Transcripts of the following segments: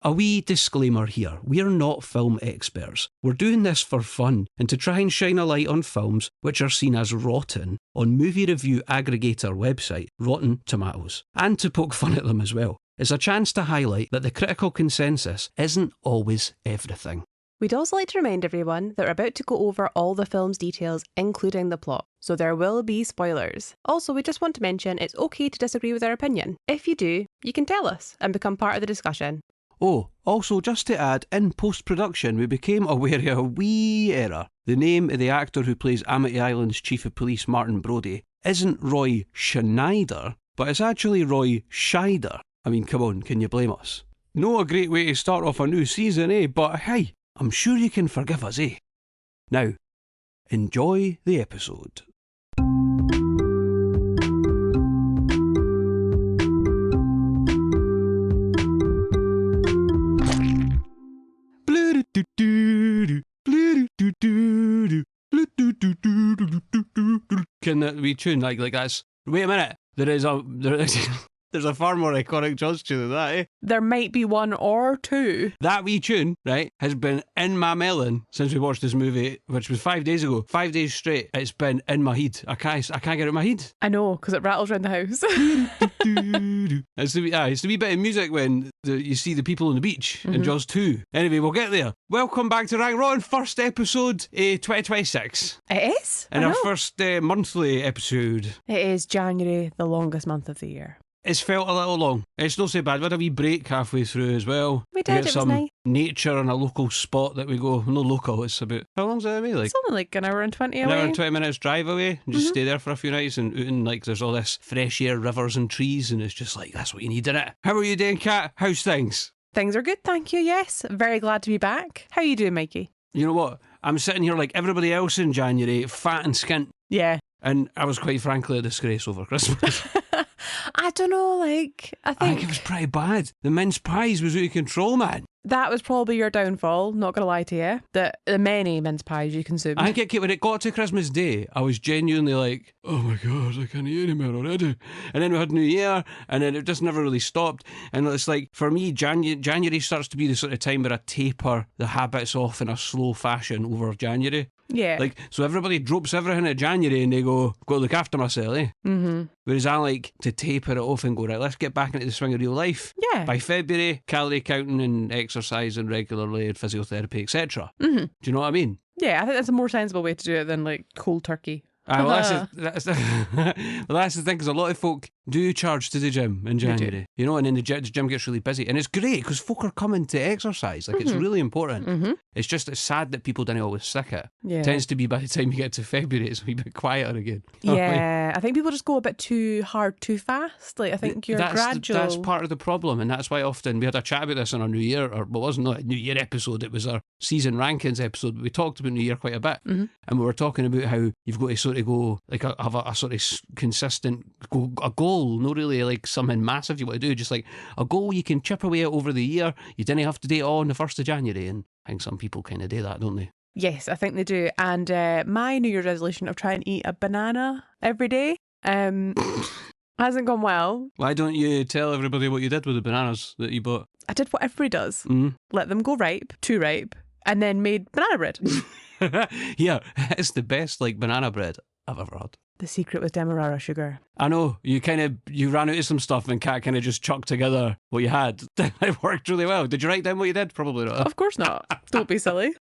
A wee disclaimer here, we're not film experts. We're doing this for fun and to try and shine a light on films which are seen as rotten on movie review aggregator website Rotten Tomatoes, and to poke fun at them as well. It's a chance to highlight that the critical consensus isn't always everything. We'd also like to remind everyone that we're about to go over all the film's details, including the plot, so there will be spoilers. Also, we just want to mention it's okay to disagree with our opinion. If you do, you can tell us and become part of the discussion. Oh, also just to add, in post-production we became aware of a wee error. The name of the actor who plays Amity Island's Chief of Police, Martin Brody, isn't Roy Schneider, but it's actually Roy Scheider. I mean, come on, can you blame us? No a great way to start off a new season, eh? But hey, I'm sure you can forgive us, eh? Now, enjoy the episode. Can that be tuned like that's... Wait a minute, there's a far more iconic Jaws tune than that, eh? There might be one or two. That wee tune, right, has been in my melon since we watched this movie, which was 5 days ago. 5 days straight, it's been in my head. I can't get it out of my head. I know, because it rattles around the house. It's the wee bit of music when you see the people on the beach in Jaws 2. Anyway, we'll get there. Welcome back to Rang Rotten, first episode 2026. It is? And our first monthly episode. It is January, the longest month of the year. It's felt a little long. It's not so bad. We had a wee break halfway through as well. We did, it was nice. Nature and a local spot that we go. No local, it's about... How long's it away? It's only like an hour and 20 away. An hour and 20 minutes drive away. And just stay there for a few nights and like there's all this fresh air, rivers and trees, and it's just like, that's what you need in it. How are you doing, Kat? How's things? Things are good, thank you, yes. Very glad to be back. How are you doing, Mikey? You know what? I'm sitting here like everybody else in January, fat and skint. Yeah. And I was quite frankly a disgrace over Christmas. I don't know, I think it was pretty bad. The mince pies was out of control, man. That was probably your downfall, not going to lie to you. The many mince pies you consumed. I think when it got to Christmas Day, I was genuinely like, oh my God, I can't eat anymore already. And then we had New Year, and then it just never really stopped. And it's like, for me, January starts to be the sort of time where I taper the habits off in a slow fashion over January. Yeah. Like, so everybody drops everything at January and they go, got to look after myself, eh? Mm-hmm. Whereas I like to taper it off and go, right, let's get back into the swing of real life. Yeah. By February, calorie counting and exercising regularly and physiotherapy, etc. Mm-hmm. Do you know what I mean? Yeah, I think that's a more sensible way to do it than like cold turkey. Well, that's the thing, because a lot of folk do charge to the gym in January, you know, and then the gym gets really busy. And it's great because folk are coming to exercise. Like, it's really important. Mm-hmm. It's just, it's sad that people don't always stick it. Yeah. It tends to be by the time you get to February, it's a wee bit quieter again. Yeah, I think people just go a bit too hard too fast. Like, I think you're gradual. That's part of the problem, and that's why often we had a chat about this on our New Year, or well, it wasn't a New Year episode, it was our season rankings episode, but we talked about New Year quite a bit. Mm-hmm. And we were talking about how you've got to sort of go, like, have a sort of consistent a goal, not really like something massive you want to do, just like a goal you can chip away at over the year. You didn't have to do it all on the 1st of January, and I think some people kind of do that, don't they? Yes, I think they do. And my New Year's resolution of trying to eat a banana every day hasn't gone well. Why don't you tell everybody what you did with the bananas that you bought? I did what everybody does. Let them go ripe, too ripe, and then made banana bread. Yeah, it's the best like banana bread I've ever had. The secret was demerara sugar. I know, you ran out of some stuff and Kat kind of just chucked together what you had. It worked really well. Did you write down what you did? Probably not. Of course not. Don't be silly.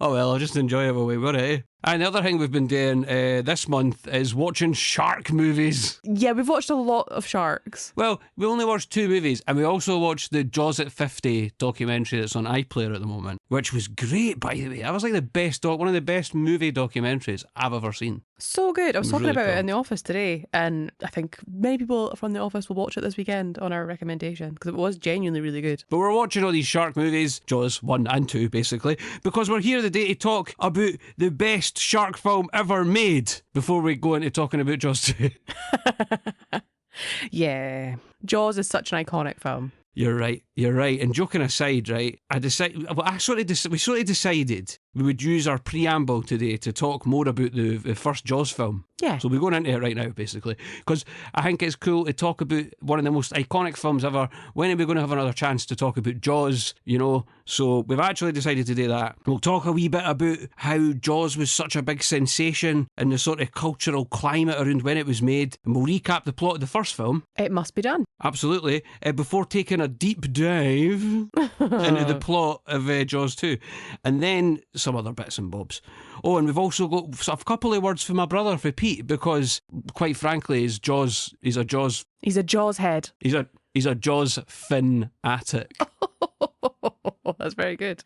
Oh well, I'll just enjoy it while we got it, eh? And the other thing we've been doing this month is watching shark movies. Yeah, we've watched a lot of sharks. Well, we only watched 2 movies, and we also watched the Jaws at 50 documentary that's on iPlayer at the moment, which was great, by the way. That was like one of the best movie documentaries I've ever seen. So good. I was talking really about cool. it in the office today, and I think many people from the office will watch it this weekend on our recommendation, because it was genuinely really good. But we're watching all these shark movies, Jaws 1 and 2 basically, because we're here today to talk about the best shark film ever made before we go into talking about Jaws 2. Yeah. Jaws is such an iconic film. You're right. And joking aside, right, we sort of decided we would use our preamble today to talk more about the first Jaws film. Yeah. So we're going into it right now, basically, because I think it's cool to talk about one of the most iconic films ever. When are we going to have another chance to talk about Jaws, you know? So we've actually decided to do that. We'll talk a wee bit about how Jaws was such a big sensation and the sort of cultural climate around when it was made. And we'll recap the plot of the first film. It must be done. Absolutely. Before taking a deep dive into the plot of Jaws 2. And then some other bits and bobs. Oh, and we've also got a couple of words for my brother, for Pete, because quite frankly, he's a Jaws head. He's a Jaws fanatic. That's very good.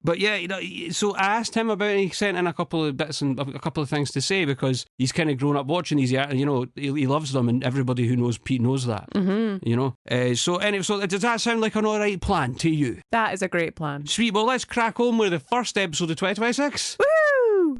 But yeah, you know, so I asked him about it. He sent in a couple of bits and a couple of things to say, because he's kind of grown up watching these. You know, he loves them, and everybody who knows Pete knows that. Mm-hmm. You know. So anyway, so does that sound like an all right plan to you? That is a great plan. Sweet. Well, let's crack on with the first episode of 2026. Woo!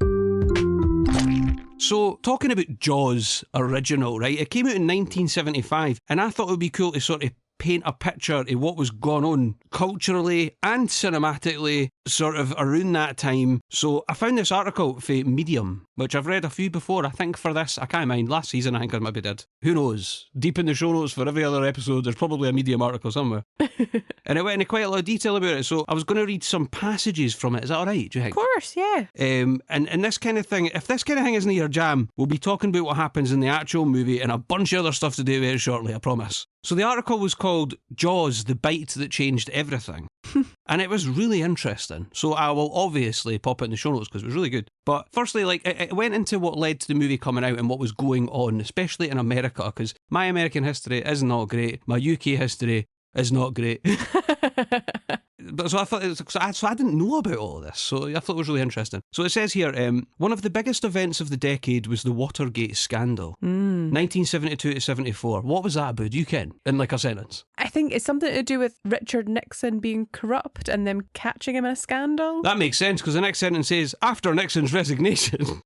So, talking about Jaws original, right? It came out in 1975, and I thought it would be cool to sort of paint a picture of what was going on culturally and cinematically sort of around that time. So I found this article for Medium, which I've read a few before. I think for this, I can't mind, last season I think I maybe did. Who knows? Deep in the show notes for every other episode, there's probably a Medium article somewhere. And it went into quite a lot of detail about it. So I was going to read some passages from it. Is that all right, do you think? Of course, yeah. And this kind of thing, if this kind of thing isn't your jam, we'll be talking about what happens in the actual movie and a bunch of other stuff to do very shortly, I promise. So the article was called Jaws, the Bite That Changed Everything. And it was really interesting. So I will obviously pop it in the show notes because it was really good. But firstly, like, it went into what led to the movie coming out and what was going on, especially in America, because my American history is not great. My UK history is not great. But so I thought, so I didn't know about all of this, so I thought it was really interesting. So it says here, one of the biggest events of the decade was the Watergate scandal, 1972 to 74. What was that about? You ken, in like a sentence. I think it's something to do with Richard Nixon being corrupt and them catching him in a scandal. That makes sense, because the next sentence says, after Nixon's resignation.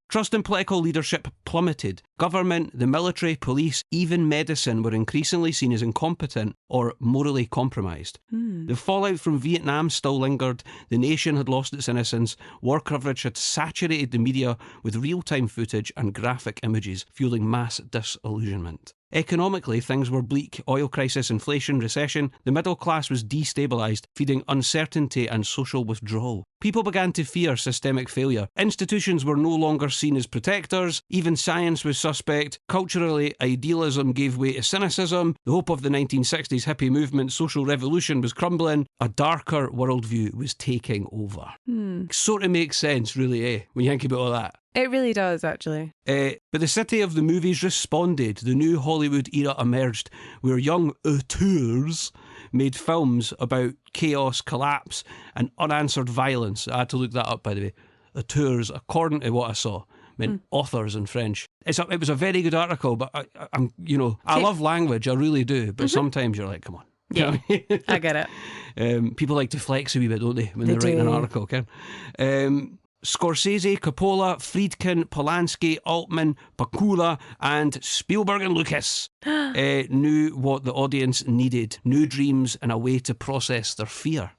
Trust in political leadership plummeted. Government, the military, police, even medicine were increasingly seen as incompetent or morally compromised. The fallout from Vietnam still lingered. The nation had lost its innocence. War coverage had saturated the media with real-time footage and graphic images, fueling mass disillusionment. Economically, things were bleak. Oil crisis, inflation, recession. The middle class was destabilised, feeding uncertainty and social withdrawal. People began to fear systemic failure. Institutions were no longer seen as protectors. Even science was suspect. Culturally, idealism gave way to cynicism. The hope of the 1960s hippie movement, social revolution, was crumbling. A darker worldview was taking over. Sort of makes sense, really, when you think about all that. It really does, actually. But the city of the movies responded. The new Hollywood era emerged, where young auteurs made films about chaos, collapse, and unanswered violence. I had to look that up, by the way. Auteurs, according to what I saw, meant authors in French. It was a very good article, but I love language, I really do. But sometimes you're like, come on. Yeah, I get it. People like to flex a wee bit, don't they, when they're writing an article, okay? Scorsese, Coppola, Friedkin, Polanski, Altman, Pakula, and Spielberg and Lucas knew what the audience needed. New dreams and a way to process their fear.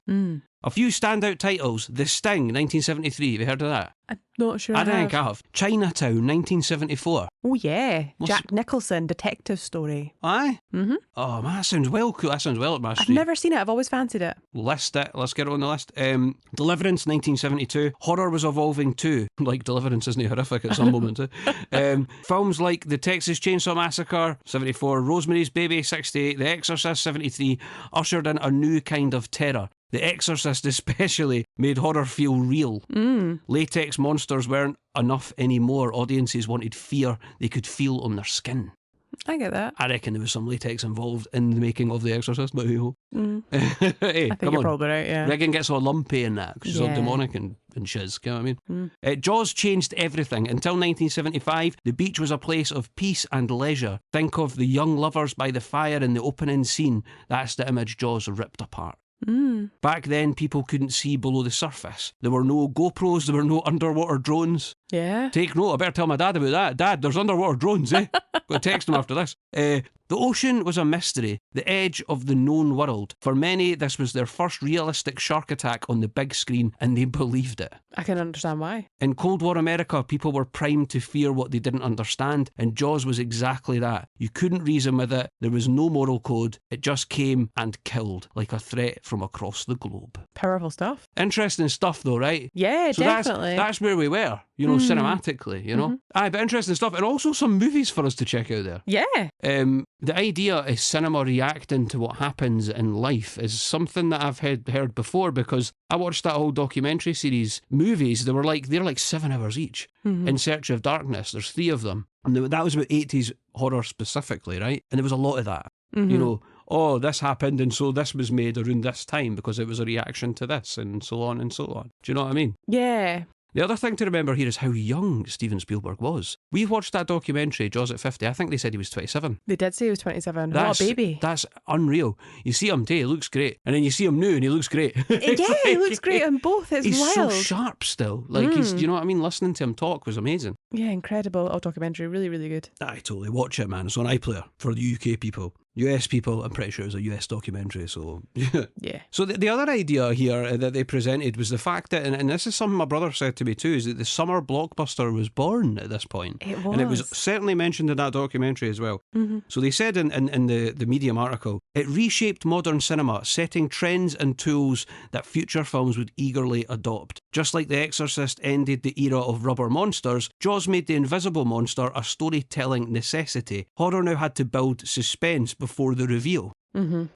A few standout titles. The Sting, 1973. Have you heard of that? I'm not sure I don't think I have. Chinatown, 1974. Oh, yeah. Jack Nicholson, detective story. Aye? Mm-hmm. Oh, man, that sounds well cool. That sounds well up my street. I've never seen it. I've always fancied it. List it. Let's get it on the list. Deliverance, 1972. Horror was evolving too. Like, Deliverance isn't horrific at some moments. Films like The Texas Chainsaw Massacre, 74. Rosemary's Baby, 68. The Exorcist, 73. Ushered in a new kind of terror. The Exorcist especially made horror feel real. Latex monsters weren't enough anymore. Audiences wanted fear they could feel on their skin. I get that. I reckon there was some latex involved in the making of The Exorcist, but hey, I think you're probably right, yeah. Regan gets all lumpy in that because she's all demonic and shiz, you know what I mean? Jaws changed everything. Until 1975, the beach was a place of peace and leisure. Think of the young lovers by the fire in the opening scene. That's the image Jaws ripped apart. Back then, people couldn't see below the surface. There were no GoPros, there were no underwater drones. Yeah. Take note, I better tell my dad about that. Dad, there's underwater drones, eh? Got to text him after this. The ocean was a mystery, the edge of the known world. For many, this was their first realistic shark attack on the big screen, and they believed it. I can understand why. In Cold War America, people were primed to fear what they didn't understand, and Jaws was exactly that. You couldn't reason with it, there was no moral code, it just came and killed, like a threat from across the globe. Powerful stuff. Interesting stuff though, right? Yeah, So definitely. that's where we were, you know, cinematically, you know. Aye, but interesting stuff, and also some movies for us to check out there. Yeah. The idea is cinema reacting to what happens in life is something that I've heard before, because I watched that whole documentary series, movies, they're like 7 hours each. In Search of Darkness, there's 3 of them. And that was about 80s horror specifically, right? And there was a lot of that. You know, oh, this happened and so this was made around this time because it was a reaction to this and so on and so on. Do you know what I mean? Yeah. The other thing to remember here is how young Steven Spielberg was. We watched that documentary, Jaws at 50. I think they said he was 27. They did say he was 27. What a baby. That's unreal. You see him today, he looks great. And then you see him new and he looks great. Yeah, he looks great on both. It's he's wild. so sharp still. Like, do you know what I mean? Listening to him talk was amazing. Yeah, incredible. Oh, documentary. Really, really good. I totally watch it, man. It's on iPlayer for the UK people. US people, I'm pretty sure it was a US documentary, so yeah. So the other idea here that they presented was the fact that, and this is something my brother said to me too, is that the summer blockbuster was born at this point. It was. And it was certainly mentioned in that documentary as well. So they said in the Medium article, it reshaped modern cinema, setting trends and tools that future films would eagerly adopt. Just like The Exorcist ended the era of rubber monsters, Jaws made the invisible monster a storytelling necessity. Horror now had to build suspense before the reveal.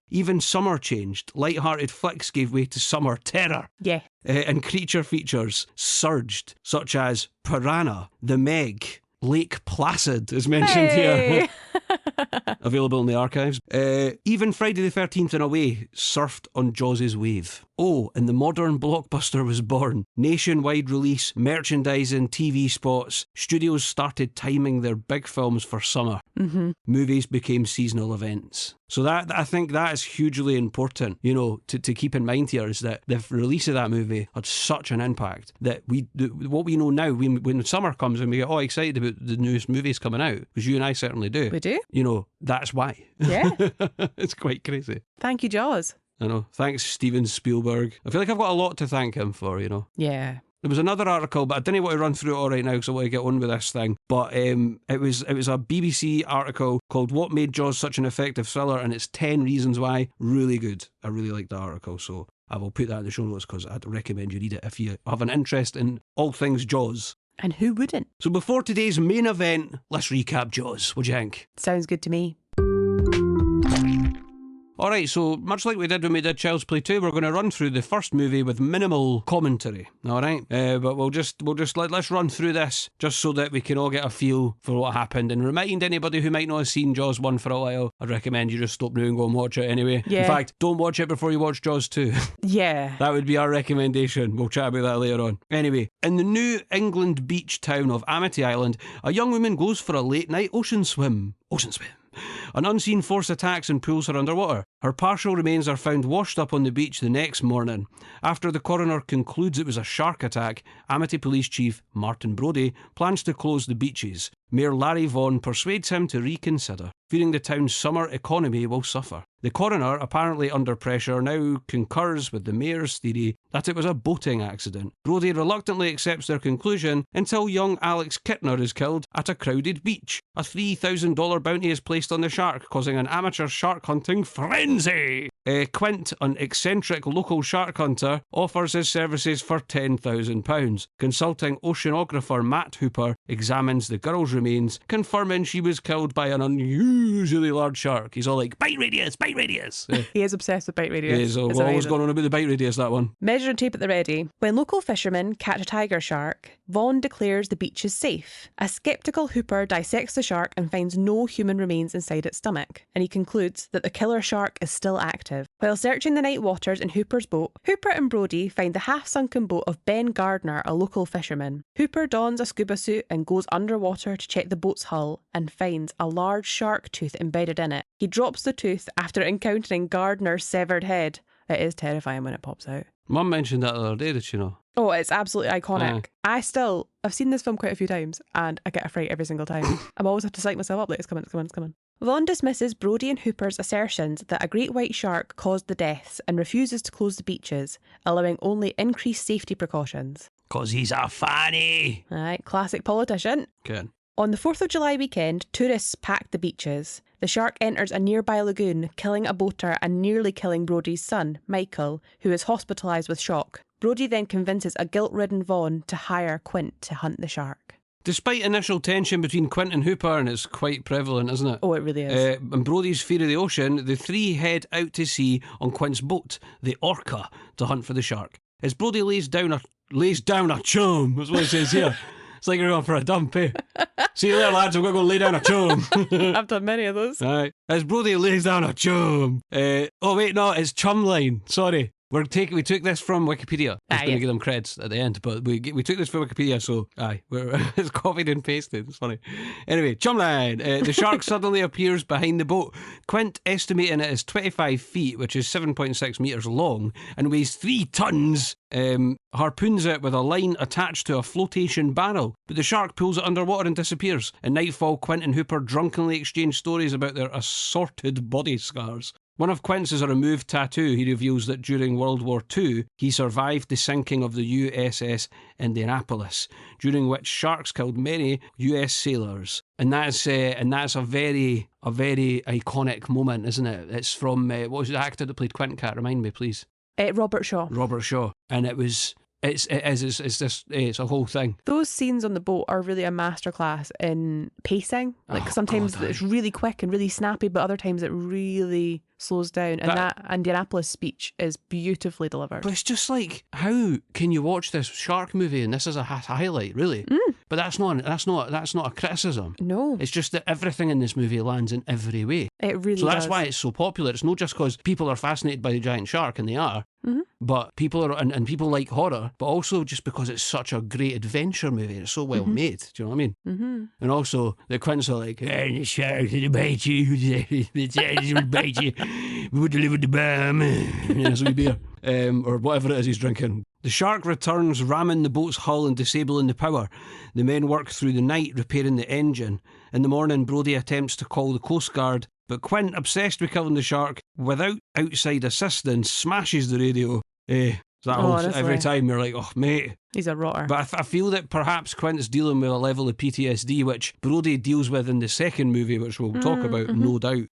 Even summer changed. Light-hearted flicks gave way to summer terror. Yeah. And creature features surged, such as Piranha, The Meg, Lake Placid is mentioned here. Available in the archives. Even Friday the 13th in a way surfed on Jaws' wave. Oh, and the modern blockbuster was born. Nationwide release, merchandising, TV spots. Studios started timing their big films for summer. Movies became seasonal events. So that, I think that is hugely important, you know, to keep in mind here, is that the release of that movie had such an impact that what we know now, when summer comes and we get all excited about the newest movies coming out, because you and I certainly do. We do. You know, that's why. Yeah. It's quite crazy. Thank you, Jaws. I know. Thanks, Steven Spielberg. I feel like I've got a lot to thank him for, you know. Yeah. There was another article, but I didn't want to run through it all right now because I want to get on with this thing. But it was a BBC article called "What Made Jaws Such an Effective Thriller," and it's 10 reasons why. Really good. I really liked the article, so I will put that in the show notes because I'd recommend you read it if you have an interest in all things Jaws. And who wouldn't? So before today's main event, let's recap Jaws. What do you think? Sounds good to me. Alright, so much like we did when we did Child's Play 2, we're going to run through the first movie with minimal commentary, alright? But let's run through this just so that we can all get a feel for what happened, and remind anybody who might not have seen Jaws 1 for a while, I'd recommend you just stop now and go and watch it anyway. Yeah. In fact, don't watch it before you watch Jaws 2. Yeah. That would be our recommendation. We'll chat about that later on. Anyway, in the New England beach town of Amity Island, a young woman goes for a late night ocean swim. An unseen force attacks and pulls her underwater. Her partial remains are found washed up on the beach the next morning. After the coroner concludes it was a shark attack, Amity Police Chief Martin Brody plans to close the beaches. Mayor Larry Vaughn persuades him to reconsider, fearing the town's summer economy will suffer. The coroner, apparently under pressure, now concurs with the mayor's theory that it was a boating accident. Brody reluctantly accepts their conclusion until young Alex Kittner is killed at a crowded beach. A $3,000 bounty is placed on the shark, causing an amateur shark hunting frenzy. Quint, an eccentric local shark hunter, offers his services for £10,000. Consulting oceanographer Matt Hooper examines the girl's remains, confirming she was killed by an unusually large shark. He's all like, bite radius, bite radius. He is obsessed with bite radius. He is. What was going on about the bite radius, that one? Measuring tape at the ready. When local fishermen catch a tiger shark, Vaughn declares the beach is safe. A sceptical Hooper dissects the shark and finds no human remains inside its stomach, and he concludes that the killer shark is still active. While searching the night waters in Hooper's boat, Hooper and Brody find the half-sunken boat of Ben Gardner, a local fisherman. Hooper dons a scuba suit and goes underwater to check the boat's hull and finds a large shark tooth embedded in it. He drops the tooth after encountering Gardner's severed head. It is terrifying when it pops out. Mum mentioned that the other day, did she know? Oh, it's absolutely iconic. I've seen this film quite a few times and I get a fright every single time. I always have to psych myself up like, it's coming. Vaughn dismisses Brody and Hooper's assertions that a great white shark caused the deaths and refuses to close the beaches, allowing only increased safety precautions. 'Cause he's a fanny. Right, classic politician. Good. On the 4th of July weekend, tourists packed the beaches. The shark enters a nearby lagoon, killing a boater and nearly killing Brody's son, Michael, who is hospitalised with shock. Brody then convinces a guilt-ridden Vaughn to hire Quint to hunt the shark. Despite initial tension between Quint and Hooper, and it's quite prevalent, isn't it? Oh, it really is. And Brody's fear of the ocean, the three head out to sea on Quint's boat, the Orca, to hunt for the shark. As Brody lays down a chum, that's what it says here. It's like you're going for a dump, eh? See you there, lads, I'm going to go lay down a chum. I've done many of those. Right. As Brody lays down a chum. Oh, wait, no, it's chum line. Sorry. We took this from Wikipedia. I was going to give them creds at the end, but we took this from Wikipedia, so it's copied and pasted. It's funny. Anyway, chumline. The shark suddenly appears behind the boat. Quint, estimating it as 25 feet, which is 7.6 metres long, and weighs 3 tons, harpoons it with a line attached to a flotation barrel. But the shark pulls it underwater and disappears. At nightfall, Quint and Hooper drunkenly exchange stories about their assorted body scars. One of Quint's is a removed tattoo. He reveals that during World War II, he survived the sinking of the USS Indianapolis, during which sharks killed many US sailors. And that's a very iconic moment, isn't it? It's from, what was the actor that played Quint Cat? Remind me, please. Robert Shaw. Robert Shaw. And it's a whole thing. Those scenes on the boat are really a masterclass in pacing. Like sometimes it's really quick and really snappy, but other times it really slows down. And that Indianapolis speech is beautifully delivered. But it's just like, how can you watch this shark movie and this is a highlight, really? But that's not a criticism. No, it's just that everything in this movie lands in every way. It really does. So that's why it's so popular. It's not just because people are fascinated by the giant shark, and they are. But people are, and people like horror, but also just because it's such a great adventure movie. It's so well made. Do you know what I mean? And also the Quints are like, hey, the shark will bite you, the shark will bite you. We would deliver the bomb. As we beer, or whatever it is he's drinking. The shark returns, ramming the boat's hull and disabling the power. The men work through the night repairing the engine. In the morning, Brody attempts to call the Coast Guard, but Quint, obsessed with killing the shark, without outside assistance, smashes the radio. Every time you're like, oh, mate. He's a rotter. But I feel that perhaps Quint's dealing with a level of PTSD, which Brody deals with in the second movie, which we'll talk about, no doubt.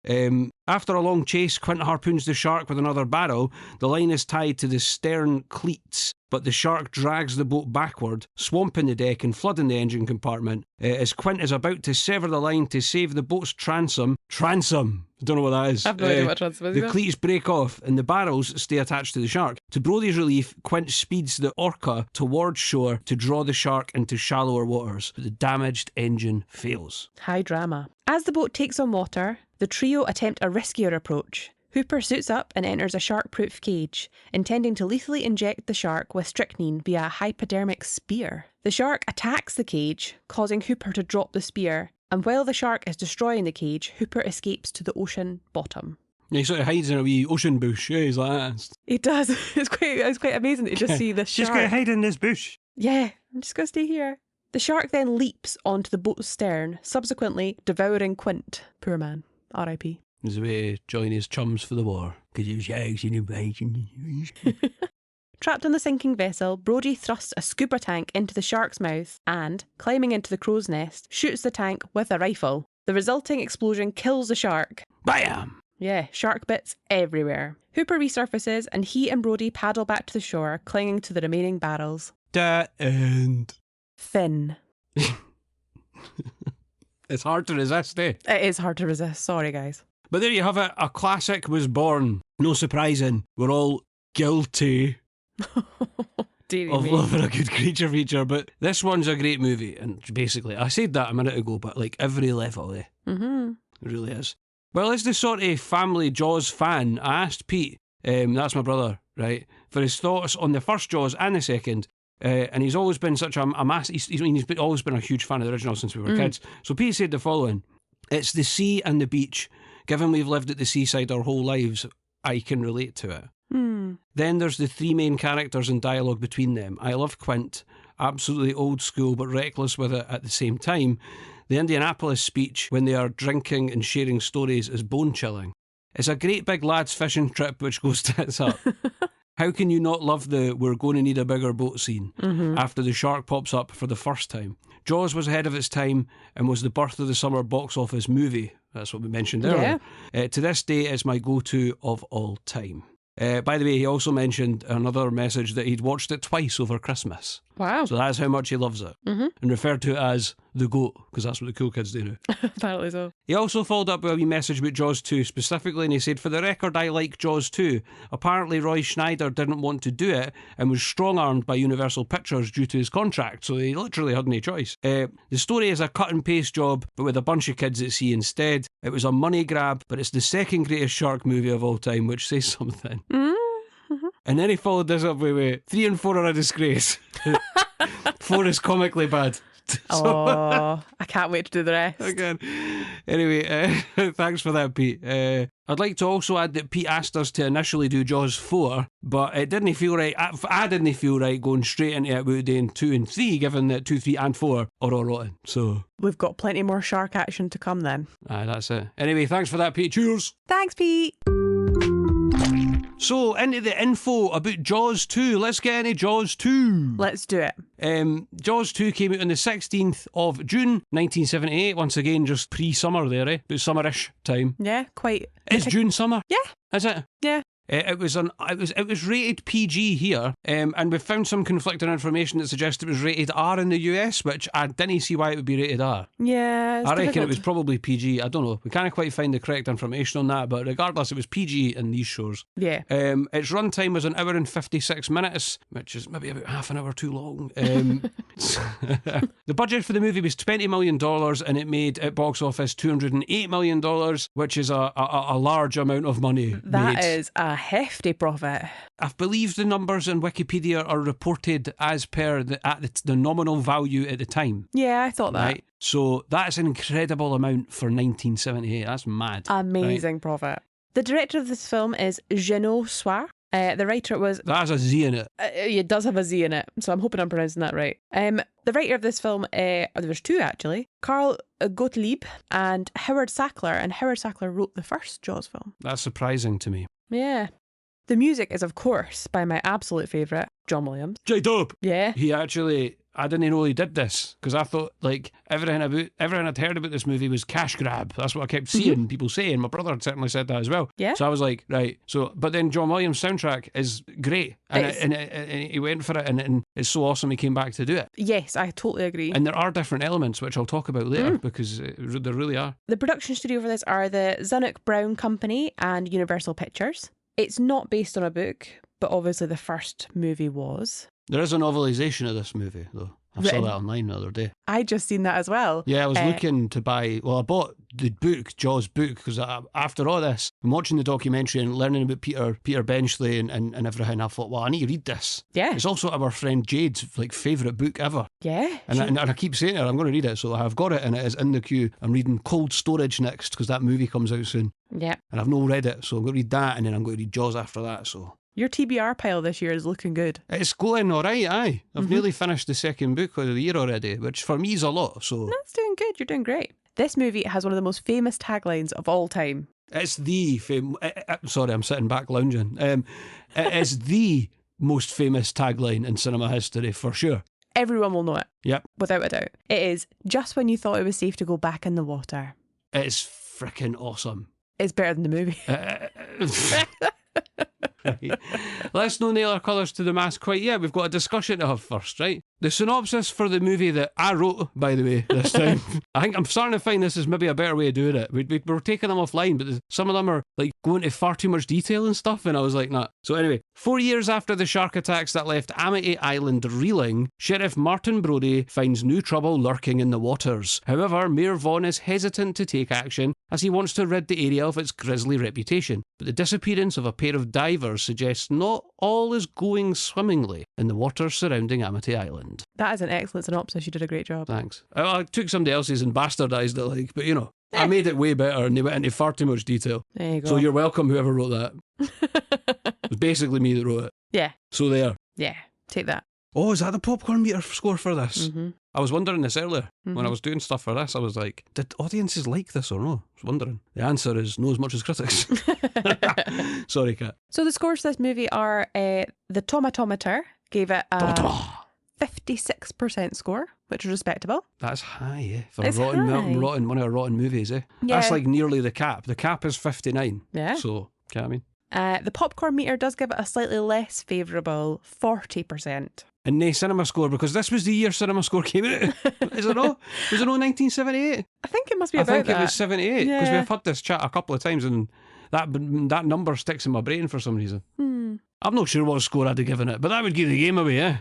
After a long chase, Quint harpoons the shark with another barrel. The line is tied to the stern cleats, but the shark drags the boat backward, swamping the deck and flooding the engine compartment. As Quint is about to sever the line to save the boat's transom, I don't know what that is. I've no idea what transom is. The cleats break off and the barrels stay attached to the shark. To Brody's relief, Quint speeds the Orca towards shore to draw the shark into shallower waters, but the damaged engine fails. High drama. As the boat takes on water, the trio attempt a riskier approach. Hooper suits up and enters a shark-proof cage, intending to lethally inject the shark with strychnine via a hypodermic spear. The shark attacks the cage, causing Hooper to drop the spear, and while the shark is destroying the cage, Hooper escapes to the ocean bottom. Yeah, he sort of hides in a wee ocean bush. Yeah, he's like that. He does. It's quite amazing to just see the shark. Just going to hide in this bush. Yeah, I'm just going to stay here. The shark then leaps onto the boat's stern, subsequently devouring Quint. Poor man. R.I.P. He's away to join his chums for the war. Because he was sharks in the bacon. Trapped on the sinking vessel, Brody thrusts a scuba tank into the shark's mouth and, climbing into the crow's nest, shoots the tank with a rifle. The resulting explosion kills the shark. Bam! Yeah, shark bits everywhere. Hooper resurfaces and he and Brody paddle back to the shore, clinging to the remaining barrels. The end. Finn. It's hard to resist, eh? It is hard to resist, sorry guys. But there you have it, a classic was born. No surprising, we're all guilty of loving a good creature feature, but this one's a great movie, and basically, I said that a minute ago, but like every level, eh? It really is. Well, as the sort of family Jaws fan, I asked Pete, that's my brother, right, for his thoughts on the first Jaws and the second, and he's always been such a he's always been a huge fan of the original since we were kids. So Pete said the following: it's the sea and the beach. Given we've lived at the seaside our whole lives, I can relate to it. Then there's the three main characters and dialogue between them. I love Quint, absolutely old school but reckless with it at the same time. The Indianapolis speech when they are drinking and sharing stories is bone-chilling. It's a great big lads fishing trip which goes tits up. How can you not love the "we're going to need a bigger boat" scene after the shark pops up for the first time? Jaws was ahead of its time and was the birth of the summer box office movie. That's what we mentioned earlier. To this day, it's my go-to of all time. By the way, he also mentioned another message that he'd watched it twice over Christmas. Wow. So that's how much he loves it. And referred to it as the GOAT, because that's what the cool kids do now. Apparently so. He also followed up with a wee message about Jaws 2 specifically, and he said, "For the record, I like Jaws 2. Apparently Roy Schneider didn't want to do it and was strong-armed by Universal Pictures due to his contract, so he literally had no choice. The story is a cut-and-paste job, but with a bunch of kids at sea instead. It was a money grab, but it's the second greatest shark movie of all time," which says something. And then he followed this up with 3 and 4 are a disgrace. 4 is comically bad. Oh, I can't wait to do the rest. Again. Anyway, thanks for that, Pete. I'd like to also add that Pete asked us to initially do Jaws 4, but it didn't feel right. I didn't feel right going straight into it with doing 2 and 3, given that 2, 3 and 4 are all rotten. So we've got plenty more shark action to come then. Aye, that's it. Anyway, thanks for that, Pete. Cheers. Thanks, Pete. So, into the info about Jaws 2. Let's get into Jaws 2. Let's do it. Jaws 2 came out on the 16th of June 1978. Once again, just pre-summer there, eh? About summerish time. Yeah, quite. It's June summer. Yeah. Is it? Yeah. It was rated PG here, and we found some conflicting information that suggests it was rated R in the US, which I didn't see why it would be rated R. Yeah, I reckon it was probably PG. I don't know. We can't quite find the correct information on that, but regardless, it was PG in these shows. Yeah. Its runtime was 1 hour and 56 minutes, which is maybe about half an hour too long. The budget for the movie was $20 million, and it made at box office $208 million, which is a large amount of money. That is a hefty profit. I believe the numbers in Wikipedia are reported as per the nominal value at the time. Yeah, I thought that. Right? So that's an incredible amount for 1978. That's mad. Amazing profit. The director of this film is Jeannot Soir. The writer was... That has a Z in it. It does have a Z in it, so I'm hoping I'm pronouncing that right. The writer of this film, there was 2 actually, Carl Gottlieb and Howard Sackler, and Howard Sackler wrote the first Jaws film. That's surprising to me. Yeah. The music is, of course, by my absolute favourite, John Williams. J-Dub! Yeah. He actually... I didn't know he did this, because I thought, like, everything I'd heard about this movie was cash grab. That's what I kept seeing people saying. My brother certainly said that as well. Yeah. So I was like, right. So, but then John Williams' soundtrack is great, and he went for it, and it's so awesome he came back to do it. Yes, I totally agree. And there are different elements, which I'll talk about later, because there really are. The production studio for this are the Zanuck Brown Company and Universal Pictures. It's not based on a book, but obviously the first movie was. There is a novelisation of this movie, though. I saw that online the other day. I just seen that as well. Yeah, I was looking to buy... Well, I bought the book, Jaws book, because after all this, I'm watching the documentary and learning about Peter Benchley and everything. I thought, well, I need to read this. Yeah. It's also our friend Jade's favourite book ever. Yeah. And I keep saying to her, I'm going to read it, so I've got it, and it is in the queue. I'm reading Cold Storage next, because that movie comes out soon. Yeah. And I've not read it, so I'm going to read that, and then I'm going to read Jaws after that, so... Your TBR pile this year is looking good. It's going all right, aye. I've nearly finished the second book of the year already, which for me is a lot, so... That's doing good. You're doing great. This movie has one of the most famous taglines of all time. It's the... Sorry, I'm sitting back lounging. It is the most famous tagline in cinema history, for sure. Everyone will know it. Yep. Without a doubt. It is, just when you thought it was safe to go back in the water. It's freaking awesome. It's better than the movie. Right. Let's not nail our colours to the mast quite yet. We've got a discussion to have first, right? The synopsis for the movie that I wrote, by the way, this time. I think I'm starting to find this is maybe a better way of doing it. We're taking them offline, but some of them are like going into far too much detail and stuff, and I was like, nah. So anyway, 4 years after the shark attacks that left Amity Island reeling, Sheriff Martin Brody finds new trouble lurking in the waters. However, Mayor Vaughn is hesitant to take action as he wants to rid the area of its grisly reputation. But the disappearance of a pair of divers suggests not all is going swimmingly in the waters surrounding Amity Island. That is an excellent synopsis. You did a great job. Thanks. I took somebody else's and bastardised it, but you know, I made it way better and they went into far too much detail. There you go. So you're welcome, whoever wrote that. It was basically me that wrote it. Yeah. So there. Yeah. Take that. Oh, is that the popcorn meter score for this? Mm-hmm. I was wondering this earlier. When I was doing stuff for this, I was like, did audiences like this or no? I was wondering. The answer is no as much as critics. Sorry, Kat. So the scores for this movie are the Tomatometer gave it a 56% score, which is respectable. That's high, eh? For It's one of our rotten movies, eh? Yeah. That's like nearly the cap. The cap is 59. Yeah. So, you know what I mean? The popcorn meter does give it a slightly less favourable 40%. And no cinema score, because this was the year cinema score came out. Is it not? Was it not 1978? I think it must be I about think that. it was 78, because Yeah. we've had this chat a couple of times and that number sticks in my brain for some reason. I'm not sure what score I'd have given it, but that would give the game away, eh?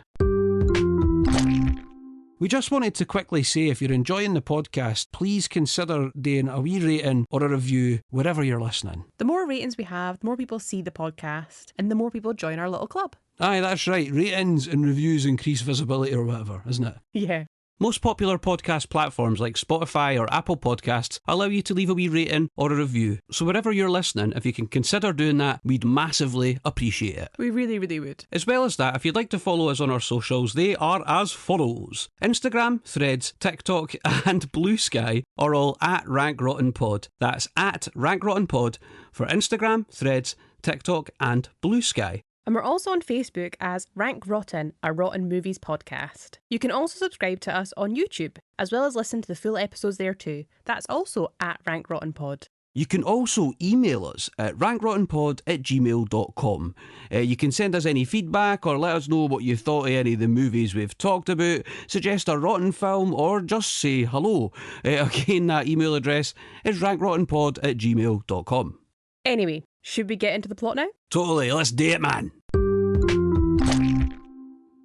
We just wanted to quickly say, if you're enjoying the podcast, please consider doing a wee rating or a review wherever you're listening. The more ratings we have, the more people see the podcast and the more people join our little club. Aye, that's right. Ratings and reviews increase visibility or whatever, isn't it? Yeah. Most popular podcast platforms like Spotify or Apple Podcasts allow you to leave a wee rating or a review. So wherever you're listening, if you can consider doing that, we'd massively appreciate it. We really, really would. As well as that, if you'd like to follow us on our socials, they are as follows. Instagram, Threads, TikTok and Blue Sky are all at Rank Rotten Pod. That's at Rank Rotten Pod for Instagram, Threads, TikTok and Blue Sky. And we're also on Facebook as Rank Rotten, a Rotten Movies podcast. You can also subscribe to us on YouTube, as well as listen to the full episodes there too. That's also at Rank Rotten Pod. You can also email us at rankrottenpod@gmail.com. You can send us any feedback or let us know what you thought of any of the movies we've talked about, suggest a rotten film, or just say hello. Again, that email address is rankrottenpod@gmail.com. Anyway, should we get into the plot now? Totally, let's do it, man.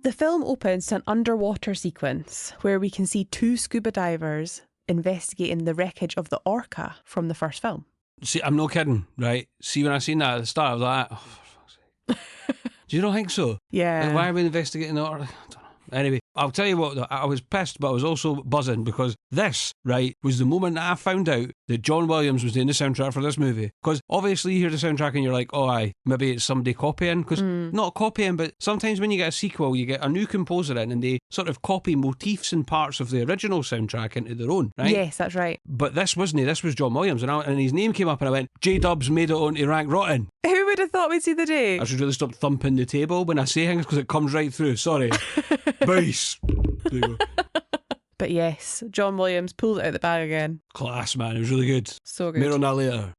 The film opens to an underwater sequence where we can see two scuba divers investigating the wreckage of the Orca from the first film. See, I'm not kidding, right? See, when I seen that at the start, I was like, oh, for fuck's sake. Do you not think so? Yeah. Like, why are we investigating the Orca? I don't know. Anyway, I'll tell you what, I was pissed, but I was also buzzing because this, right, was the moment that I found out that John Williams was doing the soundtrack for this movie. Because obviously you hear the soundtrack and you're like, oh aye, maybe it's somebody copying. Because not copying, but sometimes when you get a sequel, you get a new composer in and they sort of copy motifs and parts of the original soundtrack into their own, right? Yes, that's right. But this wasn't, this was John Williams. And his name came up and I went, J-Dubs made it onto Rank Rotten. Who would have thought we'd see the day? I should really stop thumping the table when I say things because it comes right through. Sorry. Bass. There you go. But yes, John Williams pulls it out of the bag again. Class, man. It was really good. So good. More on that later.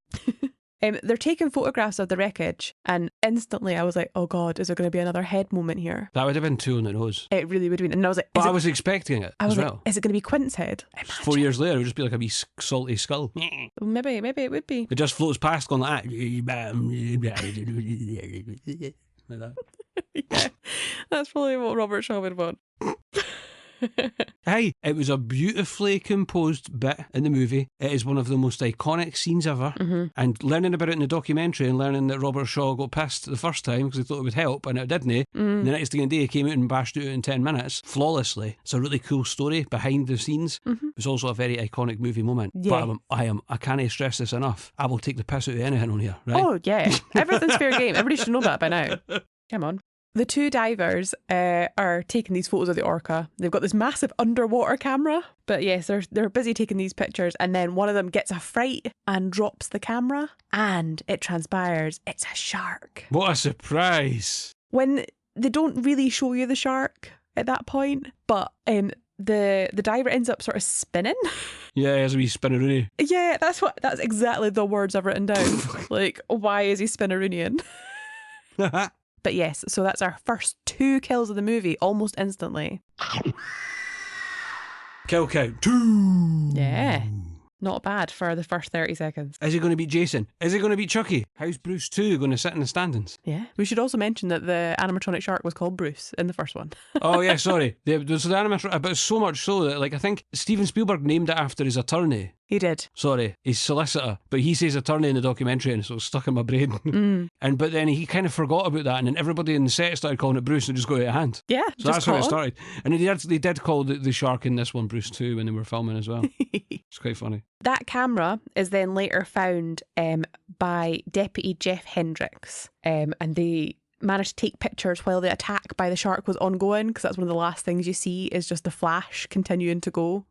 They're taking photographs of the wreckage, and instantly I was like, oh God, is there going to be another head moment here? That would have been two on the nose. It really would have been. And I was like, But I was expecting it as well. Is it going to be Quint's head? 4 years later, it would just be like a wee salty skull. Maybe it would be. It just floats past going like that. Like that. Yeah, that's probably what Robert Shaw would want. Hey, it was a beautifully composed bit in the movie. It is one of the most iconic scenes ever. And learning about it in the documentary and learning that Robert Shaw got pissed the first time because he thought it would help and it didn't. The next thing in the day, he came out and bashed it out in 10 minutes flawlessly. It's a really cool story behind the scenes. It's also a very iconic movie moment. Yeah. But I can't stress this enough. I will take the piss out of anything on here, right? Oh yeah, everything's fair game. Everybody should know that by now. Come on. The two divers are taking these photos of the orca. They've got this massive underwater camera. But yes, they're busy taking these pictures, and then one of them gets a fright and drops the camera, and it transpires it's a shark. What a surprise. When they don't really show you the shark at that point, but the diver ends up sort of spinning. Yeah, he has a wee spinneroonie. Yeah, that's exactly the words I've written down. Like, why is he spinneroonieing? But yes, so that's our first 2 kills of the movie almost instantly. Kill count 2. Yeah. Not bad for the first 30 seconds. Is he going to beat Jason? Is he going to beat Chucky? How's Bruce 2 going to sit in the standings? Yeah. We should also mention that the animatronic shark was called Bruce in the first one. Oh yeah, sorry. So the animatronic, but so much so that I think Steven Spielberg named it after his attorney. He did. Sorry, his solicitor, but he says attorney in the documentary, and so it's stuck in my brain. But then he kind of forgot about that, and then everybody in the set started calling it Bruce, and it just got out of hand. Yeah, so that's how it started. And they did call the shark in this one Bruce 2 when they were filming as well. It's quite funny. That camera is then later found by Deputy Jeff Hendricks, and they managed to take pictures while the attack by the shark was ongoing, because that's one of the last things you see is just the flash continuing to go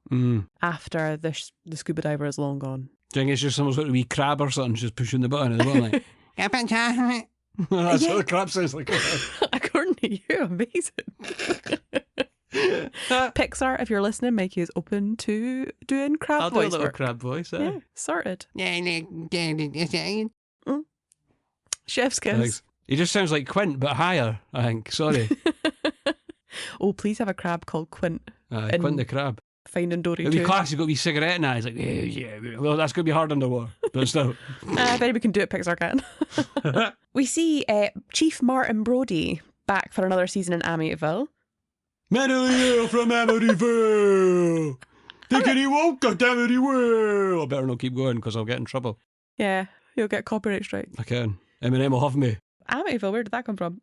after the scuba diver is long gone. Do you think it's just someone's got a wee crab or something just pushing the button at the bottom like, get a picture? That's what the crab sounds like. According to you, amazing. Pixar, if you're listening, Mikey is open to doing crab I'll voice. do a little crab voice. Yeah, sorted. Chef's kiss. Thanks. He just sounds like Quint, but higher, I think. Sorry. Oh, please have a crab called Quint. Quint the crab. Finding Dory It'll too. be class, you've got a wee cigarette in that. He's like, yeah. Well, that's going to be hard underwater. But still. If anybody can do it, Pixar can. We see Chief Martin Brody back for another season in Amityville. Mentally ill from Amityville. Thinking he won't go to Amityville. I better not keep going because I'll get in trouble. Yeah, you'll get copyright strike. I can. Eminem will have me. Amityville, where did that come from?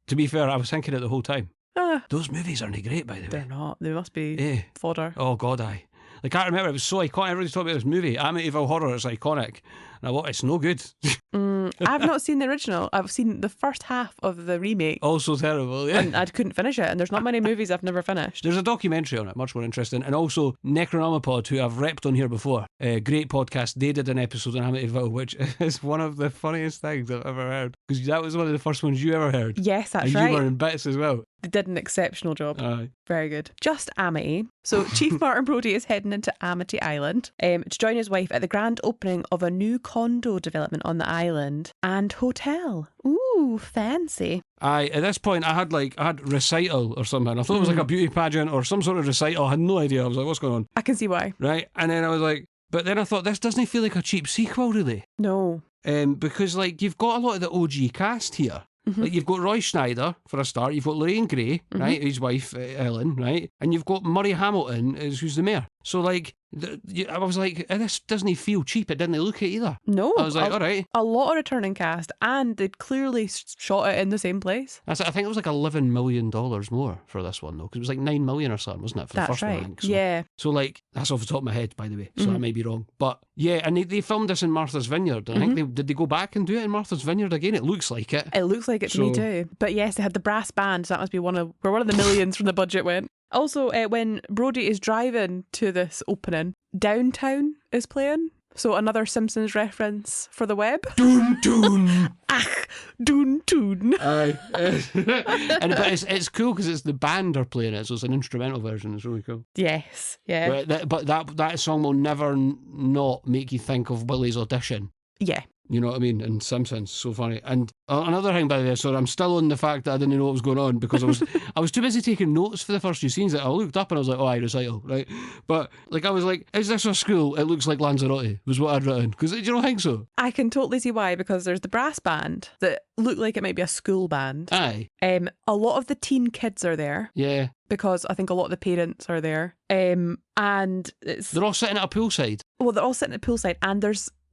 To be fair, I was thinking it the whole time. Ah, Those movies aren't great, by the way. they're not. They must be fodder. Oh, God, aye. Like, I can't remember, it was so iconic. Everybody's talking about this movie, Amityville Horror, it's iconic. And it's no good. I've not seen the original. I've seen the first half of the remake. Also terrible, yeah. And I couldn't finish it. And there's not many movies I've never finished. There's a documentary on it, much more interesting. And also, Necronomipod, who I've repped on here before, great podcast, they did an episode on Amityville, which is one of the funniest things I've ever heard. Because that was one of the first ones you ever heard. Yes, that's and right. You were in bits as well. They did an exceptional job. Aye. Very good. Just Amity. So Chief Martin Brody is heading into Amity Island to join his wife at the grand opening of a new condo development on the island and hotel. Ooh, fancy. At this point, I had recital or something. I thought it was like a beauty pageant or some sort of recital. I had no idea. I was like, what's going on? I can see why. Right? And then I was like, but then I thought, this doesn't feel like a cheap sequel, really. No. Because, you've got a lot of the OG cast here. Like, you've got Roy Schneider, for a start. You've got Lorraine Gray, right? His wife, Ellen, right? And you've got Murray Hamilton, who's the mayor. So, I was like, this doesn't feel cheap. It didn't look it either. No. I was like, all right. A lot of returning cast, and they'd clearly shot it in the same place. I think it was like $11 million more for this one, though, because it was like $9 million or something, wasn't it? For the first one, I think. So, yeah. So, that's off the top of my head, by the way, so I may be wrong. But, yeah, and they filmed this in Martha's Vineyard. I think did they go back and do it in Martha's Vineyard again? It looks like it. It looks like it to me too. But yes, they had the brass band, so that must be where one of the millions from the budget went. Also, when Brody is driving to this opening, Downtown is playing. So another Simpsons reference for the web. Dun dun. Ach, dun dun. Aye. But it's cool because it's the band are playing it, so it's an instrumental version. It's really cool. Yes, yeah. But that song will never not make you think of Willie's audition. Yeah. You know what I mean? And Simpsons, so funny. And another thing, by the way, so I'm still on the fact that I didn't know what was going on because I was too busy taking notes for the first few scenes that I looked up and I was like, oh, recital, right? But I was like, is this a school? It looks like Lanzarote was what I'd written. Because do you not think so? I can totally see why, because there's the brass band that look like it might be a school band. Aye. A lot of the teen kids are there. Yeah. Because I think a lot of the parents are there. And they're all sitting at a poolside. Well, they're all sitting at the poolside, and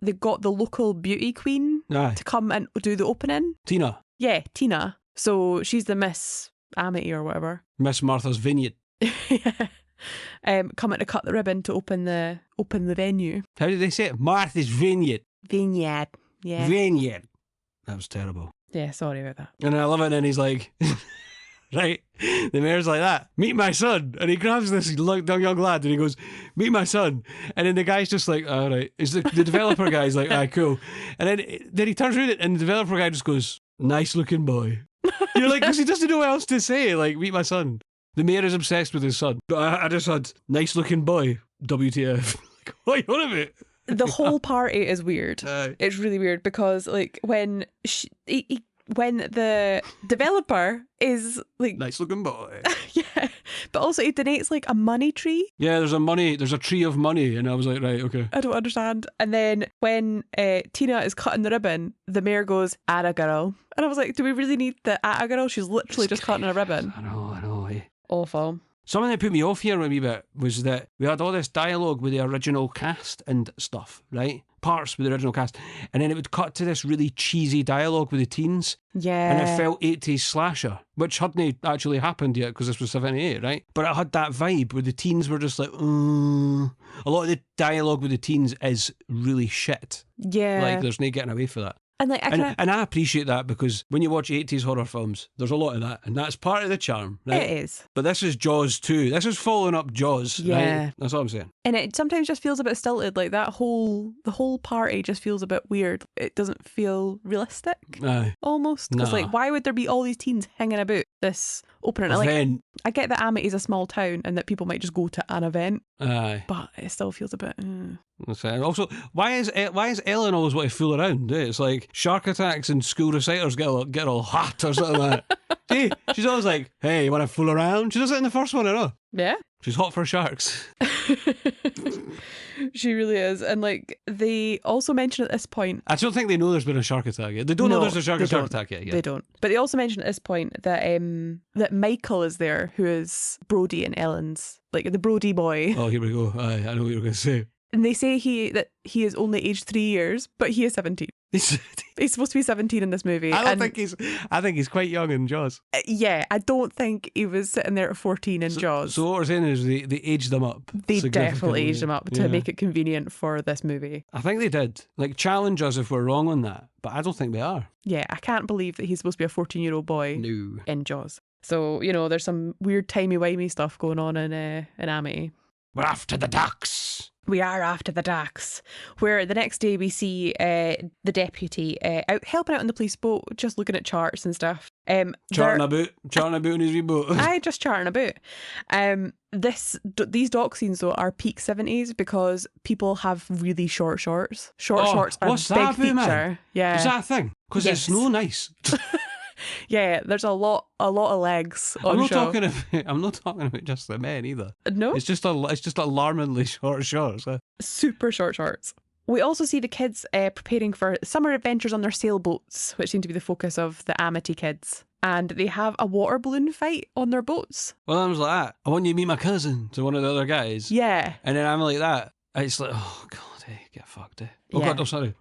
they've got the local beauty queen to come and do the opening. Tina. Yeah, Tina. So she's the Miss Amity or whatever. Miss Martha's Vineyard. Yeah. Coming to cut the ribbon to open the venue. How did they say it? Martha's Vineyard. Vineyard. Yeah. Vineyard. That was terrible. Yeah, sorry about that. And I love it, and he's like... Right, the mayor's like that. Meet my son, and he grabs this young lad, and he goes, "Meet my son." And then the guy's just like, "All right." Is the developer guy's like, "Ah, cool." And then he turns around, and the developer guy just goes, "Nice looking boy." You're like, because he doesn't know what else to say. Like, meet my son. The mayor is obsessed with his son. But I just had nice looking boy. WTF? What are you on about? The whole party is weird. It's really weird because when the developer is like... Nice looking boy. Yeah. But also he donates a money tree. Yeah, there's a tree of money. And I was like, right, okay. I don't understand. And then when Tina is cutting the ribbon, the mayor goes, "Atta girl." And I was like, do we really need the atta girl? She's literally just cutting a ribbon. I know. Eh? Awful. Something that put me off here a wee bit was that we had all this dialogue with the original cast and stuff, right? Parts with the original cast. And then it would cut to this really cheesy dialogue with the teens. Yeah. And it felt 80s slasher, which hadn't actually happened yet because this was 78, right? But it had that vibe where the teens were just like, A lot of the dialogue with the teens is really shit. Yeah. Like, there's no getting away for that. And like, and I appreciate that, because when you watch 80s horror films, there's a lot of that, and that's part of the charm, right? It is. But this is Jaws 2. This is following up Jaws, Yeah. right? That's what I'm saying. And it sometimes just feels a bit stilted. Like the whole party just feels a bit weird. It doesn't feel realistic. Aye. Almost. Because like, why would there be all these teens hanging about this opening? Like, I get that Amity is a small town and that people might just go to an event. Aye. But it still feels a bit... That's it. Also, why is Ellen always want to fool around? It's like shark attacks and school reciters get all hot or something like that. See, she's always like, hey, you want to fool around? She does it in the first one, I know. Yeah. She's hot for sharks. She really is. And like, they also mention at this point... I don't think they know there's been a shark attack yet. They don't know there's a shark attack yet. They don't. But they also mention at this point that that Michael is there, who is Brody and Ellen's, like the Brody boy. Oh, here we go. Aye, I know what you were going to say. And they say that he is only aged 3 years, but he is 17. He's supposed to be 17 in this movie. I think he's quite young in Jaws. Yeah, I don't think he was sitting there at 14 in Jaws. So what we're saying is they aged them up. They definitely aged him up to make it convenient for this movie. I think they did. Like, challenge us if we're wrong on that, but I don't think they are. Yeah, I can't believe that he's supposed to be a 14-year-old boy in Jaws. So, there's some weird timey-wimey stuff going on in Amity. We're after the ducks. We are after the ducks, where the next day we see the deputy out helping out on the police boat, just looking at charts and stuff. Charting about in his wee boat. Aye, just charting about. These dock scenes though are peak 70s because people have really short shorts. Shorts are a big feature. Man? Yeah, is that a thing? Because it's no nice. Yeah, there's a lot of legs on show. I'm not talking about just the men either. No, it's just alarmingly short shorts. Super short shorts. We also see the kids preparing for summer adventures on their sailboats, which seem to be the focus of the Amity kids. And they have a water balloon fight on their boats. Well, I was like that. I want you to meet my cousin to one of the other guys. Yeah. And then I'm like that. It's like, oh God, get fucked. Oh God, I'm sorry.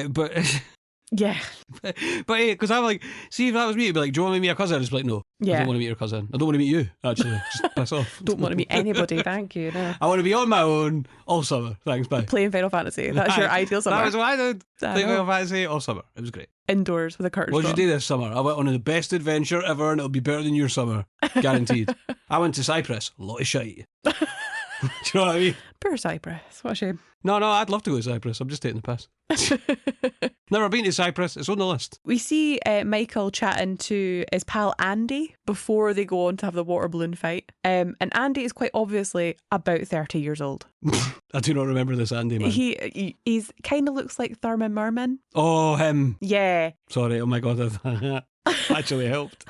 But. Yeah. But hey, because I'm like, see, if that was me, it'd be like, do you want to meet your cousin? I'd just be like, no, I don't want to meet your cousin. I don't want to meet you, actually. Just piss off. Don't want to meet anybody, thank you. No. I want to be on my own all summer. Thanks, bye. Playing Final Fantasy. That's your ideal summer. That was what I did. Playing Final Fantasy all summer. It was great. Indoors with a curtain. What did you do this summer? I went on the best adventure ever, and it'll be better than your summer. Guaranteed. I went to Cyprus. A lot of shite. Do you know what I mean? Poor Cyprus. What a shame. No, I'd love to go to Cyprus. I'm just taking the piss. Never been to Cyprus. It's on the list. We see Michael chatting to his pal Andy before they go on to have the water balloon fight. And Andy is quite obviously about 30 years old. I do not remember this Andy, man. He's kind of looks like Thurman Merman. Oh, him. Yeah. Sorry. Oh my God. That actually helped.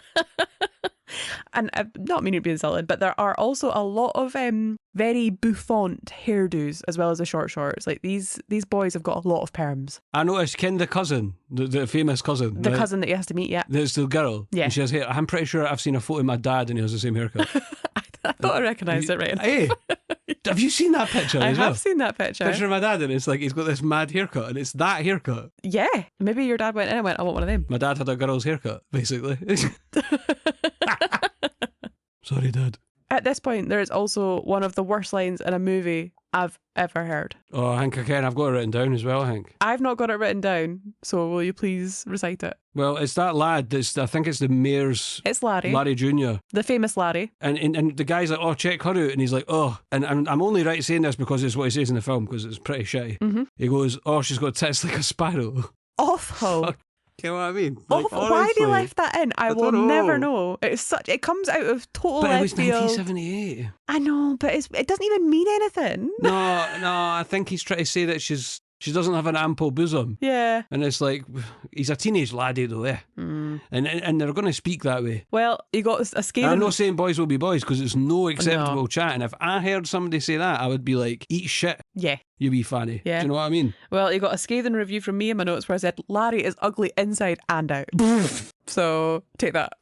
And I'm not meaning to be insulted, but there are also a lot of very bouffant hairdos as well as the short shorts. Like these boys have got a lot of perms. I noticed Ken, the cousin, the famous cousin. The cousin that he has to meet, yeah. There's the girl. Yeah. And she has hair. I'm pretty sure I've seen a photo of my dad and he has the same haircut. I thought I recognised it right. Hey, have you seen that picture I as well? have seen that picture. Picture of my dad and it's like he's got this mad haircut and it's that haircut. Yeah. Maybe your dad went in and went, I want one of them. My dad had a girl's haircut, basically. Sorry, Dad. At this point, there is also one of the worst lines in a movie I've ever heard. Oh, I think I can. I've got it written down as well, I think. I've not got it written down, so will you please recite it? Well, it's that lad. I think it's the mayor's... It's Larry. Larry Jr. The famous Larry. And the guy's like, oh, check her out. And he's like, oh. And I'm only right saying this because it's what he says in the film, because it's pretty shitty. Mm-hmm. He goes, oh, she's got tits like a sparrow. Awful. You know what I mean? Why they left that in? I will never know. It comes out of total left left field. But it was 1978. I know, but it doesn't even mean anything. No, I think he's trying to say that she doesn't have an ample bosom. Yeah. And it's like, he's a teenage laddie though, eh? Mm. And they're going to speak that way. Well, you got a scathing... I'm not saying boys will be boys because it's no acceptable chat. And if I heard somebody say that, I would be like, eat shit. Yeah. You wee fanny. Yeah. Do you know what I mean? Well, you got a scathing review from me in my notes where I said, Larry is ugly inside and out. So, take that.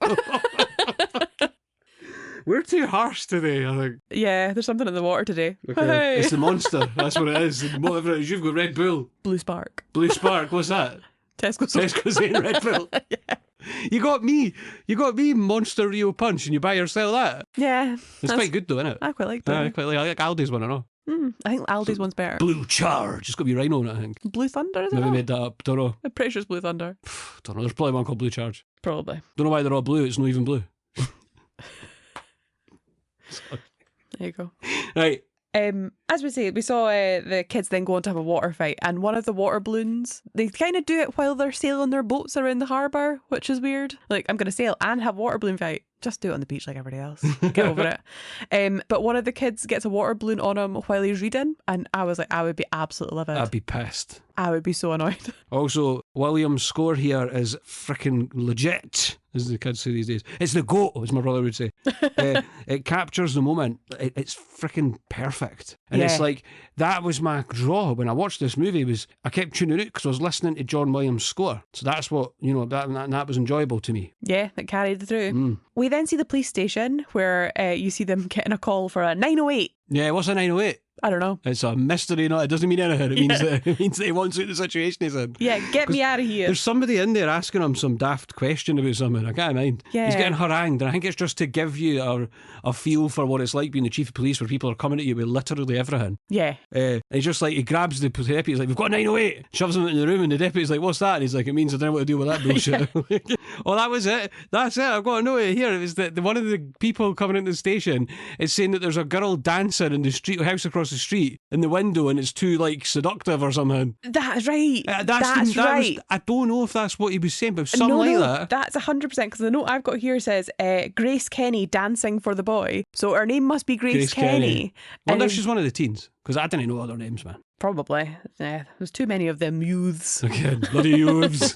We're too harsh today, I think. Yeah, there's something in the water today. Okay. Hey. It's the monster. That's what it is. Whatever it is, you've got Red Bull. Blue Spark. Blue Spark, what's that? Tesco's in Red Bull. Yeah. You got me Monster Rio Punch and you buy yourself that. Yeah. It's quite good though, isn't it? I quite like that. I like Aldi's one, I know. I think Aldi's one's better. Blue Charge. It's got to be Rhino in it, I think. Blue Thunder, is it? Maybe not? made that up. Don't know. I'm pretty sure it's Blue Thunder. Don't know. There's probably one called Blue Charge. Probably. Don't know why they're all blue. It's not even blue. There you go. Right. As we say, we saw the kids then go on to have a water fight, and one of the water balloons, they kind of do it while they're sailing their boats around the harbour, which is weird. Like, I'm going to sail and have water balloon fight. Just do it on the beach like everybody else. Get over it. But one of the kids gets a water balloon on him while he's reading, and I was like, I would be absolutely livid. I'd be pissed. I would be so annoyed. Also, William's score here is freaking legit, as the kids say these days. It's the GOAT, as my brother would say. It captures the moment. It's freaking perfect. And it's like, that was my draw when I watched this movie, was I kept tuning out because I was listening to John Williams' score. So that's what, that was enjoyable to me. Yeah, that carried through. We then see the police station where you see them getting a call for a 908. Yeah, what's a 908? I don't know. It's a mystery, it doesn't mean anything. It means that he wants out the situation he's in. Yeah, get me out of here. There's somebody in there asking him some daft question about something. I can't mind. Yeah. He's getting harangued, and I think it's just to give you a feel for what it's like being the chief of police, where people are coming at you with literally everything. Yeah. And he's just like, he grabs the deputy, he's like, we've got a 908, shoves him in the room, and the deputy's like, what's that? And he's like, it means I don't know what to deal with that bullshit. Oh, that was it. That's it. I've got a note here. It was that one of the people coming into the station is saying that there's a girl dancing in the street house across the street in the window, and it's too like seductive or something. That's right. That's right. I don't know if that's what he was saying, but something like that. That's 100%, because the note I've got here says Grace Kenny dancing for the boy. So her name must be Grace Kenny. I wonder if she's one of the teens, because I didn't know other names, man. Probably. Yeah, there's too many of them youths. Again, bloody youths.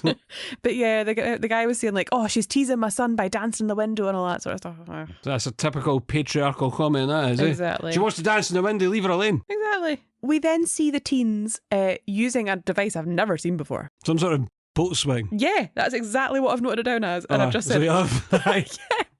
But yeah, the guy was saying like, oh, she's teasing my son by dancing in the window and all that sort of stuff. That's a typical patriarchal comment, that is, exactly. She wants to dance in the window, leave her alone. Exactly. We then see the teens using a device I've never seen before. Some sort of boat swing. Yeah, that's exactly what I've noted it down as. And I've just said, yeah,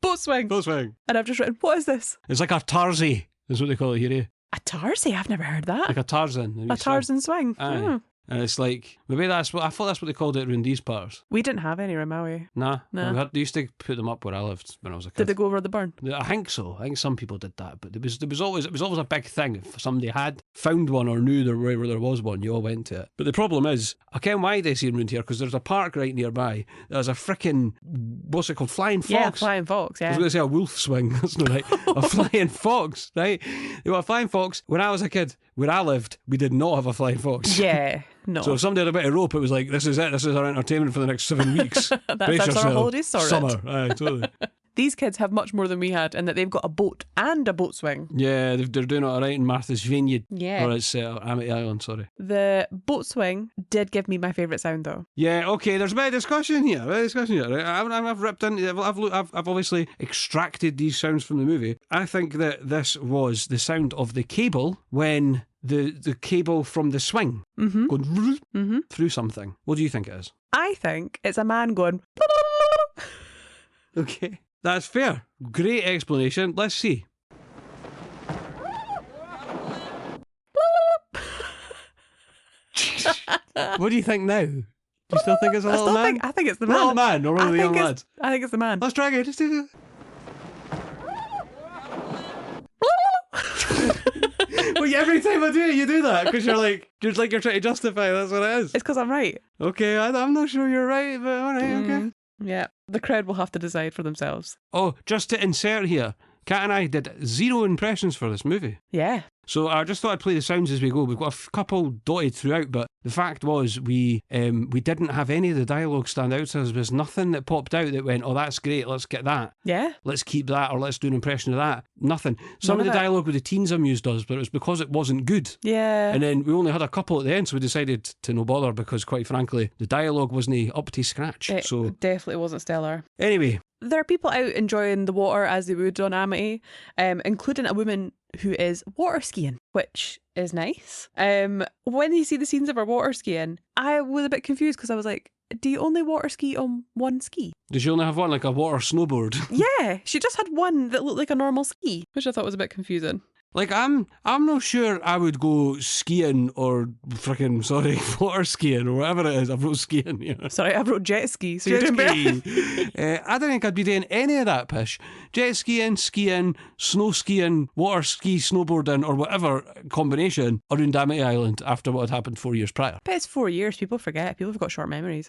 boat swing. Boat swing. And I've just written, what is this? It's like a Tarzy, is what they call it here. A Tarzy? I've never heard that. Like a Tarzan. A Tarzan swing. Aye. And it's like, maybe I thought that's what they called it around these parts. We didn't have any Ramawi. Nah. They used to put them up where I lived when I was a kid. Did they go over the burn? I think so. I think some people did that, but it was always a big thing. If somebody had found one or knew where there was one, you all went to it. But the problem is, I can't why they see them around here, because there's a park right nearby. There's a freaking, what's it called, flying fox. Yeah, flying fox. Yeah. I was going to say a wolf swing. That's not right. A flying fox, right? They got a flying fox. When I was a kid, where I lived, we did not have a flying fox. Yeah. No. So if somebody had a bit of rope, it was like, this is it. This is our entertainment for the next 7 weeks. That's our holiday sorted. Summer. Aye, totally. These kids have much more than we had, in that they've got a boat and a boat swing. Yeah, they're doing it all right in Martha's Vineyard. Yeah. Or it's Amity Island, sorry. The boat swing did give me my favourite sound, though. Yeah, okay, there's a bit of discussion here. Right? I've ripped into I've obviously extracted these sounds from the movie. I think that this was the sound of the cable when the cable from the swing going through something. What do you think it is? I think it's a man going... Okay, that's fair. Great explanation. Let's see. What do you think now? Do you still think it's a little man? I think it's the man. Little man, or one of the young lads? I think it's the man. Let's try again. Just do it. Well, every time I do it, you do that because you're trying to justify that's what it is. It's because I'm right. Okay, I'm not sure you're right, but all right, okay. Yeah, the crowd will have to decide for themselves. Oh, just to insert here, Kat and I did 0 impressions for this movie. Yeah. So I just thought I'd play the sounds as we go. We've got a couple dotted throughout, but the fact was we didn't have any of the dialogue stand out to us. There was nothing that popped out that went, oh, that's great, let's get that. Yeah. Let's keep that, or let's do an impression of that. Nothing. Some of the dialogue with the teens amused us, but it was because it wasn't good. Yeah. And then we only had a couple at the end, so we decided to no bother because, quite frankly, the dialogue wasn't up to scratch. It so definitely wasn't stellar. Anyway. There are people out enjoying the water as they would on Amity, including a woman who is water skiing, which is nice. When you see the scenes of her water skiing, I was a bit confused because I was like, do you only water ski on one ski? Did you only have one, like a water snowboard? Yeah, she just had one that looked like a normal ski, which I thought was a bit confusing. Like, I'm not sure I would go skiing or frickin', sorry, water skiing or whatever it is. I wrote skiing, you know. Sorry, I wrote jet ski, so Jet you're doing ski. better. I don't think I'd be doing any of that pish. Jet skiing, snow skiing, water ski, snowboarding, or whatever combination around Amity Island after what had happened 4 years prior. But it's 4 years. People forget. People have got short memories.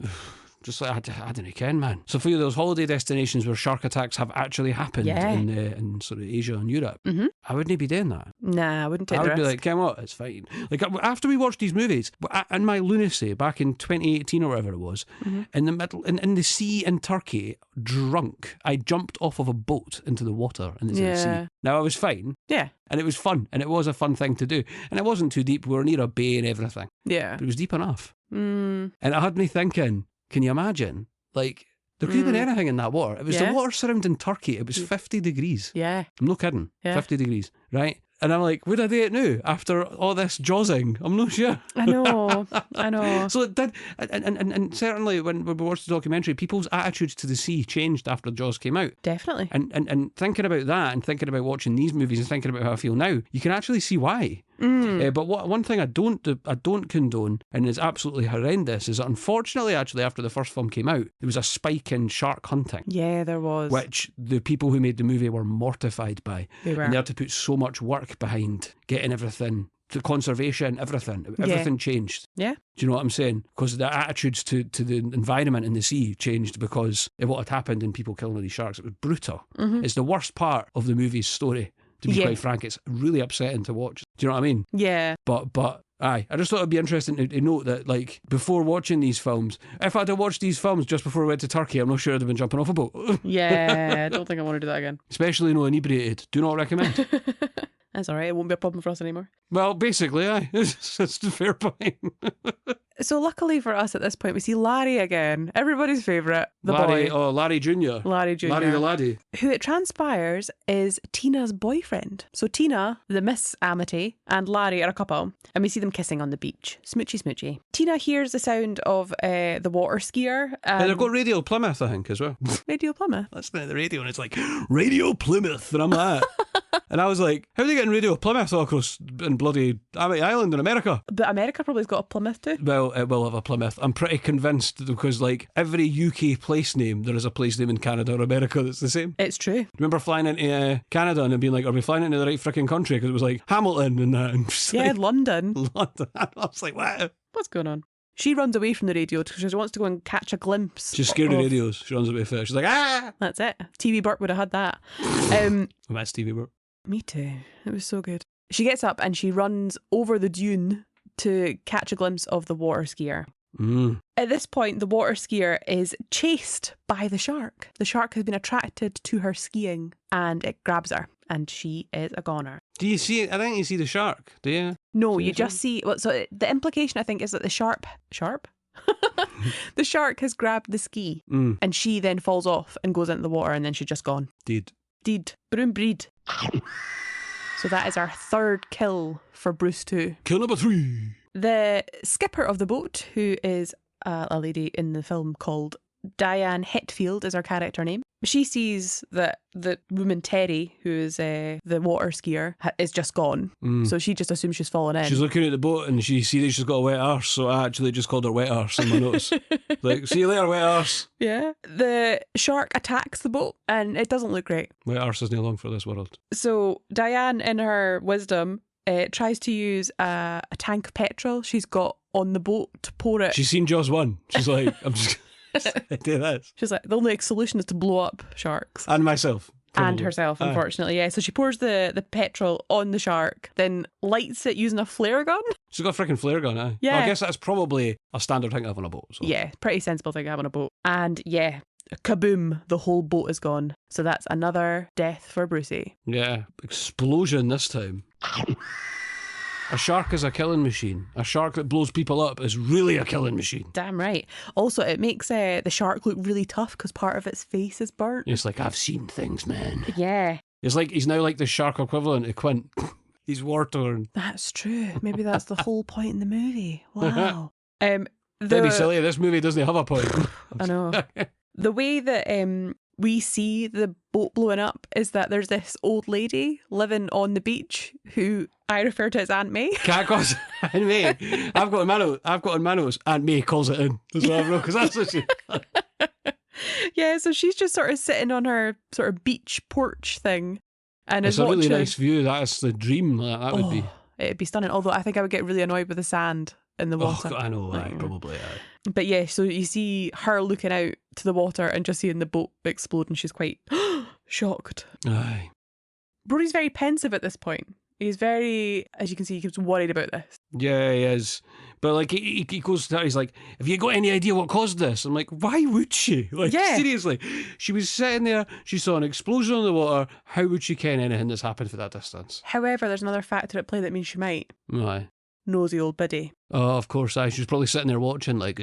Just like, I don't know, Ken, man. So for you, those holiday destinations where shark attacks have actually happened in sort of Asia and Europe, I wouldn't be doing that. Nah, I wouldn't take I the would be risk. like, Ken, what? It's fine. Like, after we watched these movies, in my lunacy back in 2018 or whatever it was, in the middle, in the sea in Turkey, drunk, I jumped off of a boat into the water in the sea. Now, I was fine. Yeah. And it was fun, and it was a fun thing to do. And it wasn't too deep. We were near a bay and everything. Yeah. But it was deep enough. Mm. And it had me thinking, can you imagine? Like, there could have been anything in that water. It was the water surrounding Turkey. It was 50 degrees. Yeah. I'm not kidding. Yeah. 50 degrees, right? And I'm like, would I do it now after all this jazzing? I'm not sure. I know. So it did, and certainly when we watched the documentary, people's attitudes to the sea changed after Jaws came out. Definitely. And thinking about that and thinking about watching these movies and thinking about how I feel now, you can actually see why. But one thing I don't condone, and is absolutely horrendous, is that unfortunately, actually, after the first film came out, there was a spike in shark hunting. Yeah, there was. Which the people who made the movie were mortified by. They were. And they had to put so much work behind getting everything, the conservation, everything changed. Yeah. Do you know what I'm saying? Because the attitudes to the environment in the sea changed because of what had happened in people killing these sharks. It was brutal. It's the worst part of the movie's story. To be quite frank, it's really upsetting to watch. Do you know what I mean? Yeah. But aye, I just thought it'd be interesting to note that, like, before watching these films, if I'd have watched these films just before I went to Turkey, I'm not sure I'd have been jumping off a boat. Yeah, I don't think I want to do that again. Especially no inebriated. Do not recommend. That's all right. It won't be a problem for us anymore. Well, basically, aye. It's a fair point. So luckily for us at this point, we see Larry again. Everybody's favourite, the Larry, boy. Oh, Larry Jr. Larry Jr. Larry the laddie. Who it transpires is Tina's boyfriend. So Tina, the Miss Amity, and Larry are a couple, and we see them kissing on the beach. Smoochy smoochy. Tina hears the sound of the water skier. And they've got Radio Plymouth, I think, as well. Radio Plymouth? Listening to the radio, and it's like, Radio Plymouth, and I'm like and I was like, how are they getting Radio Plymouth all across in bloody Amity Island in America? But America probably's got a Plymouth too. Well, it will have a Plymouth. I'm pretty convinced because, like, every UK place name, there is a place name in Canada or America that's the same. It's true. Remember flying into Canada and being like, are we flying into the right freaking country? Because it was like Hamilton and that. And just Yeah, like, London. London. I was like, what? What's going on? She runs away from the radio because she wants to go and catch a glimpse. She's scared of radios. She runs away first. She's like, ah! That's it. TV Burke would have had that. That's Stevie Burke. Me too. It was so good. She gets up and she runs over the dune to catch a glimpse of the water skier. At this point, the water skier is chased by the shark. The shark has been attracted to her skiing and it grabs her and she is a goner. Do you see it? I think you see the shark, do you? No, you just see... Well, so the implication, I think, is that the shark? The shark has grabbed the ski and she then falls off and goes into the water and then she's just gone. Deed. Broom breed. So that is our third kill for Bruce 2. Kill number 3. The skipper of the boat, who is a lady in the film called Diane Hetfield, is her character name. She sees that the woman Terry, who is the water skier, is just gone. So she just assumes she's fallen in. She's looking at the boat and she sees that she's got a wet arse, so I actually just called her wet arse in my notes. Like, see you later, wet arse. Yeah. The shark attacks the boat and it doesn't look great. Wet arse isn't long for this world. So Diane, in her wisdom, tries to use a tank of petrol she's got on the boat to pour it. She's seen Jaws 1. She's like, I'm just do this. She's like, the only solution is to blow up sharks. And myself. Probably. And herself, unfortunately, yeah. So she pours the petrol on the shark, then lights it using a flare gun. She's got a freaking flare gun, eh? Yeah. Well, I guess that's probably a standard thing to have on a boat. So. Yeah, pretty sensible thing to have on a boat. And yeah, kaboom, the whole boat is gone. So that's another death for Brucey. Yeah, explosion this time. A shark is a killing machine. A shark that blows people up is really a killing machine. Damn right. Also, it makes the shark look really tough because part of its face is burnt. It's like, I've seen things, man. Yeah. It's like he's now like the shark equivalent of Quint. He's war-torn. That's true. Maybe that's the whole point in the movie. Wow. That'd be silly. This movie doesn't have a point. I know. The way that we see the boat blowing up is that there's this old lady living on the beach who I refer to as Aunt May. Cat calls Aunt May. I've got in my notes, Aunt May calls it in. That's what I've wrote, because that's what she... Yeah, so she's just sort of sitting on her sort of beach porch thing. And it's a really nice view. That's the dream that would be. It'd be stunning. Although I think I would get really annoyed with the sand in the water. Oh, I know, probably. But yeah, so you see her looking out to the water and just seeing the boat explode, and she's quite shocked. Aye. Brody's very pensive at this point. He's very, as you can see, he keeps worried about this. Yeah, he is. But like he goes to her, he's like, have you got any idea what caused this? I'm like, why would she? Like, seriously. She was sitting there, she saw an explosion on the water. How would she ken anything that's happened for that distance? However, there's another factor at play that means she might. Aye. Nosy old biddy. Oh, of course, aye. She was probably sitting there watching like...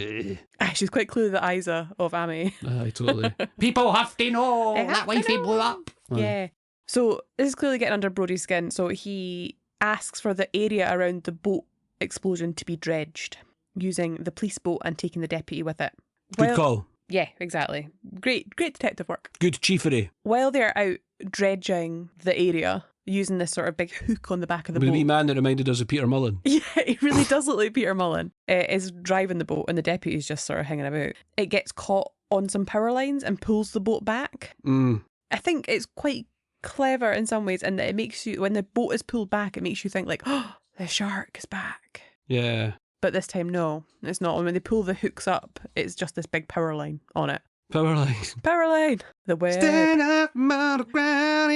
She's quite clearly the Isa of Amy. Aye, totally. People have to know that wifey blew up. Aye. Yeah. So this is clearly getting under Brody's skin. So he asks for the area around the boat explosion to be dredged using the police boat and taking the deputy with it. Good call. Yeah, exactly. Great detective work. Good chiefery. While they're out dredging the area using this sort of big hook on the back of the With boat. a wee man that reminded us of Peter Mullen. Yeah, he really does look like Peter Mullen. Is driving the boat and the deputy's just sort of hanging about. It gets caught on some power lines and pulls the boat back. I think it's quite clever in some ways, and it makes you, when the boat is pulled back, it makes you think like, oh, the shark is back. Yeah. But this time, no, it's not. When they pull the hooks up, it's just this big power line on it. Power line. Power line. The web. Stand up on the ground.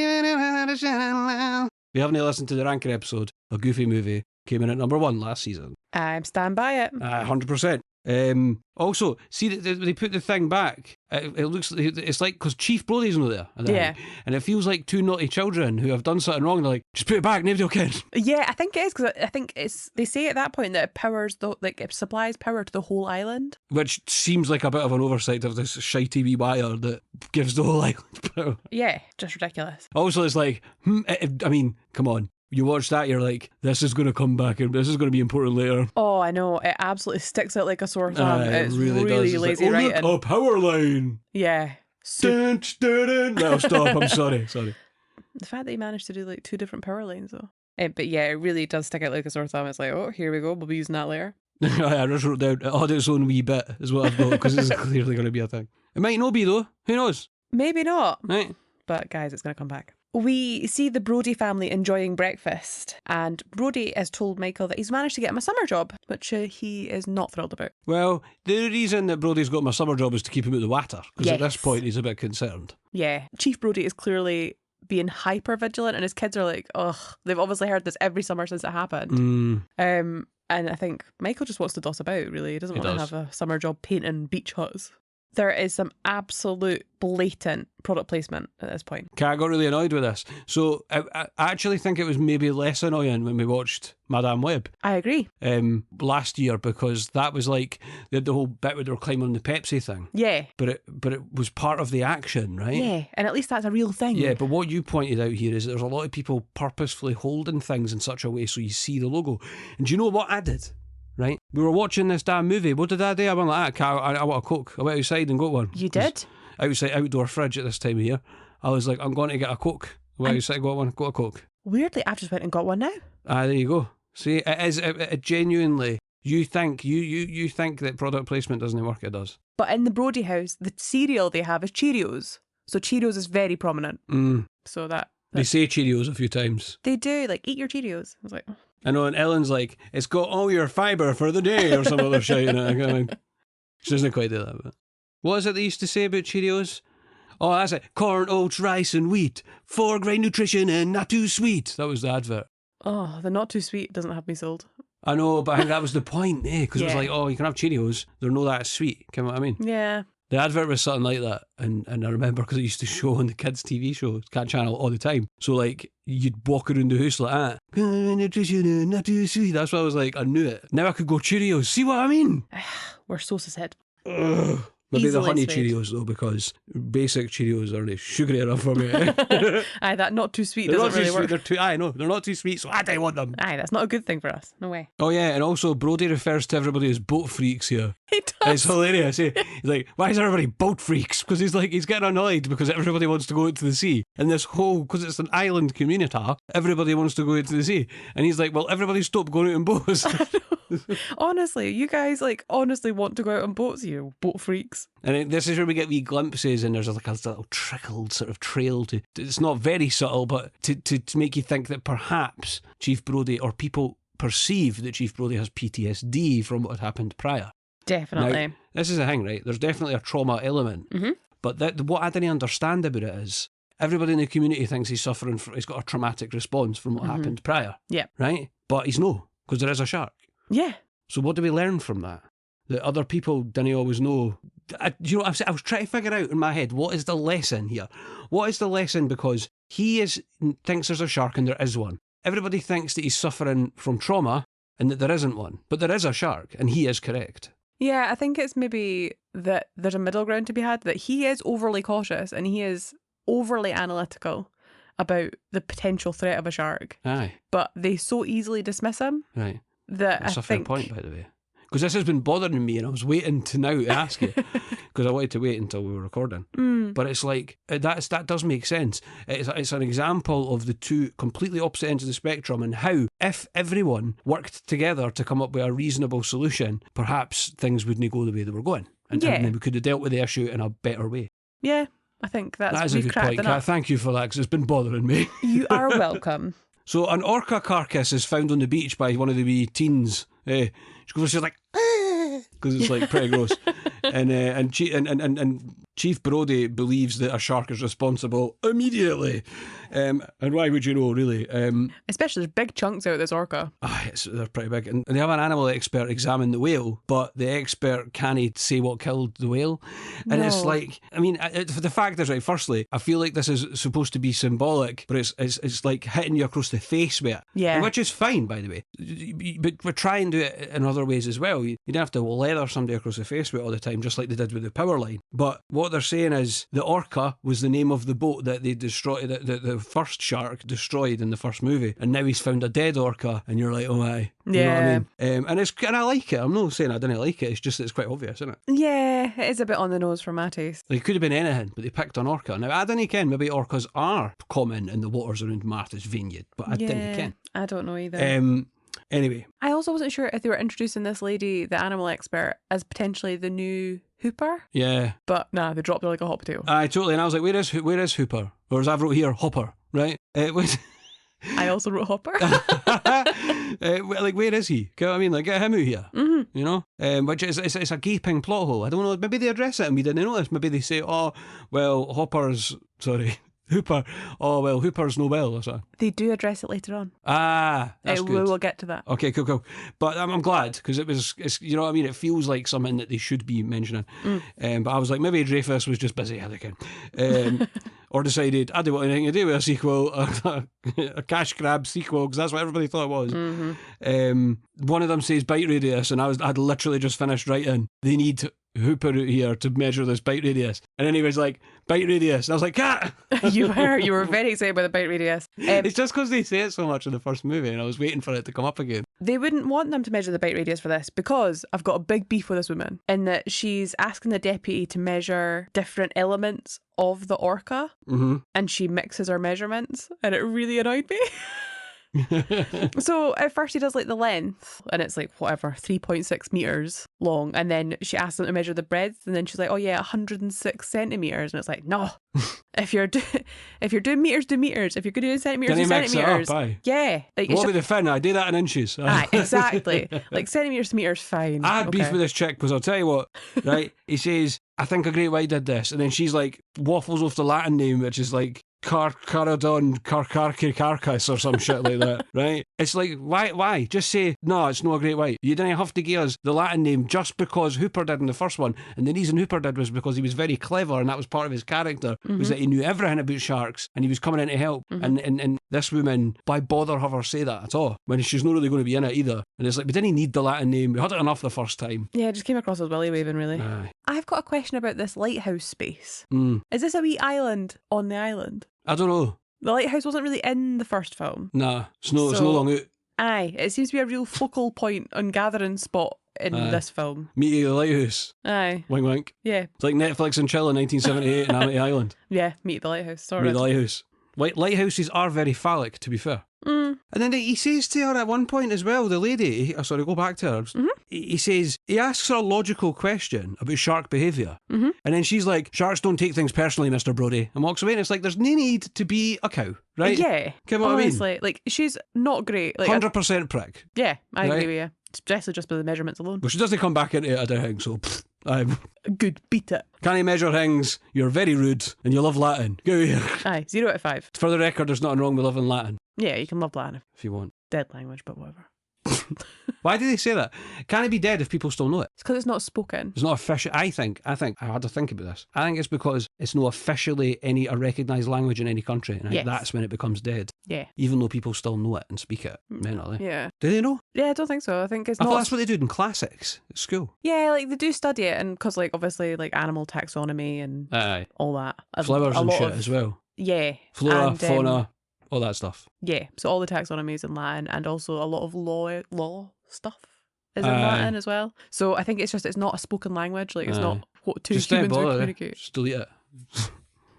If you haven't listened to the Rankin episode, a Goofy movie came in at number 1 last season. I'm stand by it. 100%. Also, see that they put the thing back. It looks, it's like, because Chief Brody's not there. Yeah. And it feels like 2 naughty children who have done something wrong. They're like, just put it back, nobody will care. Yeah, I think it is, because I think they say at that point that it powers it supplies power to the whole island. Which seems like a bit of an oversight of this shitey wee wire that gives the whole island power. Yeah, just ridiculous. Also, it's like, I mean, come on. You watch that, you're like, this is going to come back and this is going to be important later. Oh, I know. It absolutely sticks out like a sore thumb. It's really does. It's lazy like, writing. Look, a power line. Yeah. No, stop. I'm sorry. The fact that he managed to do like 2 different power lines, though. But yeah, it really does stick out like a sore thumb. It's like, oh, here we go. We'll be using that later. I just wrote down, it had its own wee bit is what I've got, because it's clearly going to be a thing. It might not be, though. Who knows? Maybe not. Right. But guys, it's going to come back. We see the Brody family enjoying breakfast, and Brody has told Michael that he's managed to get him a summer job, which he is not thrilled about. Well, the reason that Brody's got him a summer job is to keep him out the water, because at this point he's a bit concerned. Yeah, Chief Brody is clearly being hyper vigilant, and his kids are like, ugh, they've obviously heard this every summer since it happened. And I think Michael just wants to doss about, really. He doesn't want to have a summer job painting beach huts. There is some absolute blatant product placement at this point. I got really annoyed with this. So I actually think it was maybe less annoying when we watched Madame Web. I agree. Last year, because that was like, they had the whole bit where they were climbing on the Pepsi thing. Yeah. But it was part of the action, right? Yeah, and at least that's a real thing. Yeah, but what you pointed out here is there's a lot of people purposefully holding things in such a way so you see the logo. And do you know what I did? Right, we were watching this damn movie. What did I do? I went like, I want a Coke. I went outside and got one. You did? Outdoor fridge at this time of year. I was like, I'm going to get a Coke. I went outside, got a Coke. Weirdly, I've just went and got one now. There you go. See, it genuinely. You think that product placement doesn't work? It does. But in the Brody house, the cereal they have is Cheerios. So Cheerios is very prominent. So that they say Cheerios a few times. They do, like, eat your Cheerios. I was like, oh. I know, and Ellen's like, it's got all your fibre for the day, or some other shit. She doesn't quite do that. But what is it they used to say about Cheerios? Oh, that's it. Corn, oats, rice, and wheat. 4 great nutrition and not too sweet. That was the advert. Oh, the not too sweet doesn't have me sold. I know, but I think that was the point, because it was like, oh, you can have Cheerios. They're not that sweet. You know what I mean? Yeah. The advert was something like that, and I remember because it used to show on the kids' TV show, Cat Channel, all the time. So, like, you'd walk around the house like that. Nutrition, not too sweet. That's why I was like, I knew it. Now I could go Cheerios. See what I mean? We're so susceptible. Maybe the Easily honey swayed. Cheerios though, because basic Cheerios are sugary enough for me. Aye, that not too sweet They're doesn't not too really sweet. work. They're too. I know they're not too sweet, so I don't want them. Aye, that's not a good thing for us. No way. Oh yeah, and also Brody refers to everybody as boat freaks here. He It's does. hilarious. He's like, why is everybody boat freaks? Because he's getting annoyed because everybody wants to go out to the sea. And this whole, because it's an island community, everybody wants to go out to the sea. And he's like, well, everybody stop going out in boats. Honestly, you guys honestly want to go out on boats, you boat freaks. And this is where we get wee glimpses, and there's like a little trickled sort of trail to. It's not very subtle, but to make you think that perhaps Chief Brody, or people perceive that Chief Brody has PTSD from what had happened prior. Definitely. Now, this is the thing, right? There's definitely a trauma element, but what I didn't understand about it is everybody in the community thinks he's suffering. He's got a traumatic response from what happened prior. Yeah. Right, but he's no, because there is a shark. Yeah. So what do we learn from that? That other people didn't always know. I was trying to figure out in my head, what is the lesson here? What is the lesson? Because he thinks there's a shark and there is one. Everybody thinks that he's suffering from trauma and that there isn't one. But there is a shark, and he is correct. Yeah, I think it's maybe that there's a middle ground to be had, that he is overly cautious and he is overly analytical about the potential threat of a shark. Aye. But they so easily dismiss him Right. that That's I a fair think... point, by the way. Because this has been bothering me, and I was waiting to now to ask you, because I wanted to wait until we were recording. But it's like, that does make sense. It's an example of the two completely opposite ends of the spectrum, and how, if everyone worked together to come up with a reasonable solution, perhaps things wouldn't go the way they were going. And then we could have dealt with the issue in a better way. Yeah, I think that is a good point, Kat. Thank you for that, because it's been bothering me. You are welcome. So an orca carcass is found on the beach by one of the wee teens. She's like, because it's like pretty gross. And Chief Brody believes that a shark is responsible immediately. And why would you know, really? Especially there's big chunks out of this orca. They're pretty big. And they have an animal expert examine the whale, but the expert can't say what killed the whale. And it's like, I mean, the fact is, right, firstly, I feel like this is supposed to be symbolic, but it's like hitting you across the face with it. Yeah. Which is fine, by the way. But we're trying to do it in other ways as well. You don't have to leather somebody across the face with it all the time, just like they did with the power line. But what they're saying is the orca was the name of the boat that they destroyed, that the first shark destroyed in the first movie, and now he's found a dead orca, and you're like, oh my. You know what I mean? And I like it. I'm not saying I didn't like it, it's just that it's quite obvious, isn't it? Yeah, it is a bit on the nose for my taste. Like, it could have been anything, but they picked an orca. Now, I didn't ken, maybe orcas are common in the waters around Martha's Vineyard, but I didn't ken. I don't know either. Anyway. I also wasn't sure if they were introducing this lady, the animal expert, as potentially the new Hooper. Yeah. But nah, they dropped her like a hot potato. Aye, totally. And I was like, where is Hooper? Or as I've wrote here, Hopper, right? It was... I also wrote Hopper. Like, where is he? You know what I mean? Like, get him out here. Mm-hmm. You know? Which is it's a gaping plot hole. I don't know. Maybe they address it and we didn't notice. Maybe they say, oh, well, Hooper. Oh, well, Hooper's no well or something. They do address it later on. That's good. We will get to that. Okay, cool. But I'm glad, because it's, you know what I mean? It feels like something that they should be mentioning. But I was like, maybe Dreyfus was just busy, or decided, I don't want anything to do with a sequel, a cash grab sequel, because that's what everybody thought it was. Mm-hmm. One of them says bite radius, and I'd literally just finished writing, they need Hooper out here to measure this bite radius. And then he was like, bite radius. And I was like, Cat! You were very excited by the bite radius. It's just because they say it so much in the first movie, and I was waiting for it to come up again. They wouldn't want them to measure the bite radius for this, because I've got a big beef with this woman, in that she's asking the deputy to measure different elements of the orca, and she mixes her measurements, and it really annoyed me. So at first he does like the length, and it's like whatever 3.6 meters long, and then she asks them to measure the breadth, and then she's like, oh yeah, 106 centimeters, and it's like, no. If you're doing meters, do meters. If you're going to do centimeters, do centimeters. Yeah, like, what about the fin? I do that in inches. Aye, exactly. Like centimeters to meters, fine. I had beef with this chick, because I'll tell you what, right? He says, I think a great white did this, and then she's like waffles off the Latin name, which is like carcarchis or some shit like that, right? It's like, why? Just say, no, it's not a great white. You didn't have to give us the Latin name just because Hooper did in the first one. And the reason Hooper did was because he was very clever, and that was part of his character, was that he knew everything about sharks and he was coming in to help. And this woman, why bother have her say that at all when she's not really going to be in it either? And it's like, we didn't need the Latin name. We had it enough the first time. Yeah, it just came across as willy waving, really. Aye. I've got a question about this lighthouse space. Is this a wee island on the island? I don't know. The lighthouse wasn't really in the first film. Nah, it's no long out. Aye, it seems to be a real focal point and gathering spot in this film. Meet the Lighthouse. Aye. Wink wink. Yeah. It's like Netflix and chill in 1978 in Amity Island. Yeah, Meet the Lighthouse. Sorry. Meet the Lighthouse. Lighthouses are very phallic, to be fair. And then he says to her at one point as well, the lady, go back to her. He says, he asks her a logical question about shark behaviour. And then she's like, sharks don't take things personally, Mr. Brody, and walks away. And it's like, there's no need to be a cow, right? Yeah. Get what honestly, I mean? like, she's not great. Like, 100% prick. Yeah, I right? agree with you. Especially just by the measurements alone. Well, she doesn't come back into it at her thing, so I'm... Good, beat it. Can't you measure things? You're very rude, and you love Latin. Go here. Aye, 0 out of 5. For the record, there's nothing wrong with loving Latin. Yeah, you can love Latin if you want. Dead language, but whatever. Why do they say that? Can it be dead if people still know it? It's because it's not spoken. It's not official. I think I had to think about this. I think it's because it's not officially a recognised language in any country, and I think that's when it becomes dead. Yeah. Even though people still know it and speak it mentally. Yeah. Do they know? Yeah, I don't think so. I think it's I not. thought that's what they do in classics at school. Yeah, like they do study it, and because like obviously like animal taxonomy and all that. Flowers and shit as well. Yeah. Flora, fauna, all that stuff. Yeah, so all the taxonomy is in Latin, and also a lot of law stuff is in Latin as well. So I think it's not a spoken language. Like it's not what two humans would communicate. Just delete it.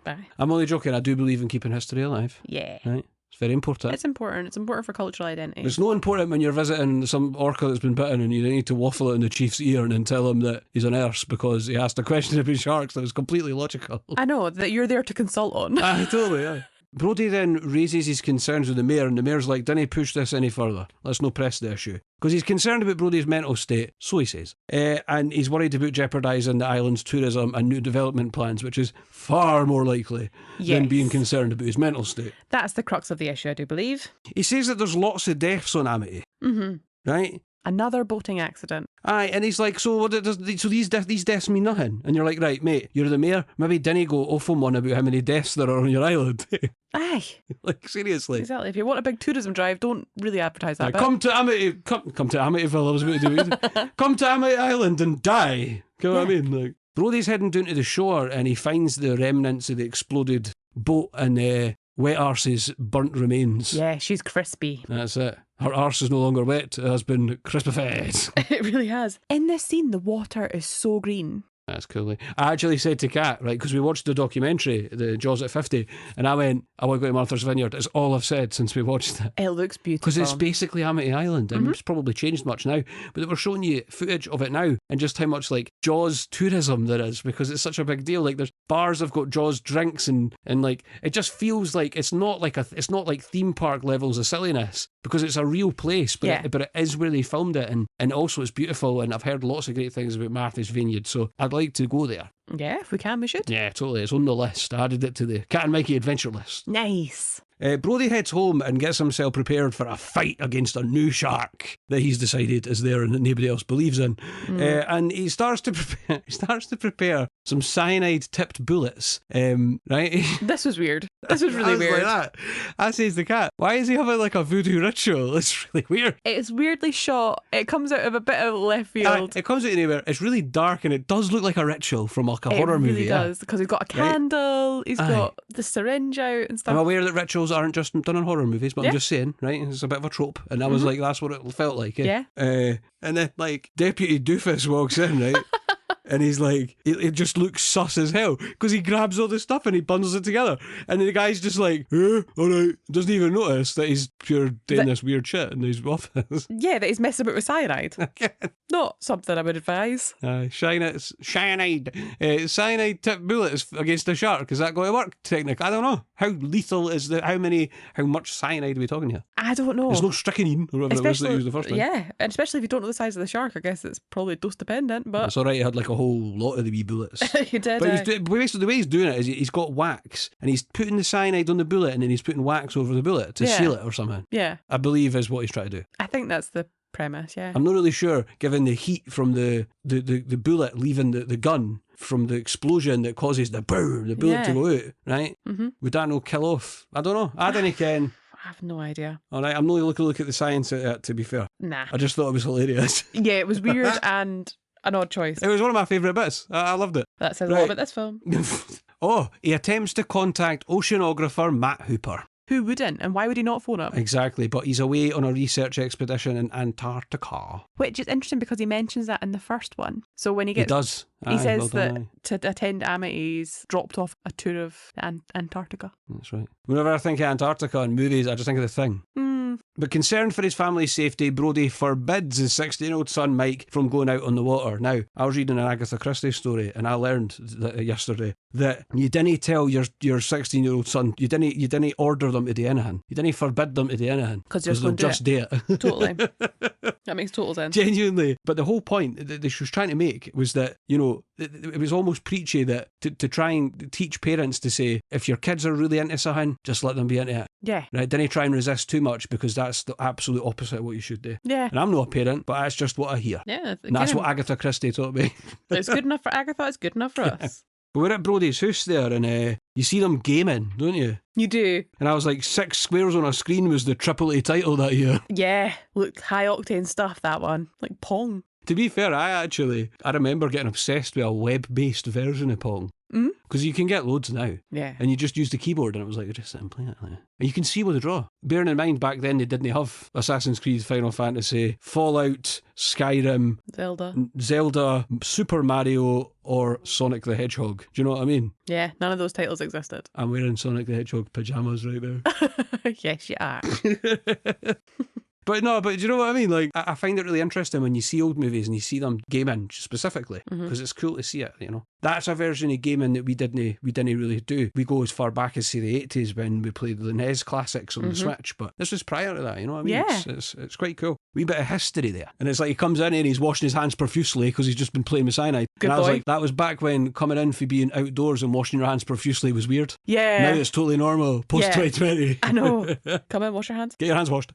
Bye. I'm only joking. I do believe in keeping history alive. Yeah. Right. It's very important. It's important. It's important for cultural identity. It's not important when you're visiting some orca that's been bitten and you need to waffle it in the chief's ear and then tell him that he's a nurse because he asked a question about sharks that was completely logical. I know, that you're there to consult on. Totally. Brody then raises his concerns with the mayor, and the mayor's like, "Didn't push this any further. Let's not press the issue." Because he's concerned about Brody's mental state, so he says. And he's worried about jeopardising the island's tourism and new development plans, which is far more likely than being concerned about his mental state. That's the crux of the issue, I do believe. He says that there's lots of deaths on Amity. Right? Another boating accident. Aye, and he's like, so these deaths mean nothing. And you're like, right, mate, you're the mayor. Maybe didn't go off on one about how many deaths there are on your island. Aye. Like, seriously. Exactly. If you want a big tourism drive, don't really advertise that. Come to Amity, come to Amityville, I was about to do it. Come to Amity Island and die. You know what I mean? Like, Brody's heading down to the shore and he finds the remnants of the exploded boat and wet arse's burnt remains. Yeah, she's crispy. That's it. Her arse is no longer wet, it has been crispified. It really has. In this scene, the water is so green. That's cool. I actually said to Kat, right, because we watched the documentary, the Jaws at 50, and I went, I want to go to Martha's Vineyard. It's all I've said since we watched it. It looks beautiful. Because it's basically Amity Island, and it's probably changed much now. But they were showing you footage of it now, and just how much like Jaws tourism there is, because it's such a big deal. Like there's bars have got Jaws drinks, and like it just feels like it's not like theme park levels of silliness, because it's a real place, but it is where they filmed it, and also it's beautiful. And I've heard lots of great things about Martha's Vineyard, so I'd like to go there. Yeah, if we can, we should. Yeah, totally. It's on the list. I added it to the Cat and Mikey adventure list. Nice. Brody heads home and gets himself prepared for a fight against a new shark that he's decided is there and that nobody else believes in. And he starts to prepare some cyanide-tipped bullets. Right? This was weird. This was really weird. Like that. I says the cat, why is he having like a voodoo ritual? It's really weird. It's weirdly shot. It comes out of a bit of left field. It comes out of anywhere. It's really dark and it does look like a ritual from like a horror movie. It really does, because he's got a candle, he's got the syringe out and stuff. I'm aware that rituals aren't just done in horror movies, but I'm just saying, right? It's a bit of a trope. And I was like, that's what it felt like. Yeah. And then like Deputy Doofus walks in, right? And he's like, it just looks sus as hell because he grabs all this stuff and he bundles it together. And the guy's just like, all right, doesn't even notice that he's pure doing this weird shit in his office. Yeah, that he's messing about with cyanide. Not something I would advise. Cyanide tipped bullets against a shark. Is that going to work? Technic? I don't know. How lethal is that? How much cyanide are we talking here? I don't know. There's no strychnine or whatever it was that used the first time. Yeah, and especially if you don't know the size of the shark, I guess it's probably dose dependent. But it's alright. He had like a whole lot of the wee bullets. You did. But basically the way he's doing it is he's got wax and he's putting the cyanide on the bullet and then he's putting wax over the bullet to seal it or something. Yeah. I believe is what he's trying to do. I think that's the premise, yeah. I'm not really sure, given the heat from the bullet leaving the gun from the explosion that causes the boom, the bullet to go out, right? Mm-hmm. Would that not kill off? I don't know. I didn't ken. I have no idea. All right, I'm not looking to look at the science of it, to be fair. Nah. I just thought it was hilarious. Yeah, it was weird and an odd choice. It was one of my favourite bits. I loved it. That says a lot about this film. Oh, he attempts to contact oceanographer Matt Hooper. Who wouldn't? And why would he not phone him? Exactly, but he's away on a research expedition in Antarctica. Which is interesting because he mentions that in the first one. So when he gets... He does. He says that to attend Amity's dropped off a tour of Antarctica. That's right. Whenever I think of Antarctica in movies, I just think of The Thing. But concerned for his family's safety, Brody forbids his 16-year-old son Mike from going out on the water. Now, I was reading an Agatha Christie story and I learned yesterday that you didn't tell your 16-year-old son, you didn't order them to do anything. You didn't forbid them to do anything. Because they'll just do it. Totally. That makes total sense. Genuinely. But the whole point that she was trying to make was that, you know, it was almost preachy that to try and teach parents to say, if your kids are really into something, just let them be into it. Yeah. Right? Didn't try and resist too much because that's the absolute opposite of what you should do. Yeah. And I'm not a parent, but that's just what I hear. Yeah. And that's what Agatha Christie taught me. It's good enough for Agatha, it's good enough for us. But we're at Brody's house there and you see them gaming, don't you? You do. And I was like, 6 squares on a screen was the AAA title that year. Yeah. Look, high octane stuff, that one. Like Pong. To be fair, I remember getting obsessed with a web-based version of Pong. Because you can get loads now. Yeah. And you just use the keyboard and it was like, just sit and play it. And you can see what they draw. Bearing in mind, back then they didn't have Assassin's Creed, Final Fantasy, Fallout, Skyrim, Zelda, Super Mario, or Sonic the Hedgehog. Do you know what I mean? Yeah, none of those titles existed. I'm wearing Sonic the Hedgehog pyjamas right now. Yes, you are. But do you know what I mean? Like, I find it really interesting when you see old movies and you see them gaming specifically, because it's cool to see it, you know. That's a version of gaming that we didn't really do. We go as far back as, say, the 80s when we played the NES classics on the Switch, but this was prior to that, you know what I mean? Yeah. It's quite cool. Wee bit of history there. And it's like he comes in and he's washing his hands profusely because he's just been playing with cyanide. Good and I was boy. like, that was back when coming in for being outdoors and washing your hands profusely was weird. Yeah. Now it's totally normal, post-2020. I know. Come in, wash your hands. Get your hands washed.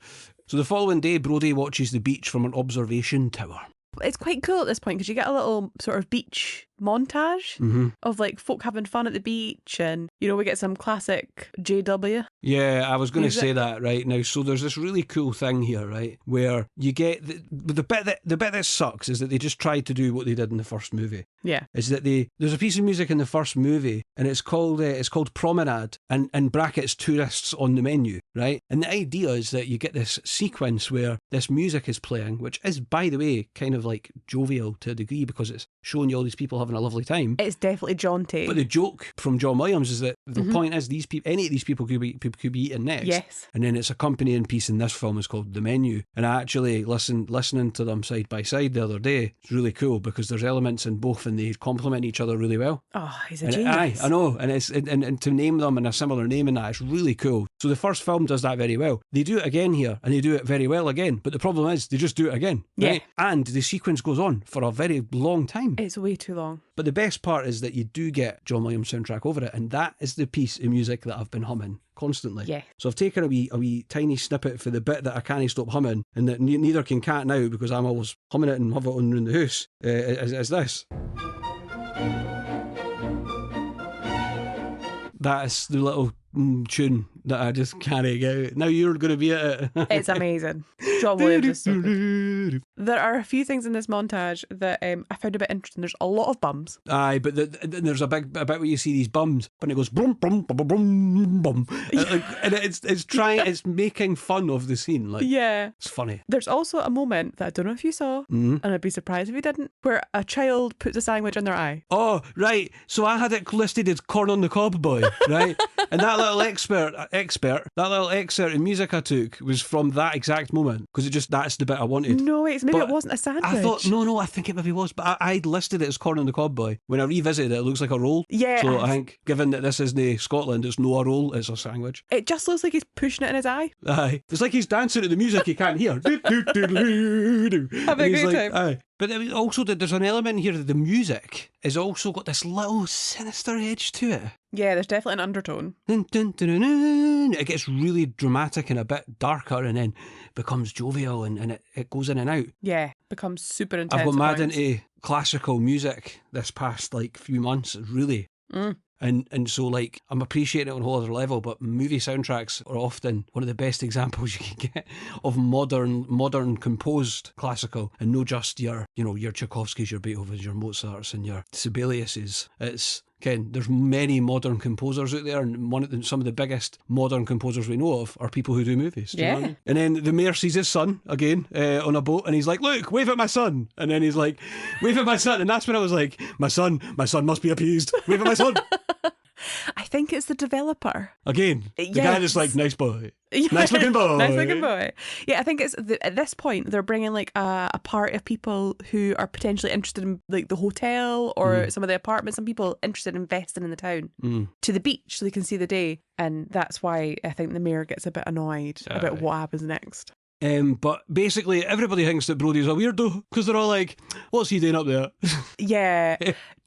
So the following day, Brody watches the beach from an observation tower. It's quite cool at this point because you get a little sort of beach montage of like folk having fun at the beach, and you know, we get some classic JW. Yeah, I was going to say that right now. So there's this really cool thing here, right, where you get the bit that sucks is that they just tried to do what they did in the first movie. Yeah, is that there's a piece of music in the first movie and it's called Promenade, and in brackets tourists on the menu, right? And the idea is that you get this sequence where this music is playing, which is, by the way, kind of like jovial to a degree because it's showing you all these people having a lovely time. It's definitely jaunty. But the joke from John Williams is that the point is any of these people could be eaten next. Yes. And then its accompanying piece in this film is called The Menu. And I actually listening to them side by side the other day, it's really cool because there's elements in both and they complement each other really well. Oh, he's a genius. I know. And it's and to name them in a similar name and that, it's really cool. So the first film does that very well. They do it again here and they do it very well again. But the problem is they just do it again. Right? Yeah. And the sequence goes on for a very long time. It's way too long. But the best part is that you do get John Williams soundtrack over it, and that is the piece of music that I've been humming constantly. Yeah. So I've taken a wee tiny snippet for the bit that I can't stop humming, and that neither can Cat now because I'm always humming it and have it on around the house. Is this? That is the little tune that I just can't get out. Now you're going to be at it. It's amazing. John Williams is so good. There are a few things in this montage that I found a bit interesting. There's a lot of bums. Aye, but there's a bit where you see these bums, and it goes brum brum bum bum bum, and it's making fun of the scene. Like, yeah, it's funny. There's also a moment that I don't know if you saw, and I'd be surprised if you didn't, where a child puts a sandwich in their eye. Oh, right. So I had it listed as Corn on the Cob Boy, right? And that little excerpt in music I took was from that exact moment. because that's the bit I wanted. No, wait, maybe But it wasn't a sandwich. I thought, no, I think it maybe was, but I listed it as corn on the cob boy. When I revisited it, it looks like a roll. Yeah. So I think, given that this isn't Scotland, it's no a roll, it's a sandwich. It just looks like he's pushing it in his eye. Aye. It's like he's dancing to the music he can't hear. Having a great time. Aye. But also, there's an element here that the music has also got this little sinister edge to it. Yeah, there's definitely an undertone. Dun, dun, dun, dun, dun. It gets really dramatic and a bit darker, and then becomes jovial, and it goes in and out. Yeah, becomes super intense. I've got mad at points. into classical music this past few months, really. And so I'm appreciating it on a whole other level, but movie soundtracks are often one of the best examples you can get of modern composed classical, and no just your Tchaikovskys, your Beethovens, your Mozarts and your Sibeliuses. It's Ken, there's many modern composers out there, and some of the biggest modern composers we know of are people who do movies. Do you know what I mean? And then the mayor sees his son again on a boat, and he's like, "Look, wave at my son." And then he's like, "Wave at my son." And that's when I was like, my son must be appeased. Wave at my son. I think it's the developer. Again, the guy that's like, "Nice boy. Yeah. Nice looking boy. Nice looking boy." Yeah, I think it's at this point they're bringing a part of people who are potentially interested in the hotel or some of the apartments, some people interested in investing in the town to the beach so they can see the day, and that's why I think the mayor gets a bit annoyed about what happens next. But basically everybody thinks that Brody's a weirdo because they're all like, "What's he doing up there?" Yeah.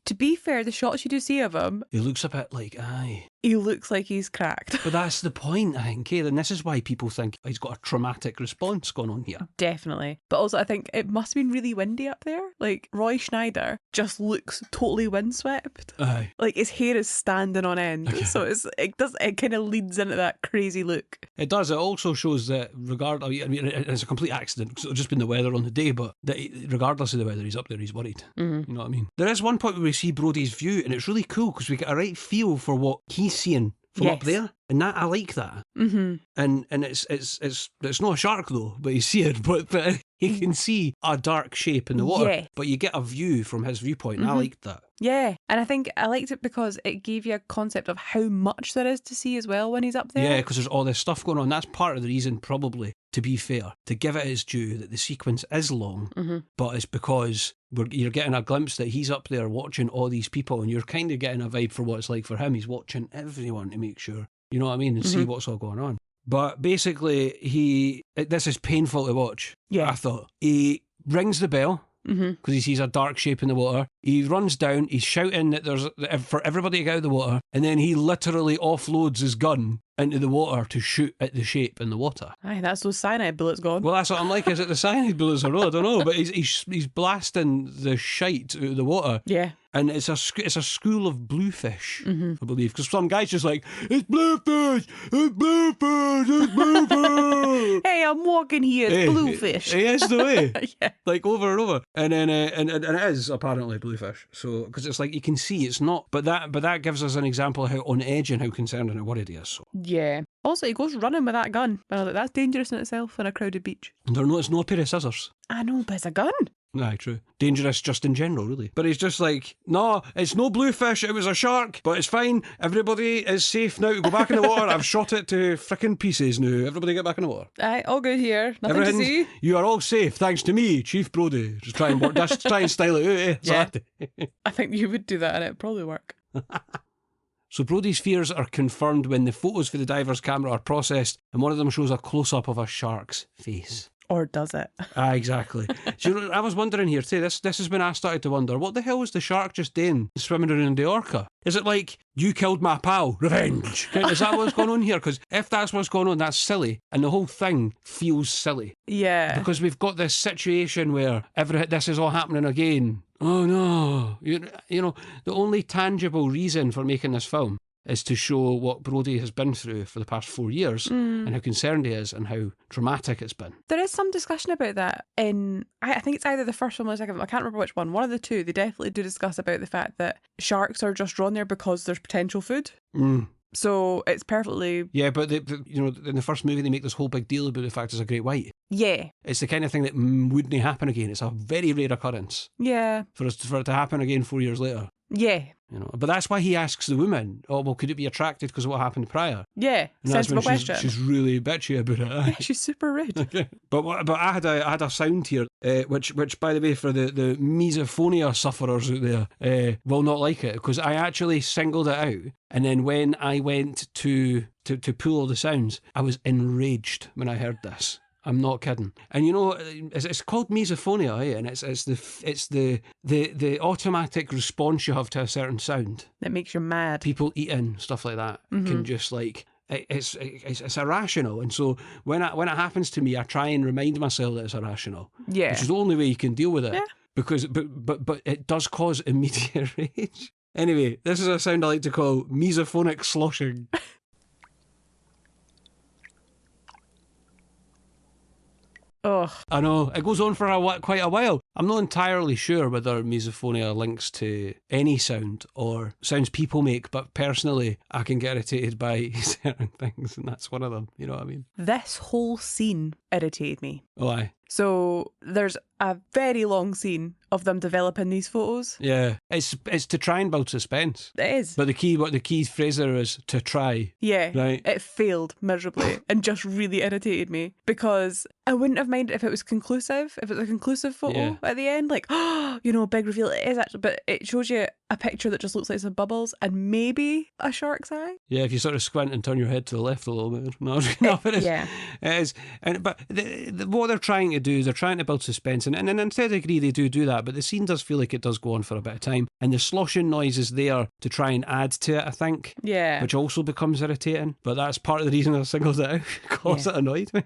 To be fair, the shots you do see of him, he looks a bit like, aye. He looks like he's cracked. But that's the point, I think, and this is why people think he's got a traumatic response going on here. Definitely. But also I think it must have been really windy up there. Like, Roy Schneider just looks totally windswept. Aye. Like, his hair is standing on end. Okay. So it kind of leads into that crazy look. It does. It also shows that it's a complete accident. It's just been the weather on the day, but that regardless of the weather, he's up there, he's worried. You know what I mean? There is one point where we see Brody's view, and it's really cool because we get a right feel for what he's seeing from up there, and that I like that. And it's not a shark though, but you see it, but he can see a dark shape in the water, but you get a view from his viewpoint, and I liked that. Yeah, and I think I liked it because it gave you a concept of how much there is to see as well when he's up there. Yeah, because there's all this stuff going on. That's part of the reason, probably, to be fair, to give it its due, that the sequence is long, but it's because you're getting a glimpse that he's up there watching all these people, and you're kind of getting a vibe for what it's like for him. He's watching everyone to make sure, you know what I mean, and see what's all going on. But basically, this is painful to watch. Yeah, I thought. He rings the bell because he sees a dark shape in the water. He runs down, he's shouting that there's for everybody to get out of the water, and then he literally offloads his gun into the water to shoot at the shape in the water. Aye, that's those cyanide bullets gone. Well, that's what I'm like. Is it the cyanide bullets or not? I don't know. But he's blasting the shite out of the water. Yeah. And it's a school of bluefish, I believe, because some guy's just like, "It's bluefish, it's bluefish, it's bluefish." Hey, I'm walking here, it's bluefish. He is the way, like over and over, and then and it is apparently bluefish. So because it's like you can see it's not, but that gives us an example of how on edge and how concerned and how worried he is. So. Yeah. Also, he goes running with that gun. And I was like, that's dangerous in itself on a crowded beach. It's no pair of scissors. I know, but it's a gun. Aye, true. Dangerous just in general, really. But he's just like, "No, it's no bluefish, it was a shark, but it's fine. Everybody is safe now to go back in the water. I've shot it to frickin' pieces now. Everybody get back in the water." Aye, all good here. Nothing to see. You are all safe, thanks to me, Chief Brody. Just try and style it out, eh? Yeah. I think you would do that and it'd probably work. So Brody's fears are confirmed when the photos for the diver's camera are processed, and one of them shows a close-up of a shark's face. Or does it? Ah, exactly. So, I was wondering here too, this is when I started to wonder, what the hell was the shark just doing swimming around the orca? Is it like, "You killed my pal, revenge"? Is that what's going on here? Because if that's what's going on, that's silly, and the whole thing feels silly. Yeah. Because we've got this situation where this is all happening again. Oh no. You know, the only tangible reason for making this film is to show what Brody has been through for the past 4 years and how concerned he is and how traumatic it's been. There is some discussion about that in, I think it's either the first one or the second one, I can't remember which one of the two. They definitely do discuss about the fact that sharks are just drawn there because there's potential food. So it's perfectly... Yeah, but in the first movie they make this whole big deal about the fact it's a great white. Yeah. It's the kind of thing that wouldn't happen again. It's a very rare occurrence. Yeah. For it to happen again 4 years later. Yeah. You know, but that's why he asks the woman, "Oh, well, could it be attracted because of what happened prior?" Yeah, and that's sensible when question. she's really bitchy about it. Yeah, she's super rude. Okay. But I had a sound here, which by the way, for the misophonia sufferers out there, will not like it, because I actually singled it out, and then when I went to pull all the sounds, I was enraged when I heard this. I'm not kidding. And you know, it's called misophonia, eh? And it's the automatic response you have to a certain sound That makes you mad. People eating stuff like that can just like it's irrational. And so when it happens to me, I try and remind myself that it's irrational. Yeah. Which is the only way you can deal with it. Yeah. Because but it does cause immediate rage. Anyway, this is a sound I like to call misophonic sloshing. Ugh. I know, it goes on for quite a while. I'm not entirely sure whether misophonia links to any sound or sounds people make, but personally, I can get irritated by certain things, and that's one of them. You know what I mean? This whole scene irritated me. Oh, aye. So there's a very long scene of them developing these photos. Yeah, it's to try and build suspense. It is. But the key phrase there is to try. Yeah, right. It failed miserably and just really irritated me, because I wouldn't have minded if it was conclusive, if it was a conclusive photo at the end, like, oh, you know, big reveal. It is actually, but it shows you a picture that just looks like some bubbles and maybe a shark's eye. Yeah, if you sort of squint and turn your head to the left a little bit. No, it is. Yeah. It is. But what they're trying to do is they're trying to build suspense, and to a degree they do that, but the scene does feel like it does go on for a bit of time, and the sloshing noise is there to try and add to it, I think. Yeah. Which also becomes irritating, but that's part of the reason I singled it out, because it annoyed me.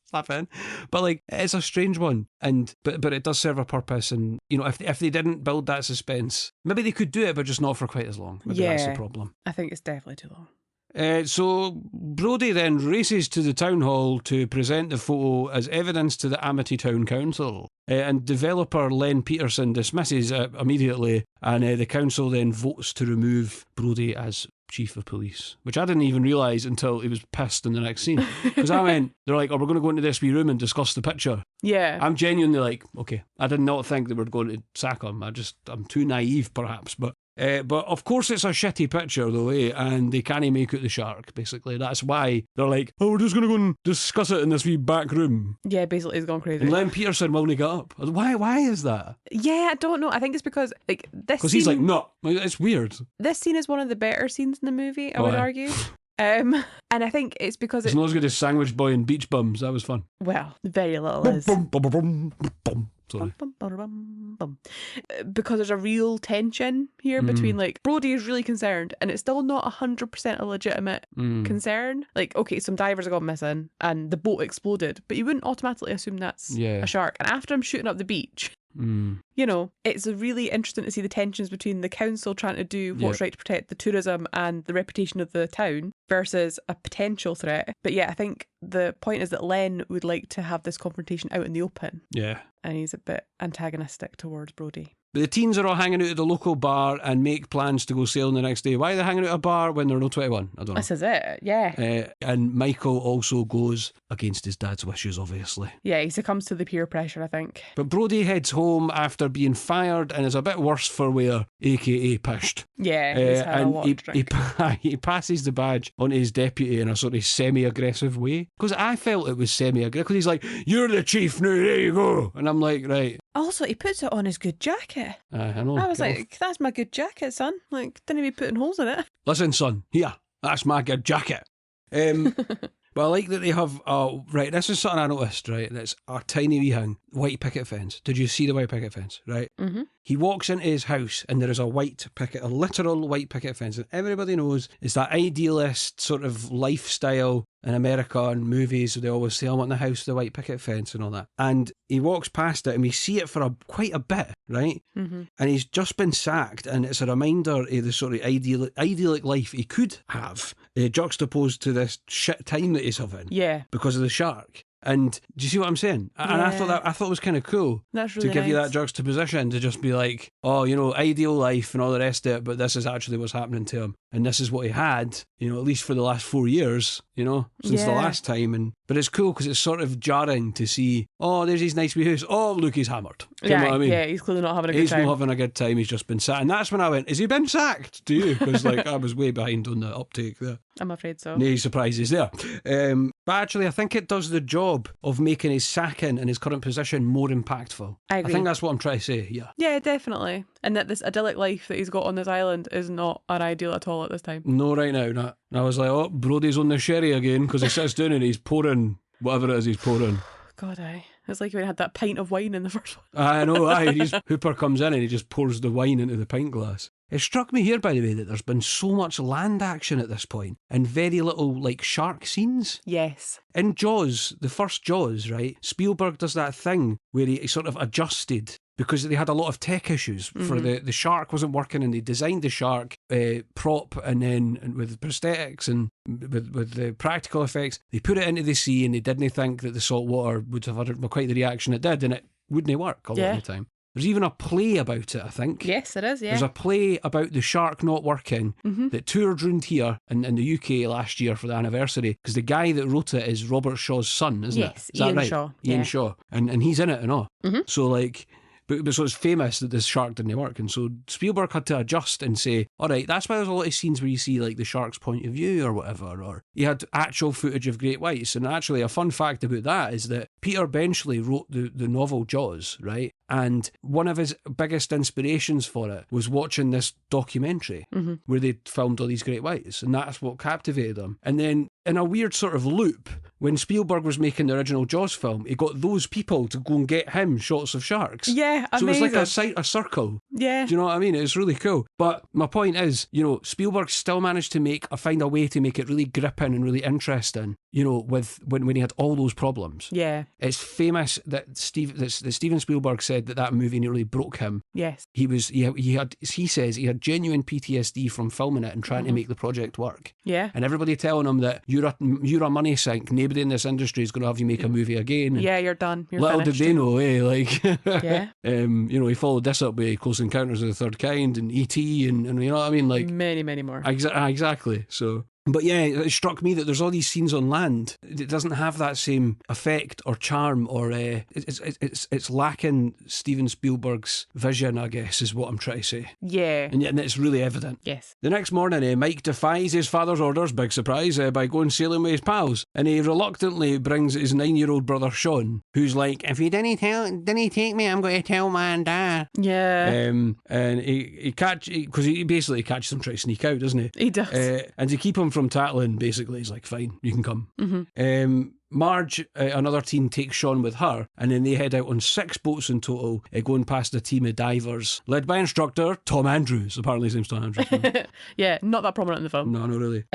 Slap in. But like, it's a strange one, and but it does serve a purpose, and you know, if they didn't build that suspense, maybe they could do it, but just not for quite as long. Maybe that's the problem. I think it's definitely too long. So Brody then races to the town hall to present the photo as evidence to the Amity Town Council, and developer Len Peterson dismisses it immediately, and the council then votes to remove Brody as chief of police, which I didn't even realise until he was pissed in the next scene, because I went, they're like, oh, we're going to go into this wee room and discuss the picture. Yeah. I'm genuinely like, okay, I did not think they were going to sack him. I'm too naive perhaps, but of course it's a shitty picture though, and they can't make out the shark, basically. That's why they're like, oh, we're just going to go and discuss it in this wee back room. Yeah, basically he's gone crazy. And Len Peterson won't get up. Why is that? Yeah, I don't know. I think it's because like this. Because he's like, no, it's weird. This scene is one of the better scenes in the movie, I would argue. And I think it's because it's not as good as Sandwich Boy and Beach Bums. That was fun. Well, very little is. Sorry. Because there's a real tension here between, like, Brody is really concerned, and it's still not 100% a legitimate concern. Like, okay, some divers have gone missing and the boat exploded, but you wouldn't automatically assume that's a shark. And after him shooting up the beach, you know, it's really interesting to see the tensions between the council trying to do what's right to protect the tourism and the reputation of the town versus a potential threat. But yeah, I think the point is that Len would like to have this confrontation out in the open. Yeah. And he's a bit antagonistic towards Brody. But the teens are all hanging out at the local bar and make plans to go sailing the next day. Why are they hanging out at a bar when they're not 21? I don't know. This is it, yeah. And Michael also goes against his dad's wishes, obviously. Yeah, he succumbs to the peer pressure, I think. But Brody heads home after being fired and is a bit worse for wear, a.k.a. pished. Yeah, he's had a lot of drink. He passes the badge on his deputy in a sort of semi-aggressive way. Because I felt it was semi-aggressive. Because he's like, you're the chief now, there you go. And I'm like, right. Also, he puts it on his good jacket. I know. I was like, that's my good jacket, son. Like, didn't he be putting holes in it? Listen, son, here, that's my good jacket. But I like that they have, right, this is something I noticed, right, that's a tiny wee thing, white picket fence. Did you see the white picket fence, right? Mm-hmm. He walks into his house and there is a literal white picket fence. And everybody knows it's that idealist sort of lifestyle in America and movies. They always say, I want the house with the white picket fence and all that. And he walks past it and we see it for quite a bit, right? Mm-hmm. And he's just been sacked, and it's a reminder of the sort of idyllic life he could have, juxtaposed to this shit time that he's having. Yeah. Because of the shark. And do you see what I'm saying? Yeah. And I thought it was kind of cool. That's really to give nice. You that juxtaposition, to just be like, oh, you know, ideal life and all the rest of it, but this is actually what's happening to him. And this is what he had, you know, at least for the last 4 years, you know, since the last time. But it's cool because it's sort of jarring to see, oh, there's his nice wee house. Oh, look, he's hammered. Do you know what I mean? Yeah, he's clearly not having a good time. He's not having a good time. He's just been sacked. And that's when I went, has he been sacked? To you? Because I was way behind on the uptake there. I'm afraid so. No surprises there. But actually, I think it does the job of making his sacking and his current position more impactful. I agree. I think that's what I'm trying to say, yeah. Yeah, definitely. And that this idyllic life that he's got on this island is not an ideal at all at this time. No, right now, not. And I was like, oh, Brody's on the sherry again, because he sits down and he's pouring whatever it is he's pouring. God, aye. It's like when he had that pint of wine in the first one. I know, Hooper comes in and he just pours the wine into the pint glass. It struck me here, by the way, that there's been so much land action at this point and very little, shark scenes. Yes. In Jaws, the first Jaws, right, Spielberg does that thing where he sort of adjusted because they had a lot of tech issues. For the shark wasn't working, and they designed the shark prop, and then with prosthetics and with the practical effects, they put it into the sea, and they didn't think that the salt water would have had quite the reaction it did, and it wouldn't work a lot of the time. There's even a play about it, I think. Yes, it is, yeah. There's a play about the shark not working that toured round here in the UK last year for the anniversary, because the guy that wrote it is Robert Shaw's son, isn't it? Yes, Is that Ian right? Shaw. Ian Shaw. And he's in it and all. So but so it's famous that this shark didn't work, and so Spielberg had to adjust and say, all right, that's why there's a lot of scenes where you see the shark's point of view or whatever, or he had actual footage of great whites. And actually a fun fact about that is that Peter Benchley wrote the novel Jaws, right? And one of his biggest inspirations for it was watching this documentary where they filmed all these great whites, and that's what captivated him. And then in a weird sort of loop, when Spielberg was making the original Jaws film, he got those people to go and get him shots of sharks. Yeah, amazing. So it was like a circle. Yeah. Do you know what I mean? It's really cool. But my point is, Spielberg still managed to find a way to make it really gripping and really interesting, with when he had all those problems. Yeah. It's famous that Steven Spielberg said that movie nearly broke him. Yes. He says he had genuine PTSD from filming it and trying to make the project work. Yeah. And everybody telling him that you're a money sink, nobody in this industry is going to have you make a movie again. And yeah, you're done. You're little finished. did they know, yeah. Yeah. He followed this up with Close Encounters of the Third Kind and E.T. and you know what I mean? Many, many more. Exactly. So... But yeah, it struck me that there's all these scenes on land. It doesn't have that same effect or charm, or it's lacking Steven Spielberg's vision, I guess, is what I'm trying to say. Yeah. And it's really evident. Yes. The next morning, Mike defies his father's orders, big surprise, by going sailing with his pals. And he reluctantly brings his 9-year-old brother Sean, who's like, if you didn't take me, I'm going to tell my dad. Yeah. And because he basically catches him trying to sneak out, doesn't he? He does. And to keep him from tattling, basically, he's like, fine, you can come. Marge, another teen, takes Sean with her, and then they head out on 6 boats in total, going past a team of divers, led by instructor Tom Andrews. Apparently his name's Tom Andrews. Yeah, not that prominent in the film. No, not really.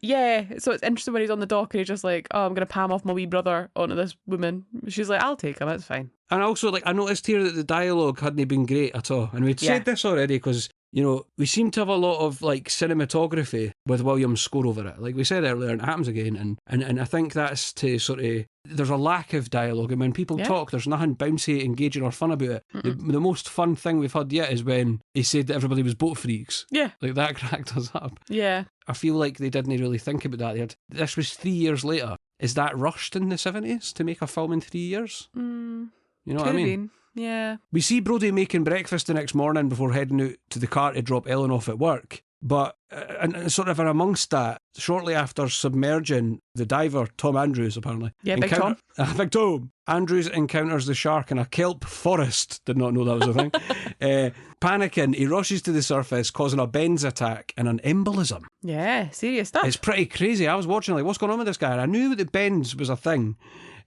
Yeah, so it's interesting when he's on the dock and he's just like, oh, I'm going to palm off my wee brother onto this woman. She's like, I'll take him, it's fine. And also, I noticed here that the dialogue hadn't been great at all. And we'd said this already, because we seem to have a lot of cinematography with Williams' score over it. Like we said earlier, and it happens again. And I think that's to sort of, there's a lack of dialogue. And when people talk, there's nothing bouncy, engaging or fun about it. The most fun thing we've had yet is when he said that everybody was boat freaks. Yeah. That cracked us up. Yeah. I feel like they didn't really think about that. This was 3 years later. Is that rushed in the 70s to make a film in 3 years? You know what I mean? Been. Yeah. We see Brody making breakfast the next morning before heading out to the car to drop Ellen off at work. But, and sort of in amongst that, shortly after submerging the diver, Tom Andrews, apparently. Yeah, Big Tom. Big Tom. Andrews encounters the shark in a kelp forest. Did not know that was a thing. Panicking, he rushes to the surface, causing a bends attack and an embolism. Yeah, serious stuff. It's pretty crazy. I was watching, what's going on with this guy? And I knew that bends was a thing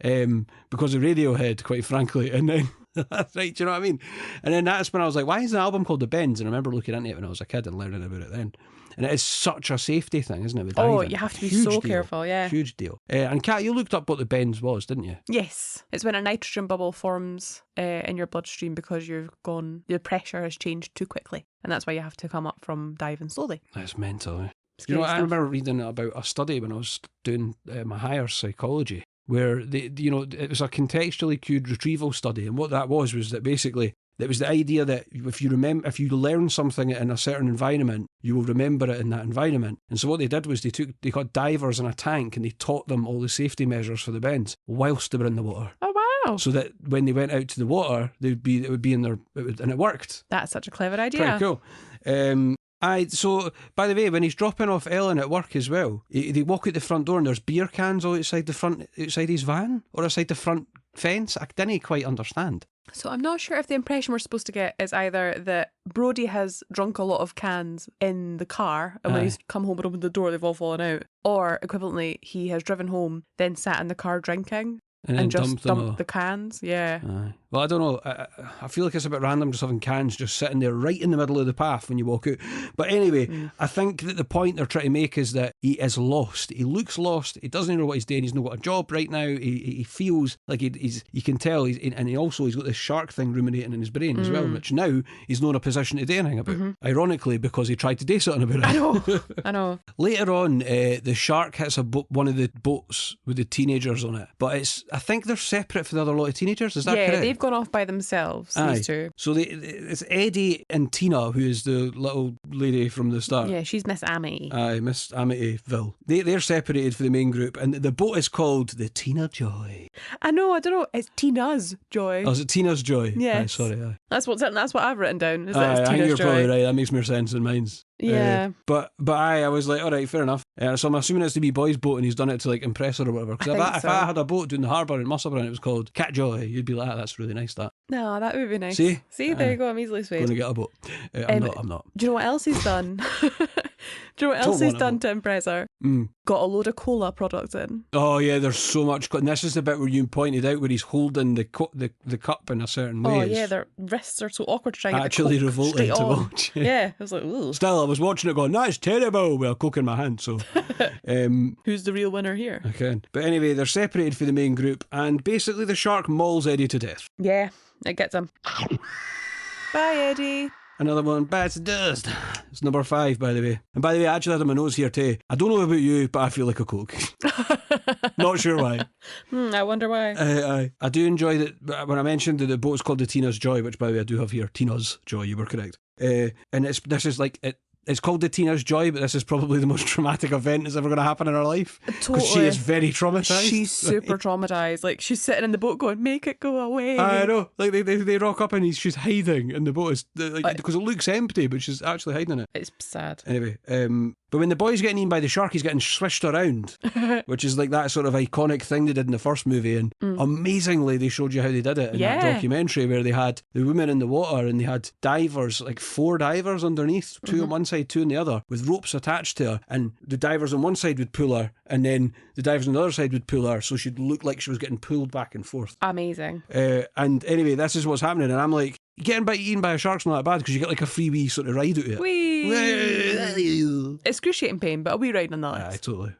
because of Radiohead, quite frankly. And then... That's right, do you know what I mean? And then that's when I was like, why is the album called The Bends? And I remember looking into it when I was a kid and learning about it then. And it is such a safety thing, isn't it? With diving. You have to be so careful, yeah. Huge deal. And Kat, you looked up what The Bends was, didn't you? Yes. It's when a nitrogen bubble forms in your bloodstream because the pressure has changed too quickly. And that's why you have to come up from diving slowly. That's mental, eh? I remember reading about a study when I was doing my higher psychology, where it was a contextually cued retrieval study, and what that was that basically It was the idea that if you learn something in a certain environment, you will remember it in that environment. And so what they did was they got divers in a tank and they taught them all the safety measures for the bends whilst they were in the water. Oh, wow. So that when they went out to the water, it would be in their, and it worked. That's such a clever idea. Pretty cool. So, by the way, when he's dropping off Ellen at work as well, they walk out the front door and there's beer cans all outside his van or outside the front fence. I didn't quite understand. So I'm not sure if the impression we're supposed to get is either that Brody has drunk a lot of cans in the car and when he's come home and opened the door they've all fallen out, or equivalently he has driven home, then sat in the car drinking and just dumped the cans. Yeah. Well, I don't know. I feel like it's a bit random just having cans just sitting there right in the middle of the path when you walk out. But anyway, I think that the point they're trying to make is that he is lost. He looks lost. He doesn't know what he's doing. He's not got a job right now. He feels like you can tell. He's got this shark thing ruminating in his brain as well, which now he's not in a position to do anything about. Ironically, because he tried to do something about it. I know. Later on, the shark hits one of the boats with the teenagers on it. But I think they're separate for the other lot of teenagers. Is that correct? Yeah, they've gone off by themselves, these two. So it's Eddie and Tina, who is the little lady from the start. Yeah, she's Miss Amity. Aye, Miss Amityville. They're separated for the main group, and the boat is called the Tina Joy. I don't know. It's Tina's Joy. Oh, is it Tina's Joy? Yeah. Sorry. Aye. That's what I've written down. Is that it's I think Tina's you're Joy. probably right. That makes more sense than mine's. Yeah. But I was like, all right, fair enough. So I'm assuming it's the wee boy's boat and he's done it to like impress her or whatever. Because if I had a boat doing the harbour in Musselburgh and it was called Cat Joy, you'd be like, that's really nice, that. No, that would be nice. See, there you go. I'm easily swayed. Going to get a boat. I'm not. Do you know what else he's done? Do you know what else he's done to impress her? Got a load of cola products in. Oh yeah, there's so much. And this is the bit where you pointed out where he's holding the cup in a certain way. Oh yeah, their wrists are so awkward trying to get actually the Coke revolting straight to on. watch. Yeah, I was like, ooh. Still, I was watching it going, that's terrible, with a Coke in my hand. So, who's the real winner here? I can. But anyway, they're separated for the main group, and basically the shark mauls Eddie to death. Yeah, it gets him. Bye, Eddie. Another one bites the dust. It's number 5, by the way. And by the way, I actually had my notes here too. I don't know about you, but I feel like a Coke. Not sure why. I wonder why. I do enjoy that when I mentioned that the boat's called the Tina's Joy, which by the way I do have here. Tina's Joy, you were correct. And it's called the Tina's Joy, but this is probably the most traumatic event that's ever going to happen in her life. Totally. Because she is very traumatised. She's super traumatised. Like, she's sitting in the boat going, make it go away. I know. Like, they rock up and she's hiding in the boat. Because it looks empty, but she's actually hiding in it. It's sad. Anyway, but when the boy's getting eaten by the shark, he's getting swished around, which is like that sort of iconic thing they did in the first movie. And amazingly, they showed you how they did it in that documentary where they had the woman in the water and they had divers, like 4 divers underneath, 2 on one side, 2 on the other, with ropes attached to her. And the divers on one side would pull her, and then the divers on the other side would pull her, so she'd look like she was getting pulled back and forth. Amazing. And anyway, this is what's happening. And I'm like, getting eaten by a shark's not that bad because you get like a free wee sort of ride out of it. Wee! Excruciating pain, but a wee ride nonetheless. Aye, totally.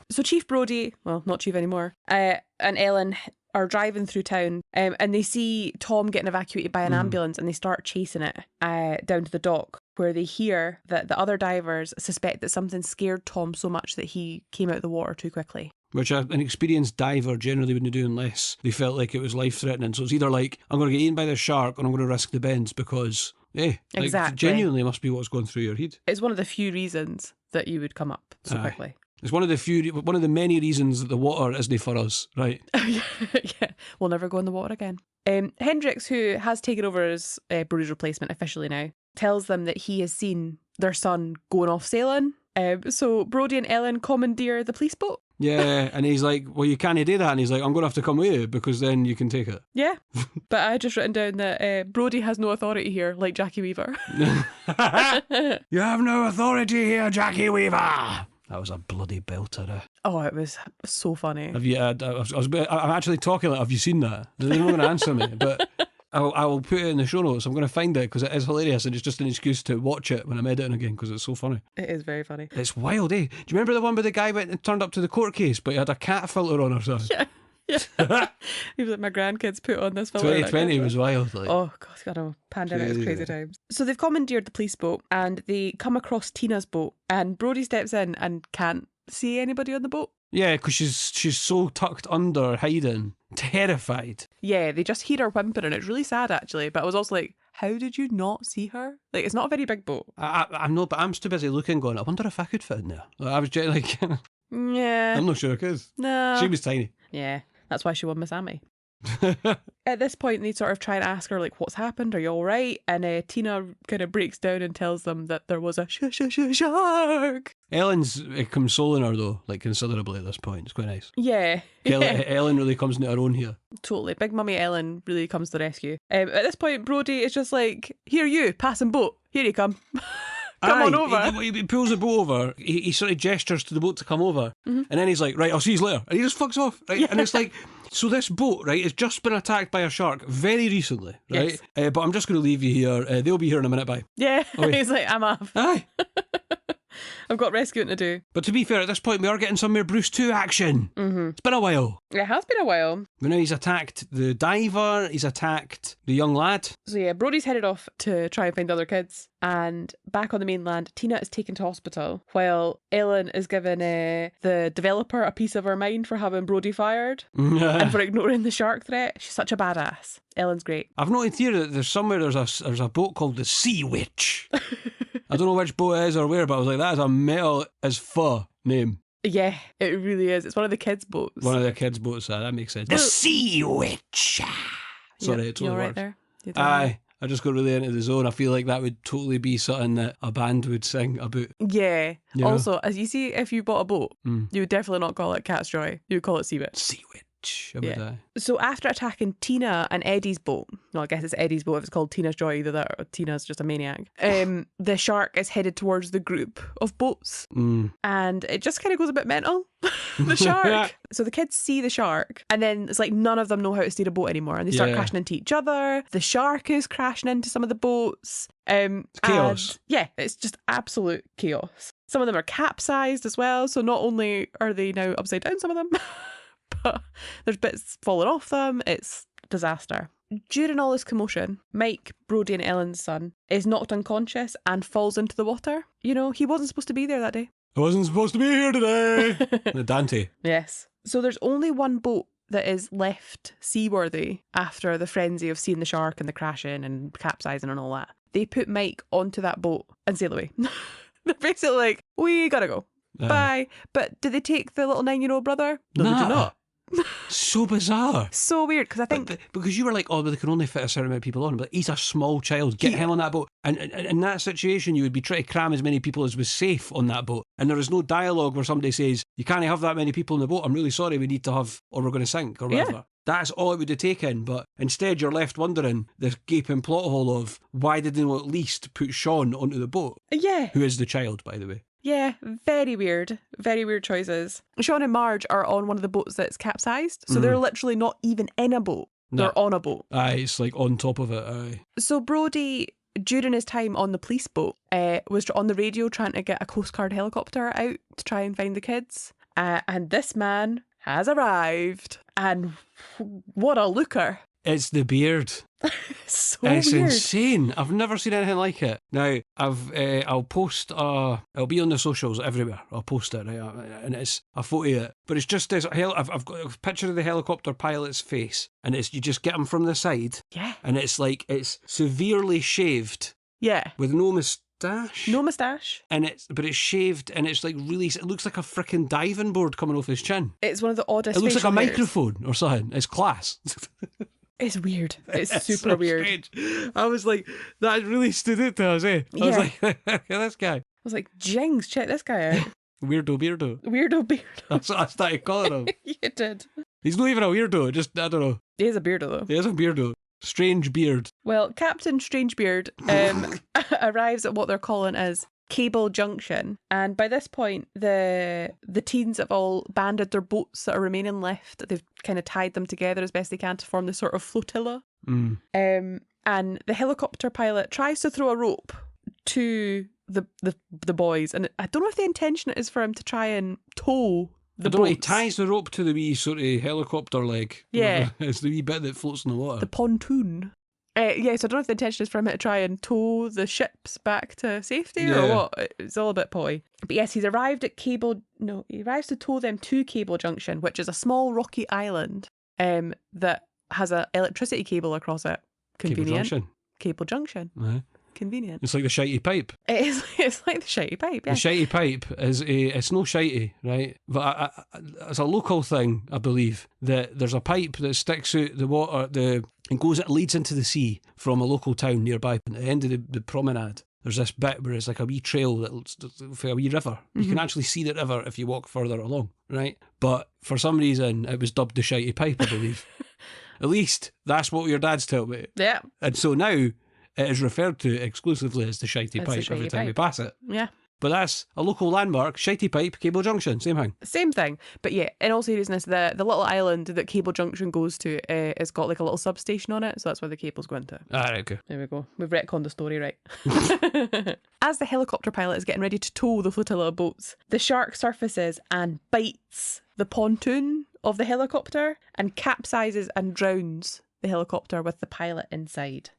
So Chief Brody, well, not Chief anymore, and Ellen are driving through town and they see Tom getting evacuated by an ambulance and they start chasing it down to the dock where they hear that the other divers suspect that something scared Tom so much that he came out of the water too quickly. Which an experienced diver generally wouldn't do unless they felt like it was life-threatening. So it's either like, I'm going to get eaten by the shark or I'm going to risk the bends because, exactly. Genuinely must be what's going through your head. It's one of the few reasons that you would come up so quickly. It's one of the many reasons that the water isn't for us, right? Yeah, we'll never go in the water again. Hendrix, who has taken over as Brody's replacement officially now, tells them that he has seen their son going off sailing. So Brody and Ellen commandeer the police boat. Yeah, and he's like, well, you can't do that. And he's like, I'm going to have to come with you because then you can take it. Yeah, but I just written down that Brody has no authority here, like Jackie Weaver. You have no authority here, Jackie Weaver. That was a bloody belter. Oh, it was so funny. Have you? I'm actually talking like, have you seen that? They're not going to answer me, but I will put it in the show notes. I'm going to find it because it is hilarious and it's just an excuse to watch it when I'm editing again because it's so funny. It is very funny. It's wild, eh? Do you remember the one where the guy went and turned up to the court case but he had a cat filter on or something? Yeah. Yeah. He was like, my grandkids put on this filter. 2020 was wild. Like. Oh, God, I know. Pandemic is crazy times. So they've commandeered the police boat and they come across Tina's boat and Brody steps in and can't see anybody on the boat. Yeah, because she's so tucked under, hiding, terrified. Yeah, they just hear her whimpering. It's really sad, actually. But I was also like, how did you not see her? Like, it's not a very big boat. I'm not, but I'm too busy looking going, I wonder if I could fit in there. I was just like, Yeah. I'm not sure I could. No. She was tiny. Yeah, that's why she won Miss Amy. At this point, they sort of try and ask her, like, what's happened? Are you all right? And Tina kind of breaks down and tells them that there was a shark. Ellen's consoling her, though, like, considerably at this point. It's quite nice. Yeah. Ellen really comes into her own here. Totally. Big Mummy Ellen really comes to the rescue. At this point, Brody is just like, here you, passing boat. Here you come. Come on over. He pulls the boat over. He sort of gestures to the boat to come over. And then he's like, right, I'll see you later. And he just fucks off. Right? Yeah. And it's like, so this boat, right, has just been attacked by a shark very recently, right? Yes. But I'm just going to leave you here. They'll be here in a minute, bye. Yeah. He's like, I'm off. Aye. I've got rescuing to do. But to be fair, at this point, we are getting some more Bruce 2 action. It's been a while. It has been a while. But now he's attacked the diver, he's attacked the young lad. So yeah, Brody's headed off to try and find the other kids. And back on the mainland, Tina is taken to hospital while Ellen is giving the developer a piece of her mind for having Brody fired and for ignoring the shark threat. She's such a badass. Ellen's great. I've noted here that there's a boat called the Sea Witch. I don't know which boat it is or where, but I was like, that is a metal as fuh name. Yeah, it really is. It's one of the kids' boats. One of the kids' boats, that makes sense. The Sea Witch. Sorry, it totally you're right works. There. Aye. I just got really into the zone. I feel like that would totally be something that a band would sing about. Yeah. You know? Also, as you see, if you bought a boat, you would definitely not call it Cat's Joy. You would call it Sea Witch. Sea Witch. Yeah. So after attacking Tina and Eddie's boat, well, I guess it's Eddie's boat if it's called Tina's Joy, either that or Tina's just a maniac, the shark is headed towards the group of boats. And it just kind of goes a bit mental, the shark. So the kids see the shark and then it's like none of them know how to steer a boat anymore and they start crashing into each other. The shark is crashing into some of the boats. It's chaos. Yeah, it's just absolute chaos. Some of them are capsized as well. So not only are they now upside down, some of them, but there's bits falling off them. It's disaster. During all this commotion, Mike, Brody and Ellen's son, is knocked unconscious and falls into the water. You know, he wasn't supposed to be there that day. I wasn't supposed to be here today. Dante. Yes. So there's only one boat that is left seaworthy after the frenzy of seeing the shark and the crashing and capsizing and all that. They put Mike onto that boat and sail away. They're basically like, we gotta go. Bye. But did they take the little 9-year-old brother? No, they did not. So bizarre. So weird, because I think... because you were like, oh, but they can only fit a certain amount of people on, but he's a small child. Get him on that boat. And in that situation, you would be trying to cram as many people as was safe on that boat. And there is no dialogue where somebody says, you can't have that many people on the boat. I'm really sorry, we need to have, or we're going to sink, or whatever. Yeah. That's all it would have taken. But instead, you're left wondering the gaping plot hole of why did they not at least put Sean onto the boat? Yeah. Who is the child, by the way. Yeah, very weird. Very weird choices. Sean and Marge are on one of the boats that's capsized, so they're literally not even in a boat. They're on a boat. Aye, it's like on top of it, aye. So Brody, during his time on the police boat, was on the radio trying to get a Coast Guard helicopter out to try and find the kids. And this man has arrived. And what a looker. It's the beard. It's weird. Insane. I've never seen anything like it. Now, I'll post, it'll be on the socials everywhere. I'll post it, right? And it's a photo of it. But it's just this, I've got a picture of the helicopter pilot's face, and it's, you just get him from the side. Yeah. And it's like, it's severely shaved. Yeah. With no moustache. No moustache. But it's shaved, and it's like really, it looks like a freaking diving board coming off his chin. It's one of the oddest. It looks like a hairs. microphone or something. It's class. It's weird. It's super so weird. Strange. I was like, that really stood out to us, eh? I was like, this guy. I was like, Jings, check this guy out. Weirdo. Weirdo. That's what I started calling him. You did. He's not even a weirdo, just, I don't know. He is a beardo, though. He is a beardo. Strange beard. Well, Captain Strangebeard arrives at what they're calling as Cable Junction, and by this point the teens have all banded their boats that are remaining left. They've kind of tied them together as best they can to form this sort of flotilla. And the helicopter pilot tries to throw a rope to the boys, and I don't know if the intention is for him to try and tow the boat. He ties the rope to the wee sort of helicopter leg. Yeah. It's the wee bit that floats in the water. The pontoon. Yeah, so I don't know if the intention is for him to try and tow the ships back to safety or what. It's all a bit potty. But yes, he arrives to tow them to Cable Junction, which is a small rocky island that has an electricity cable across it. Convenient. Cable Junction. Convenient. It's like the shitey pipe. It's like the shitey pipe, yeah. The shitey pipe it's no shitey, right? But it's a local thing, I believe, that there's a pipe that sticks out the water, it leads into the sea from a local town nearby. And at the end of the promenade, there's this bit where it's like a wee trail for a wee river. You can actually see the river if you walk further along, right? But for some reason, it was dubbed the shitey pipe, I believe. At least that's what your dad's told me. Yeah. And so now it is referred to exclusively as the shitey pipe every time we pass it. Yeah. But that's a local landmark, shitey pipe, Cable Junction, same thing. Same thing. But yeah, in all seriousness, the little island that Cable Junction goes to has got like a little substation on it, so that's where the cable's going to. Ah, right, okay. There we go. We've retconned the story right. As the helicopter pilot is getting ready to tow the flotilla of boats, the shark surfaces and bites the pontoon of the helicopter and capsizes and drowns the helicopter with the pilot inside.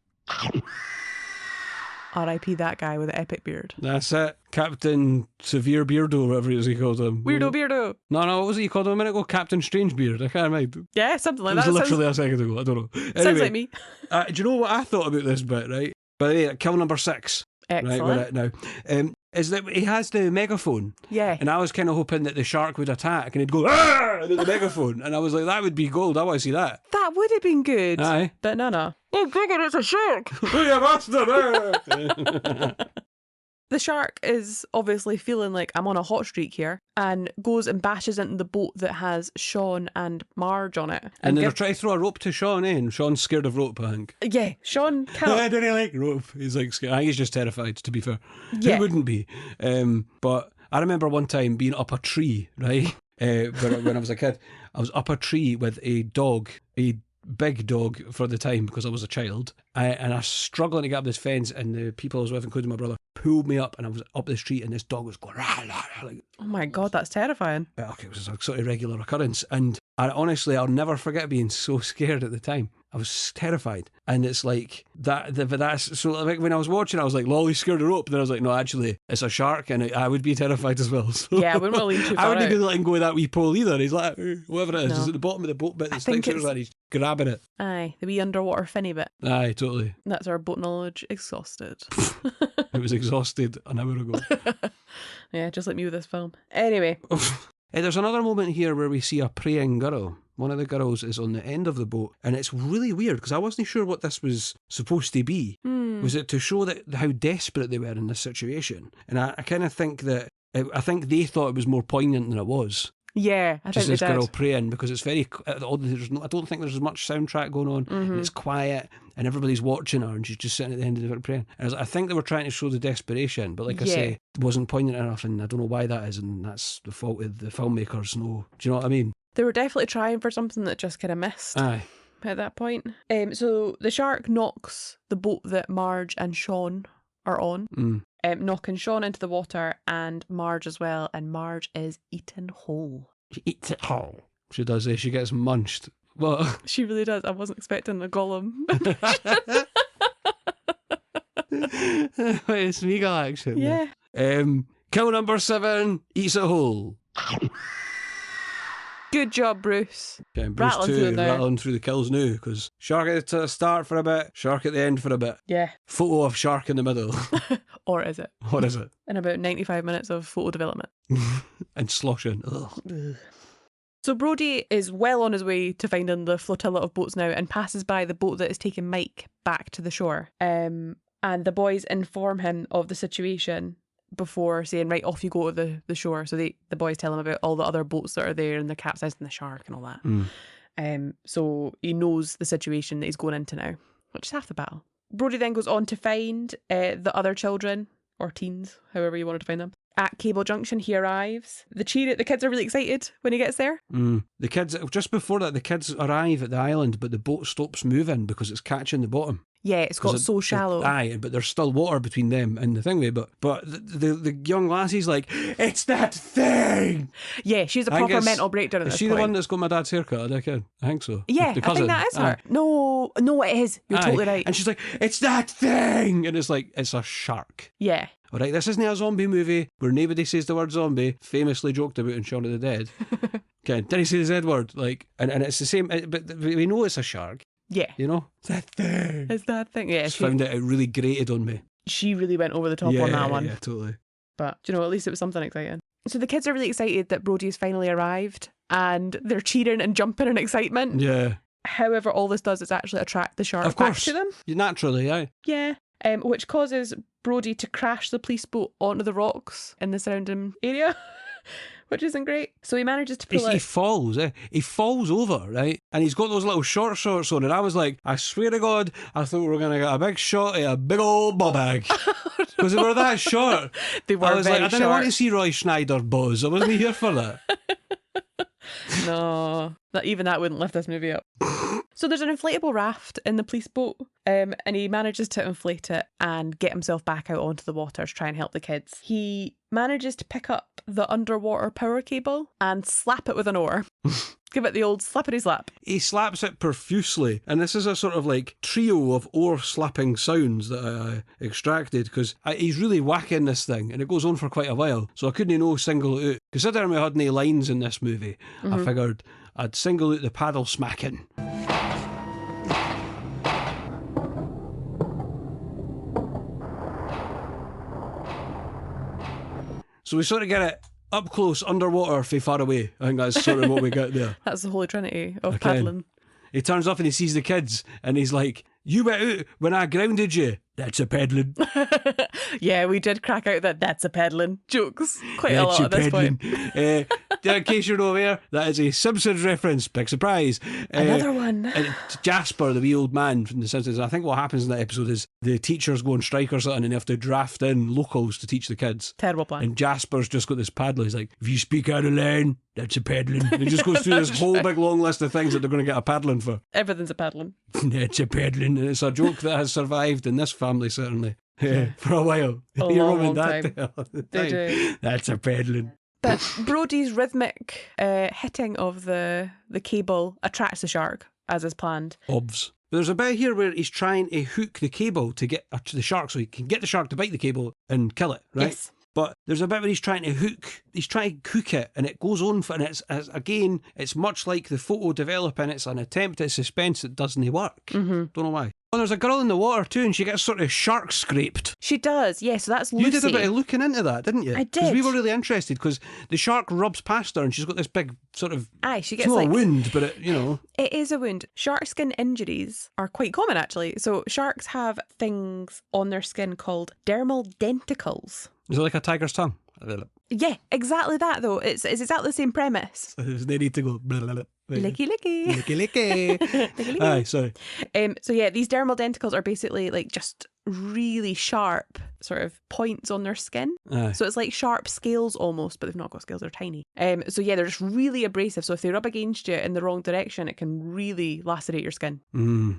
R.I.P. that guy with the epic beard. That's it. Captain Severe Beardo, whatever it is he called him. Weirdo Beardo. No, what was it you called him a minute ago? Captain Strange Beard. I can't remember. Yeah, something like that. It was literally a second ago. I don't know. Anyway, sounds like me. Do you know what I thought about this bit, right? By the way, kill number 6. Excellent. Right, we're at now. Is that he has the megaphone. Yeah. And I was kind of hoping that the shark would attack and he'd go, "Arr!" at the megaphone. And I was like, that would be gold. I want to see that. That would have been good. Aye. But no. Oh, God, it's a shark. Oh, you bastard. The shark is obviously feeling like I'm on a hot streak here and goes and bashes into the boat that has Sean and Marge on it. And they're trying to throw a rope to Sean, and Sean's scared of rope, I think. Yeah, Sean cannot. I don't like rope. He's like scared. I think he's just terrified, to be fair. Yeah. Who wouldn't be? But I remember one time being up a tree, right? When I was a kid, I was up a tree with a dog, a big dog for the time because I was a child, and I was struggling to get up this fence, and the people I was with, including my brother, pulled me up, and I was up the street, and this dog was going rah, rah, rah, like, oh my God, that's terrifying. Okay, it was a sort of regular occurrence, and I'll never forget being so scared at the time. I was terrified, and it's like that's so like when I was watching, I was like, "Lolly's scared of rope." Then I was like, "No, actually, it's a shark, and I would be terrified as well." So yeah, I wouldn't want to lean too far I wouldn't out. be letting go of that wee pole either. He's like, whatever it is, No. he's at the bottom of the boat bit that I think sticks out, and he's grabbing it. Aye, the wee underwater finny bit. Aye, totally. That's our boat knowledge exhausted. It was exhausted an hour ago. Yeah, just like me with this film. Anyway. There's another moment here where we see a praying girl. One of the girls is on the end of the boat, and it's really weird because I wasn't sure what this was supposed to be. Was it to show that how desperate they were in this situation? And I kind of think that I think they thought it was more poignant than it was. Yeah, I Just think this they did. girl praying, because it's very. I don't think there's as much soundtrack going on, and it's quiet, and everybody's watching her, and she's just sitting at the end of it praying. And I think they were trying to show the desperation, but like I say, it wasn't poignant enough, and I don't know why that is, and that's the fault of the filmmakers. No, do you know what I mean? They were definitely trying for something that just kind of missed. Aye. At that point. So the shark knocks the boat that Marge and Sean are on, knocking Sean into the water and Marge as well, and Marge is eaten whole. She eats it whole. She does. She gets munched. Well, she really does. I wasn't expecting a Gollum. It's Smeagol action. Yeah. Kill number 7 eats it whole. Good job, Bruce. Okay, Bruce rattling through the kills now, because shark at the start for a bit, shark at the end for a bit. Yeah. Photo of shark in the middle. Or is it? What is it? In about 95 minutes of photo development. And sloshing. Ugh. So Brody is well on his way to finding the flotilla of boats now and passes by the boat that is taking Mike back to the shore. And the boys inform him of the situation before saying, right, off you go to the shore. So the boys tell him about all the other boats that are there and the capsized and the shark and all that. So he knows the situation that he's going into now, which is half the battle. Brody then goes on to find the other children, or teens, however you wanted to find them. At Cable Junction, he arrives. The kids are really excited when he gets there. The kids, just before that, the kids arrive at the island, but the boat stops moving because it's catching the bottom. Yeah, it's got so shallow. Aye, but there's still water between them and the thingy. But the young lassie's like, it's that thing. Yeah, she's a proper mental breakdown at this point. Is she the one that's got my dad's haircut? I think so. Yeah, the cousin. I think that is her. No, it is. You're totally right. And she's like, it's that thing, and it's like, it's a shark. Yeah. All right, this isn't a zombie movie where nobody says the word zombie, famously joked about in Shaun of the Dead. Okay, did he say the Z word? Like, and it's the same, but we know it's a shark. Yeah. You know? It's that thing. It's that thing. Yeah. Just found it really grated on me. She really went over the top on that one. Yeah, totally. But, you know, at least it was something exciting. So the kids are really excited that Brody's finally arrived and they're cheering and jumping in excitement. Yeah. However, all this does is actually attract the shark back to them. Naturally, aye. Yeah. Which causes Brody to crash the police boat onto the rocks in the surrounding area, which isn't great. So he manages to pull it. He falls, He falls over, right? And he's got those little short shorts on. And I was like, I swear to God, I thought we were going to get a big shot of a big old ball bag. Because they were that short. They were I was very like, I didn't short. want to see Roy Schneider buzz. I wasn't here for that. No, even that wouldn't lift this movie up. So there's an inflatable raft in the police boat, and he manages to inflate it and get himself back out onto the water to try and help the kids. He manages to pick up the underwater power cable and slap it with an oar. Give it the old slappity slap. He slaps it profusely, and this is a sort of like trio of oar slapping sounds that I extracted, because he's really whacking this thing, and it goes on for quite a while, so I couldn't single it out. Considering we had no lines in this movie, I figured I'd single out the paddle smacking. So we sort of get it up close, underwater, from far away. I think that's sort of what we get there. That's the Holy Trinity of paddling. He turns off and he sees the kids, and he's like, you went out when I grounded you. That's a peddling. Yeah, we did crack out that's a peddling jokes quite a lot at this point. In case you're not aware, that is a Simpsons reference. Big surprise. Another one. And Jasper, the wee old man from the Simpsons, I think what happens in that episode is the teachers go on strike or something and they have to draft in locals to teach the kids. Terrible plan. And Jasper's just got this paddle. He's like, if you speak out of line, that's a peddling. And he just goes through this whole big long list of things that they're going to get a paddling for. Everything's a paddling. That's a peddling. And it's a joke that has survived in this family, certainly. For a while. A long time. They do. That's a peddling. But Brody's rhythmic hitting of the cable attracts the shark, as is planned. Obvs. There's a bit here where he's trying to hook the cable to get to the shark, so he can get the shark to bite the cable and kill it, right? Yes. But there's a bit where he's trying to hook it, and it goes on for, and it's much like the photo developing. It's an attempt at suspense that doesn't work. Don't know why. Oh, there's a girl in the water too, and she gets sort of shark scraped. She does, yeah, so that's Lucy. You did a bit of looking into that, didn't you? I did. Because we were really interested, because the shark rubs past her and she's got this big sort of... Aye, she gets it's not like... a wound, but it, It is a wound. Shark skin injuries are quite common, actually. So sharks have things on their skin called dermal denticles. Is it like a tiger's tongue? Yeah, exactly that, though. It's exactly the same premise. There's no need to go... Blah, blah, blah. Licky licky. Licky licky. Licky licky. Aye, sorry. So yeah, these dermal denticles are basically like just really sharp sort of points on their skin. Aye. So it's like sharp scales almost, but they've not got scales, they're tiny. So yeah, they're just really abrasive. So if they rub against you in the wrong direction, it can really lacerate your skin.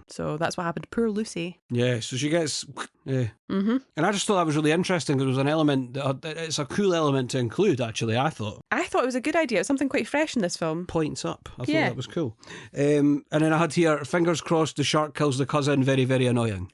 So that's what happened to poor Lucy. Yeah, so she gets... Yeah. And I just thought that was really interesting, because it was an element, it's a cool element to include, actually, I thought. I thought it was a good idea. It was something quite fresh in this film. Points up. I thought that was cool. And then I had here, fingers crossed, the shark kills the cousin, very, very annoying.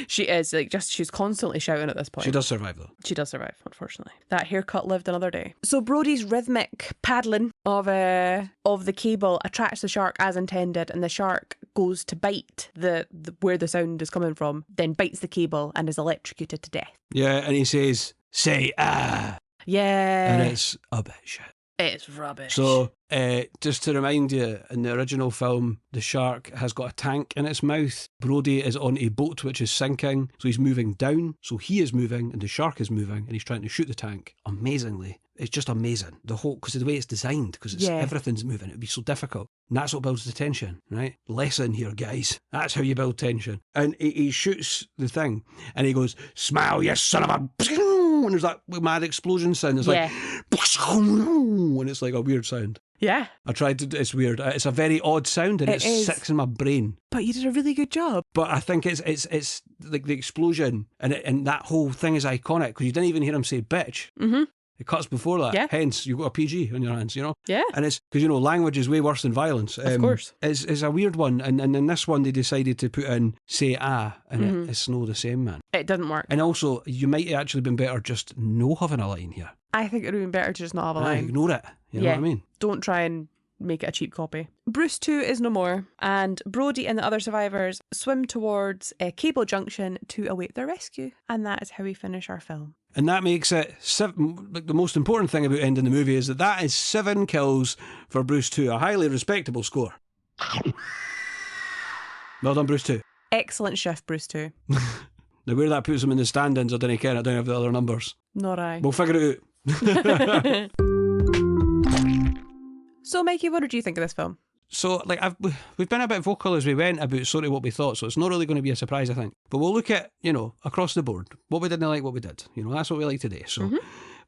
She is, like, she's constantly shouting at this point. She does survive, though. She does survive, unfortunately. That haircut lived another day. So Brody's rhythmic paddling of the cable attracts the shark as intended, and the shark goes to bite the where the sound is coming from, then bites the cable and is electrocuted to death. Yeah, and he says, say ah. Yeah. And it's a bit shit. It's rubbish. So, just to remind you, in the original film, the shark has got a tank in its mouth. Brody is on a boat which is sinking, so he's moving down. So he is moving, and the shark is moving, and he's trying to shoot the tank. Amazingly. It's just amazing. The whole, because of the way it's designed, because everything's moving, it would be so difficult. And that's what builds the tension, right? Lesson here, guys. That's how you build tension. And he shoots the thing, and he goes, smile, you son of a... and there's that mad explosion sound. It's like, and it's like a weird sound. Yeah. I tried to, it's weird. It's a very odd sound and it sticks in my brain. But you did a really good job. But I think it's like the explosion and that whole thing is iconic because you didn't even hear him say bitch. Mm-hmm. It cuts before that. Yeah. Hence, you've got a PG on your hands, you know? Yeah. And it's because, you know, language is way worse than violence. Of course. It's a weird one. And in this one, they decided to put in say and it's no the same, man. It didn't work. And also, you might have actually been better just no having a line here. I think it would have been better to just not have a line. Ignore it. You know what I mean? Don't try and make it a cheap copy. Bruce 2 is no more, and Brody and the other survivors swim towards a cable junction to await their rescue. And that is how we finish our film. And that makes it like the most important thing about ending the movie is that is 7 kills for Bruce 2, a highly respectable score. Well done, Bruce 2. Excellent shift, Bruce 2. Now, where that puts him in the standings, I don't care. I don't have the other numbers. Nor I. We'll figure it out. So, Mikey, what did you think of this film? So, like, we've been a bit vocal as we went about sort of what we thought, so it's not really going to be a surprise, I think. But we'll look at, you know, across the board, what we didn't like, what we did. You know, that's what we like today. So,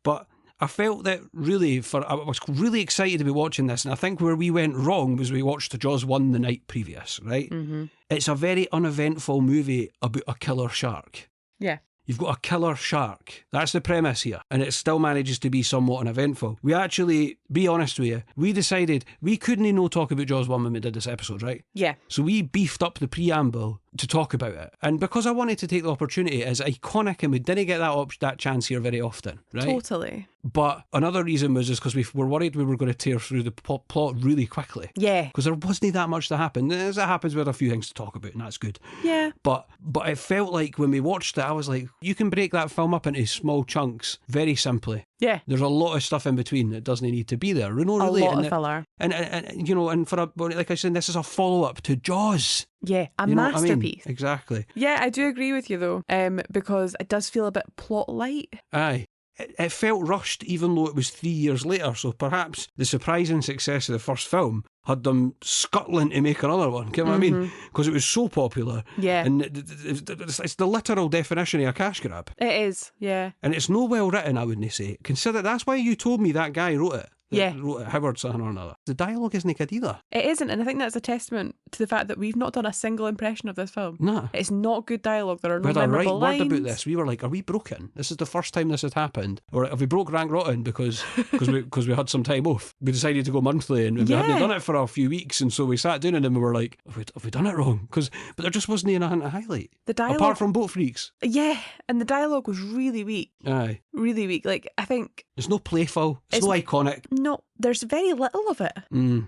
but I felt that really, I was really excited to be watching this, and I think where we went wrong was we watched Jaws 1 the night previous, right? Mm-hmm. It's a very uneventful movie about a killer shark. Yeah. You've got a killer shark. That's the premise here. And it still manages to be somewhat uneventful. We actually, be honest with you, we decided we couldn't no talk about Jaws 1 when we did this episode, right? Yeah. So we beefed up the preamble to talk about it. And because I wanted to take the opportunity, it's iconic and we didn't get that chance here very often, right? Totally. But another reason was just because we were worried we were going to tear through the plot really quickly. Yeah. Because there wasn't that much to happen. As it happens, we had a few things to talk about and that's good. Yeah. But it felt like when we watched it, I was like, you can break that film up into small chunks very simply. Yeah. There's a lot of stuff in between that doesn't need to be there. A lot of filler. And you know, and for like I said, this is a follow-up to Jaws. Yeah, a You know what I mean? masterpiece. Exactly. Yeah, I do agree with you though, because it does feel a bit plot light. Aye. It felt rushed even though it was 3 years later, so perhaps the surprising success of the first film had them scuttling to make another one. Get what I mean? Because it was so popular. Yeah. And it's the literal definition of a cash grab. It is, yeah. And it's no well written, I wouldn't say. Consider that's why you told me that guy wrote it. Yeah. Wrote it, Howard something or another. The dialogue isn't good either. It isn't, and I think that's a testament to the fact that we've not done a single impression of this film. No. It's not good dialogue. There are no We had a right memorable lines. word about this. We were like, are we broken? This is the first time this has happened. Or have we broke rank rotten because we had some time off? We decided to go monthly and we hadn't done it for a few weeks, and so we sat down and then we were like, have we done it wrong? But there just wasn't anything to highlight. The dialogue, apart from Boat Freaks. Yeah, and the dialogue was really weak. Aye. Really weak. Like, I think It's no playful. It's no iconic. No, there's very little of it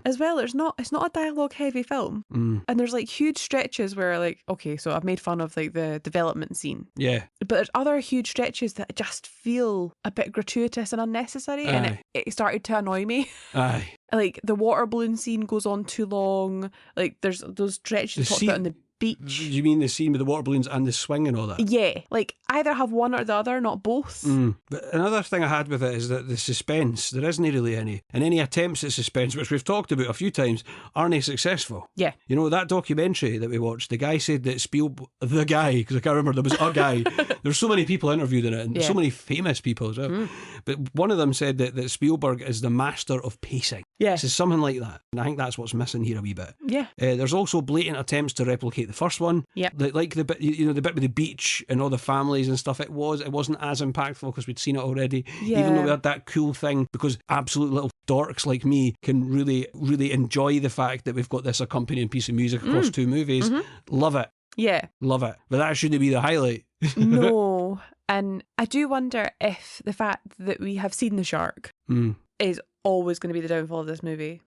as well. It's not a dialogue heavy film, and there's like huge stretches where like, okay, so I've made fun of like the development scene, Yeah. but there's other huge stretches that just feel a bit gratuitous and unnecessary, and it started to annoy me. Aye. Like the water balloon scene goes on too long. Like there's those stretches talked about on the beach. You mean the scene with the water balloons and the swing and all that? Yeah, like either have one or the other, not both. But another thing I had with it is that the suspense, there isn't really any. And any attempts at suspense, which we've talked about a few times, aren't successful. Yeah. You know, that documentary that we watched, the guy said that the guy, because I can't remember, there was a guy, there's so many people interviewed in it, and so many famous people as well. But one of them said that Spielberg is the master of pacing. Yeah. So something like that. And I think that's what's missing here a wee bit. Yeah. There's also blatant attempts to replicate the first one. Yeah. Like the bit, you know, the bit with the beach and all the families and stuff. It wasn't as impactful because we'd seen it already. Yeah. Even though we had that cool thing, because absolute little dorks like me can really, really enjoy the fact that we've got this accompanying piece of music across two movies. Love it. Yeah. Love it. But that shouldn't be the highlight. No. And I do wonder if the fact that we have seen the shark is always going to be the downfall of this movie.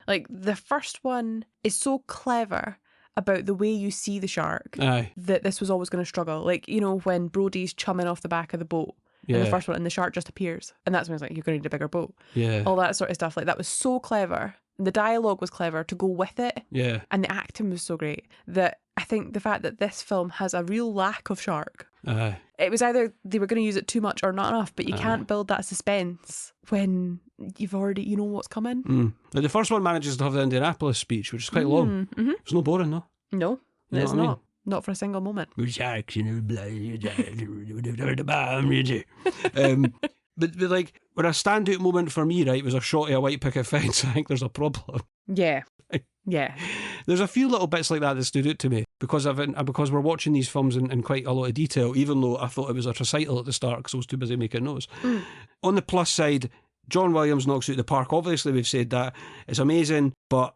Like, the first one is so clever about the way you see the shark that this was always going to struggle. Like, you know, when Brody's chumming off the back of the boat in the first one and the shark just appears, and that's when it's like, you're going to need a bigger boat. Yeah. All that sort of stuff. Like, that was so clever. The dialogue was clever to go with it. Yeah. And the acting was so great that I think the fact that this film has a real lack of shark. It was either they were going to use it too much or not enough, but you can't build that suspense when you've already, you know what's coming. Now, the first one manages to have the Indianapolis speech, which is quite long. It's no boring though. No, You know it's what I mean? not. Not for a single moment. Sharks in the blood. But like, when a standout moment for me, right, was a shot of a white picket fence, I think there's a problem. Yeah. Yeah. There's a few little bits like that stood out to me because we're watching these films in quite a lot of detail, even though I thought it was a recital at the start because I was too busy making notes. On the plus side, John Williams knocks it out the park. Obviously, we've said that. It's amazing, but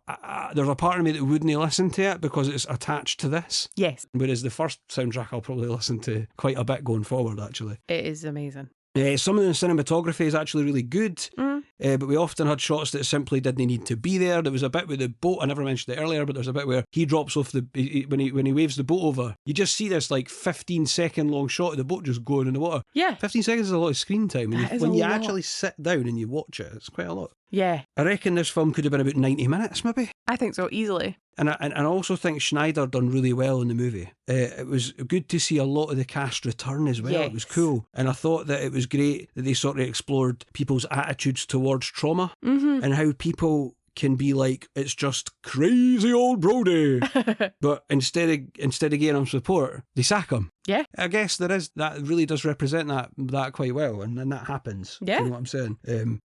there's a part of me that wouldn't listen to it because it's attached to this. Yes. Whereas the first soundtrack I'll probably listen to quite a bit going forward, actually. It is amazing. Some of the cinematography is actually really good, but we often had shots that simply didn't need to be there. There was a bit with the boat, I never mentioned it earlier, but there's a bit where he drops off when he waves the boat over. You just see this like 15-second long shot of the boat just going in the water. Yeah. 15 seconds is a lot of screen time. When you actually sit down and you watch it, it's quite a lot. Yeah. I reckon this film could have been about 90 minutes, maybe. I think so, easily. And I also think Schneider done really well in the movie. It was good to see a lot of the cast return as well. Yes. It was cool. And I thought that it was great that they sort of explored people's attitudes towards trauma and how people can be like, it's just crazy old Brody. But instead of getting him support, they sack him. Yeah. I guess that really does represent that quite well, and then that happens. Yeah. You know what I'm saying?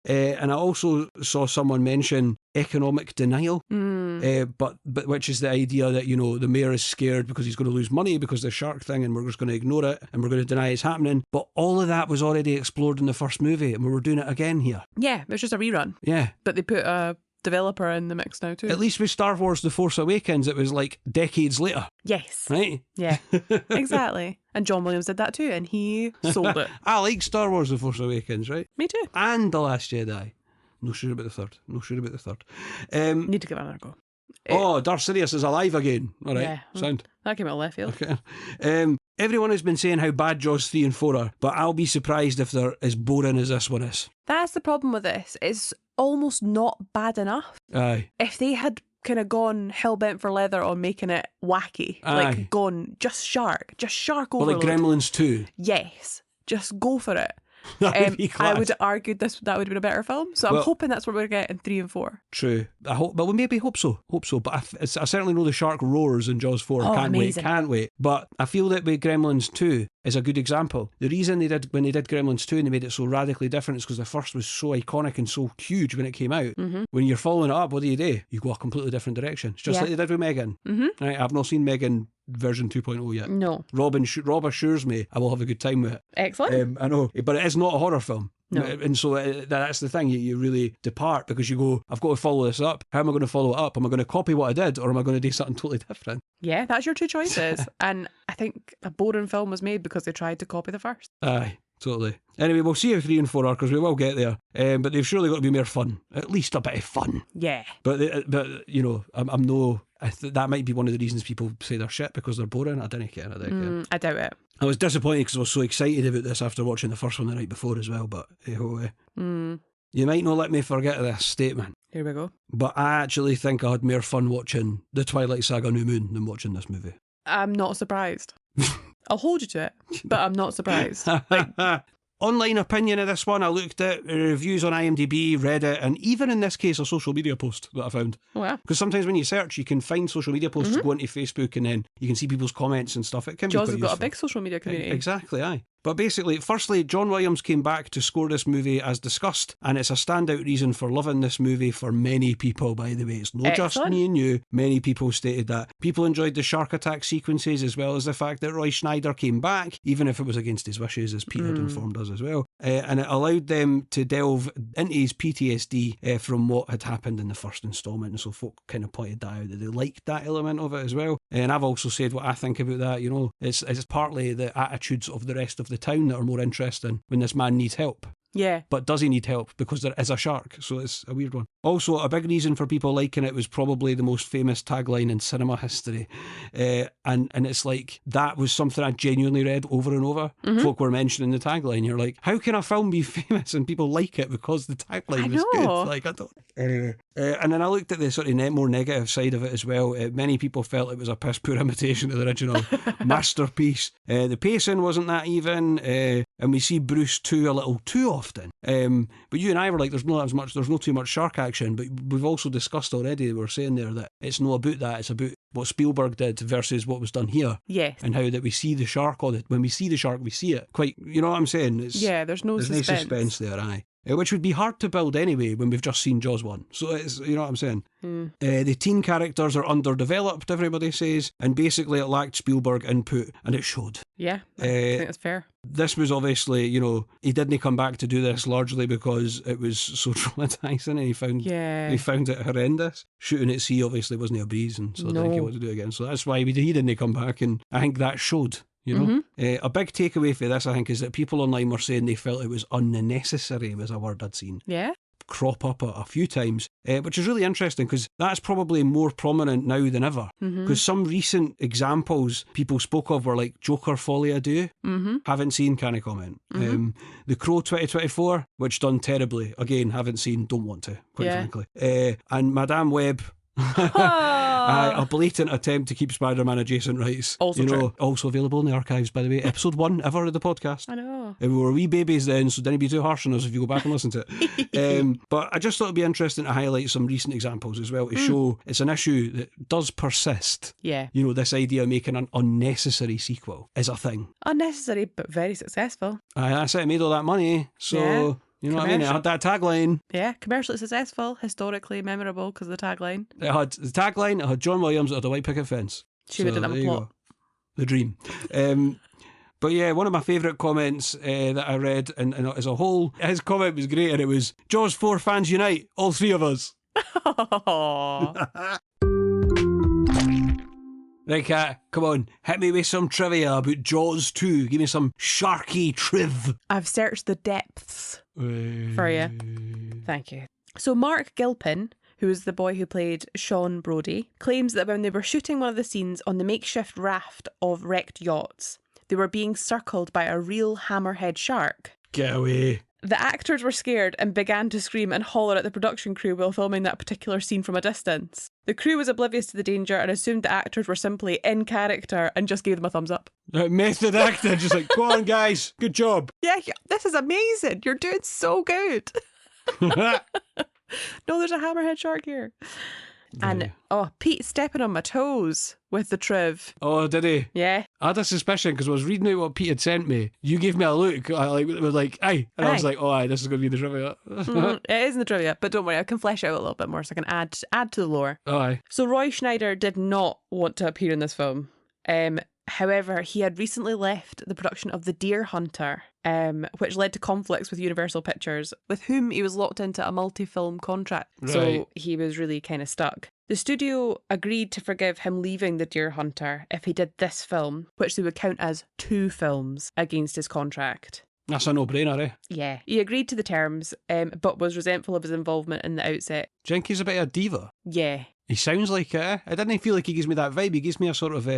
And I also saw someone mention economic denial, but which is the idea that, you know, the mayor is scared because he's going to lose money because of the shark thing, and we're just going to ignore it and we're going to deny it's happening. But all of that was already explored in the first movie, and we were doing it again here. Yeah, it was just a rerun. Yeah. But they put a developer in the mix now too. At least with Star Wars The Force Awakens, it was like decades later. Yes. Right? Yeah, exactly. And John Williams did that too, and he sold it. I like Star Wars The Force Awakens, right? Me too. And The Last Jedi. No sure about the third. Need to give another go. Oh, Darth Sidious is alive again. All right, Yeah. sound. That came out of left field. Okay. Everyone has been saying how bad Jaws 3 and 4 are, but I'll be surprised if they're as boring as this one is. That's the problem with this. It's almost not bad enough. Aye. If they had kind of gone hell-bent for leather on making it wacky, Aye. like gone just shark Well, overload. like Gremlins 2. Yes, just go for it. That'd be I class. would argue that would have been a better film. So I'm hoping that's what we're getting in 3 and 4. True. I hope, but we maybe hope so. But I certainly know the shark roars in Jaws 4. Oh, Can't amazing. wait. But I feel that with Gremlins 2 is a good example. The reason when they did Gremlins 2 and they made it so radically different is because the first was so iconic and so huge when it came out. Mm-hmm. When you're following it up, what do? You go a completely different direction. It's just like they did with Megan. Mm-hmm. Right? I've not seen Megan version 2.0 yet. No. Rob assures me I will have a good time with it. Excellent. I know, but it is not a horror film. No. And so that's the thing, you really depart because you go, I've got to follow this up. How am I going to follow it up? Am I going to copy what I did, or am I going to do something totally different? Yeah, that's your two choices. And I think a boring film was made because they tried to copy the first. Aye, totally. Anyway, we'll see how 3 and 4 are because we will get there. But they've surely got to be more fun. At least a bit of fun. Yeah. But you know, I'm no... that might be one of the reasons people say they're shit because they're boring. I don't care. I doubt it. I was disappointed because I was so excited about this after watching the first one the night before as well, but you might not let me forget this statement. Here we go. But I actually think I had more fun watching The Twilight Saga New Moon than watching this movie. I'm not surprised. I'll hold you to it, but I'm not surprised. Online opinion of this one, I looked at reviews on IMDb, Reddit, and even in this case a social media post that I found. Oh, wow. Because sometimes when you search, you can find social media posts, go into Facebook, and then you can see people's comments and stuff. It can Jaws be have quite got useful. a big social media community. Exactly, aye. But basically, firstly, John Williams came back to score this movie as discussed, and it's a standout reason for loving this movie for many people, by the way. It's not just Excellent. me and you. Many people stated that. People enjoyed the shark attack sequences, as well as the fact that Roy Schneider came back, even if it was against his wishes, as Pete had informed us as well. And it allowed them to delve into his PTSD from what had happened in the first instalment, and so folk kind of pointed that out, that they liked that element of it as well. And I've also said what I think about that. You know, it's partly the attitudes of the rest of the town that are more interesting when this man needs help. Yeah. But does he need help? Because there is a shark, so it's a weird one. Also, a big reason for people liking it was probably the most famous tagline in cinema history. And it's like, that was something I genuinely read over and over. Folk were mentioning the tagline. You're like, how can a film be famous and people like it because the tagline was good? Like, I don't... Anyway. And then I looked at the sort of more negative side of it as well. Many people felt it was a piss-poor imitation of the original masterpiece. The pacing wasn't that even. And we see Bruce too a little too often. often. But you and I were like, there's no too much shark action, but we've also discussed already, we were saying there that it's not about that, it's about what Spielberg did versus what was done here. Yes. And how that we see the shark on it. When we see the shark, we see it quite, you know what I'm saying? There's no suspense. Nice suspense there, aye. Which would be hard to build anyway when we've just seen Jaws 1. So it's, you know what I'm saying? The teen characters are underdeveloped, everybody says, and basically it lacked Spielberg input, and it showed. Yeah, I think that's fair. This was obviously, you know, he didn't come back to do this largely because it was so traumatising, and he found it horrendous. Shooting at sea obviously wasn't a breeze, and so I didn't want to do it again. So that's why he didn't come back, and I think that showed. You know, a big takeaway for this, I think, is that people online were saying they felt it was unnecessary, was a word I'd seen crop up a few times, which is really interesting because that's probably more prominent now than ever. Because some recent examples people spoke of were like Joker Folie à Deux. Haven't seen, can't comment. The Crow 2024, which done terribly. Again, haven't seen, don't want to, quite frankly. And Madame Web. A blatant attempt to keep Spider-Man adjacent rights. Also true. Also available in the archives, by the way. Episode 1 ever of the podcast. I know. We were wee babies then, so don't be too harsh on us if you go back and listen to it. But I just thought it'd be interesting to highlight some recent examples as well to show it's an issue that does persist. Yeah. You know, this idea of making an unnecessary sequel is a thing. Unnecessary, but very successful. That's it, made all that money, so... Yeah. You know what I mean? It had that tagline. Yeah, commercially successful, historically memorable because of the tagline. It had the tagline, it had John Williams, it had a white picket fence. Should have done a plot. The dream. But yeah, one of my favourite comments that I read, and as a whole, his comment was great, and it was, Jaws 4 fans unite, all three of us. Right, Kat, come on, hit me with some trivia about Jaws 2. Give me some sharky triv. I've searched the depths for you. Thank you. So Mark Gilpin, who is the boy who played Sean Brody, claims that when they were shooting one of the scenes on the makeshift raft of wrecked yachts, they were being circled by a real hammerhead shark. Get away. The actors were scared and began to scream and holler at the production crew while filming that particular scene from a distance. The crew was oblivious to the danger and assumed the actors were simply in character and just gave them a thumbs up. Method actor, just like, go on guys, good job. Yeah, this is amazing. You're doing so good. No, there's a hammerhead shark here. And, Pete stepping on my toes with the triv. Oh, did he? Yeah. I had a suspicion because I was reading out what Pete had sent me. You gave me a look. I was like, aye. And I was like, aye, this is going to be the trivia. It is in the trivia, but don't worry, I can flesh out a little bit more so I can add to the lore. Oh, aye. So Roy Schneider did not want to appear in this film. However, he had recently left the production of The Deer Hunter, which led to conflicts with Universal Pictures, with whom he was locked into a multi-film contract. Right. So he was really kind of stuck. The studio agreed to forgive him leaving The Deer Hunter if he did this film, which they would count as 2 films against his contract. That's a no-brainer, eh? Yeah. He agreed to the terms, but was resentful of his involvement in the outset. Do you think he's a bit of a diva? Yeah. He sounds like it, eh? I didn't feel like he gives me that vibe. He gives me a sort of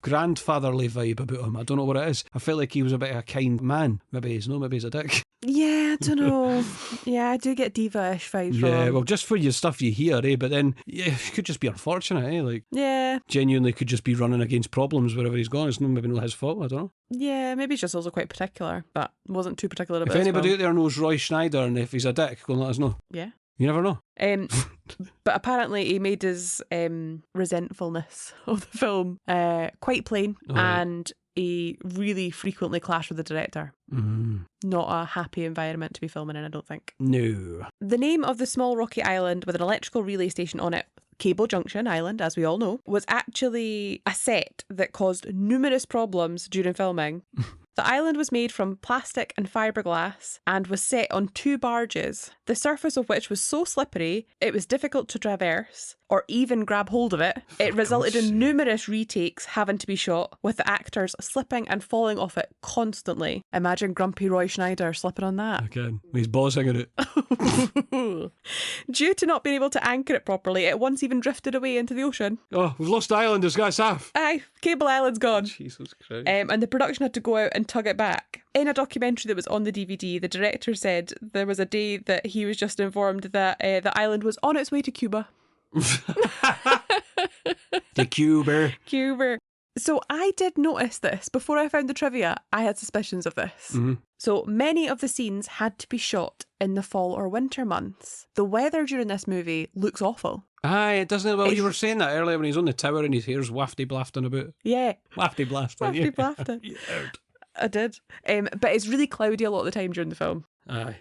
grandfatherly vibe about him. I don't know what it is. I felt like he was a bit of a kind man. Maybe he's a dick. Yeah, I don't know. Yeah, I do get diva-ish vibes from him. Well, just for your stuff you hear, eh? But then, yeah, he could just be unfortunate, eh? Like, yeah. Genuinely could just be running against problems wherever he's gone. It's maybe not his fault, I don't know. Yeah, maybe he's just also quite particular, but wasn't too particular about it. If anybody out there knows Roy Schneider and if he's a dick, go and let us know. Yeah. You never know. But apparently he made his resentfulness of the film quite plain, and he really frequently clashed with the director. Not a happy environment to be filming in, I don't think. No. The name of the small rocky island with an electrical relay station on it, Cable Junction Island, as we all know, was actually a set that caused numerous problems during filming. The island was made from plastic and fiberglass and was set on 2 barges, the surface of which was so slippery it was difficult to traverse or even grab hold of it. It resulted in numerous retakes having to be shot, with the actors slipping and falling off it constantly. Imagine grumpy Roy Schneider slipping on that. Again, with his balls hanging out. Due to not being able to anchor it properly, it once even drifted away into the ocean. Oh, we've lost the island, it's got half. Aye, Cable Island's gone. Jesus Christ. And the production had to go out and tug it back. In a documentary that was on the DVD, the director said there was a day that he was just informed that the island was on its way to Cuba. The Cuba. So I did notice this. Before I found the trivia, I had suspicions of this. Mm-hmm. So many of the scenes had to be shot in the fall or winter months. The weather during this movie looks awful. Aye, it doesn't. Well, you were saying that earlier when he's on the tower and his hair's wafty blafting about. Yeah. Wafty blafting. Wafty blafting. You heard. I did. But it's really cloudy a lot of the time during the film. Aye.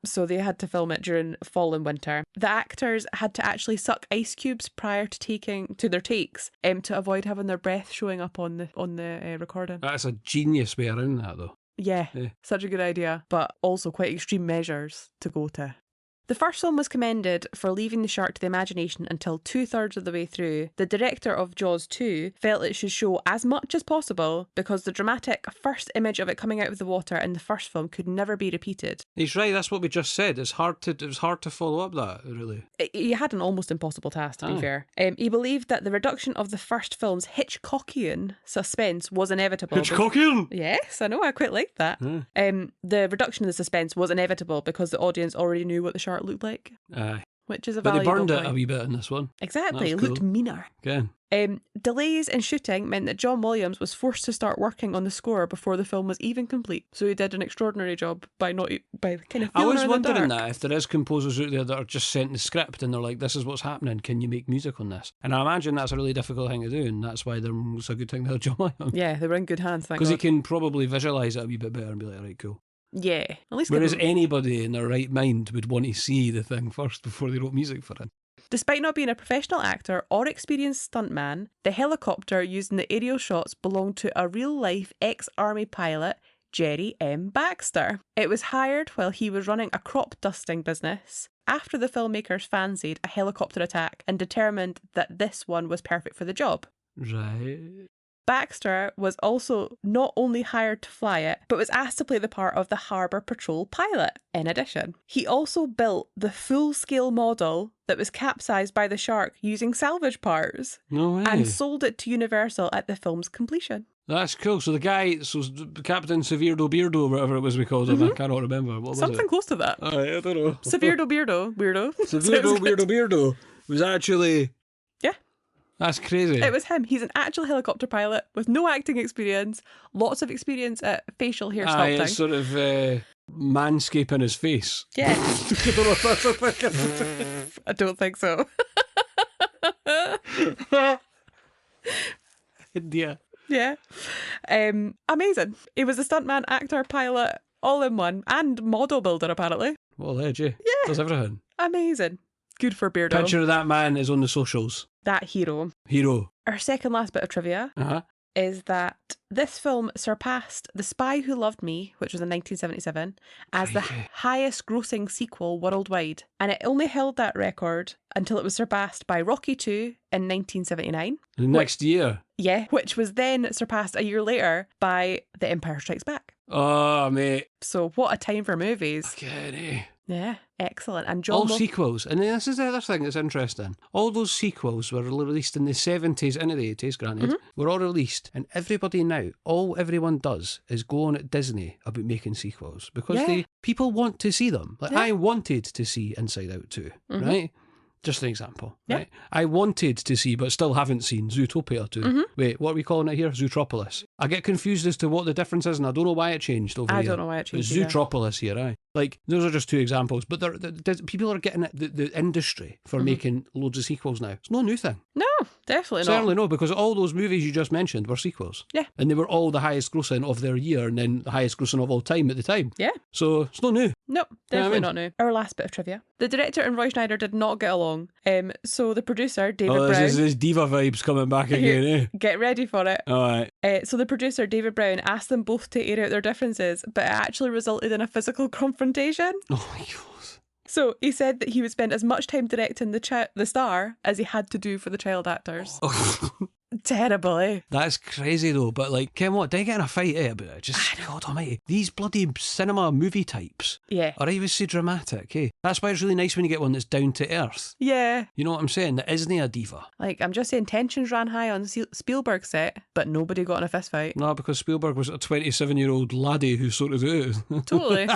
So they had to film it during fall and winter. The actors had to actually suck ice cubes prior to their takes to avoid having their breath showing up on the recording. That's a genius way around that, though. Yeah, such a good idea, but also quite extreme measures to go to. The first film was commended for leaving the shark to the imagination until 2/3 of the way through. The director of Jaws 2 felt it should show as much as possible because the dramatic first image of it coming out of the water in the first film could never be repeated. He's right, that's what we just said. It was hard to follow up that, really. He had an almost impossible task, to be fair. He believed that the reduction of the first film's Hitchcockian suspense was inevitable. Hitchcockian? Yes, I know, I quite liked that. The reduction of the suspense was inevitable because the audience already knew what the shark looked like. Aye. Which is a But they valuable burned point. it a wee bit in this one. Exactly, it That's looked cool. meaner. Again. Delays in shooting meant that John Williams was forced to start working on the score before the film was even complete. So he did an extraordinary job by kind of. I was wondering dark. that if there is composers out there that are just sent the script and they're like, this is what's happening, can you make music on this? And I imagine that's a really difficult thing to do, and that's why it's a good thing to have John Williams. Yeah, they were in good hands, thank God. Because he can probably visualise it a wee bit better and be like, right, cool. Yeah, at least. Whereas anybody in their right mind would want to see the thing first before they wrote music for it. Despite not being a professional actor or experienced stuntman, the helicopter used in the aerial shots belonged to a real-life ex-army pilot, Jerry M. Baxter. It was hired while he was running a crop dusting business after the filmmakers fancied a helicopter attack and determined that this one was perfect for the job. Right. Baxter was also not only hired to fly it, but was asked to play the part of the Harbour Patrol pilot, in addition. He also built the full-scale model that was capsized by the shark using salvage parts. No way. And sold it to Universal at the film's completion. That's cool. So the guy, Captain Severdo Beardo, whatever it was we called him, I cannot remember. What was Something it? close to that. I don't know. Severdo Beardo. Weirdo. Severdo Beardo was actually... Yeah. That's crazy. It was him. He's an actual helicopter pilot with no acting experience, lots of experience at facial hair sculpting. It's sort of manscaping his face. Yeah. I don't know if that's a thing. I don't think so. India. Yeah. Amazing. He was a stuntman, actor, pilot, all in one, and model builder, apparently. What a ledge, eh? Yeah. Does everything. Amazing. Good for Beardo. Picture of that man is on the socials. That hero. Hero. Our second last bit of trivia is that this film surpassed The Spy Who Loved Me, which was in 1977, as the highest grossing sequel worldwide. And it only held that record until it was surpassed by Rocky II in 1979. The next year. Yeah, which was then surpassed a year later by The Empire Strikes Back. Oh, mate. So what a time for movies. Okay. Yeah, excellent. And John all sequels. And this is the other thing that's interesting. All those sequels were released in the 70s into the 80s, granted, were all released. And everybody now, everyone does is go on at Disney about making sequels because people want to see them. Like I wanted to see Inside Out 2, right? Just an example, right? I wanted to see, but still haven't seen, Zootopia 2. Wait, what are we calling it here? Zootropolis. I get confused as to what the difference is, and I don't know why it changed over here. I don't know why it changed. It's Zootropolis here, aye. Like, those are just two examples, but people are getting the industry for making loads of sequels now. It's no new thing. No, definitely not. Certainly no, because all those movies you just mentioned were sequels. Yeah. And they were all the highest grossing of their year and then the highest grossing of all time at the time. Yeah. So it's not new. Nope, definitely not new. Our last bit of trivia. The director and Roy Schneider did not get along. So the producer, David Brown... This diva vibes coming back again, eh? Get ready for it. All right. So the producer, David Brown, asked them both to air out their differences, but it actually resulted in a physical confrontation. Oh my God. So he said that he would spend as much time directing the star as he had to do for the child actors. Terrible, eh? That's crazy though, but like, Ken, what? Did I get in a fight about it? Just, God almighty. These bloody cinema movie types are always so dramatic, eh? That's why it's really nice when you get one that's down to earth. Yeah. You know what I'm saying? That isn't a diva. Like, I'm just saying tensions ran high on Spielberg's set, but nobody got in a fist fight. No, because Spielberg was a 27-year-old laddie who sorted it out. Totally.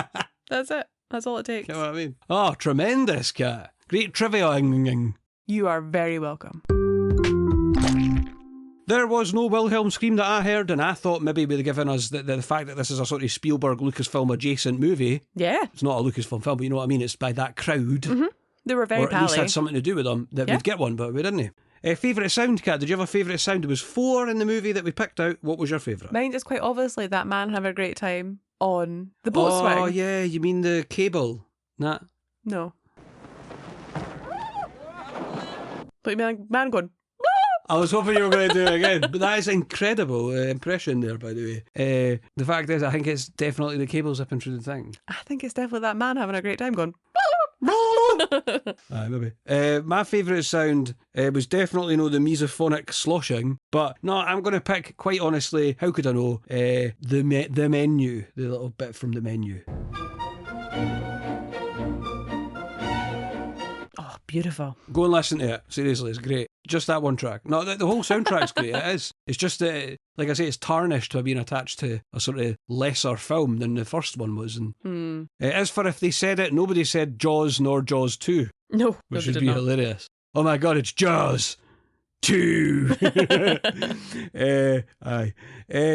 That's it. That's all it takes. You know what I mean? Oh, tremendous, Kat. Great trivia. You are very welcome. There was no Wilhelm scream that I heard, and I thought maybe they'd given us the fact that this is a sort of Spielberg Lucasfilm adjacent movie. Yeah. It's not a Lucasfilm film, but you know what I mean? It's by that crowd. Mm-hmm. They were very or at pally. least had something to do with them that we'd get one, but we didn't. Favourite sound, Kat? Did you have a favourite sound? There was 4 in the movie that we picked out. What was your favourite? Mine is quite obviously that man having a great time on the boat swing. Oh, yeah, you mean the cable? Nah. No. But you mean man going... I was hoping you were going to do it again, but that is incredible impression there, by the way. The fact is, I think it's definitely the cable zipping through the thing. I think it's definitely that man having a great time going... Aye, maybe. My favourite sound was definitely the mesophonic sloshing, but no, I'm going to pick, quite honestly, how could I know, the menu, the little bit from the menu. Oh, beautiful. Go and listen to it, seriously, it's great. Just that one track. No, the whole soundtrack's great, it is. It's just that, like I say, it's tarnished to being attached to a sort of lesser film than the first one was. And as for if they said it, nobody said Jaws nor Jaws 2. No, which would be hilarious. Oh my God, it's Jaws 2. Aye.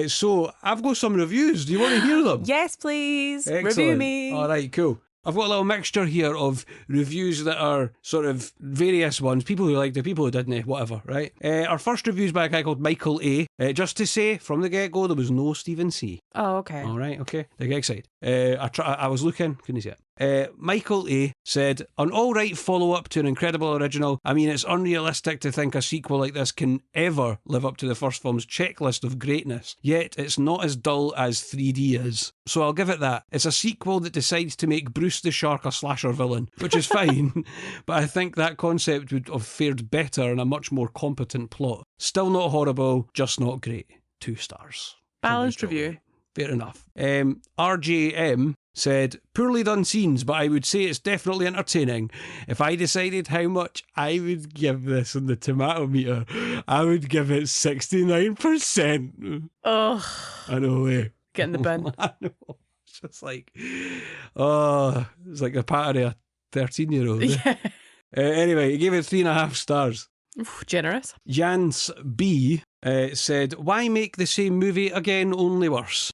So, I've got some reviews. Do you want to hear them? Yes, please. Excellent. Review me. All right, cool. I've got a little mixture here of reviews that are sort of various ones. People who liked it, people who didn't, whatever, right? Our first review is by a guy called Michael A. Just to say, from the get-go, there was no Stephen C. Oh, okay. All right, okay. They get excited. I was looking, couldn't see it. Michael A. said, an alright follow-up to an incredible original. I mean, it's unrealistic to think a sequel like this can ever live up to the first film's checklist of greatness. Yet, it's not as dull as 3D is. So I'll give it that. It's a sequel that decides to make Bruce the Shark a slasher villain, which is fine, but I think that concept would have fared better in a much more competent plot. Still not horrible, just not great. 2 stars. Balanced review. Fair enough. RJM said, poorly done scenes, but I would say it's definitely entertaining. If I decided how much I would give this on the tomato meter, I would give it 69%. Ugh. I know, Get in the bin. I know. It's just like, oh, it's like a parody of a 13-year-old. Yeah. Anyway, he gave it 3.5 stars. Oof, generous. Jans B said, why make the same movie again, only worse?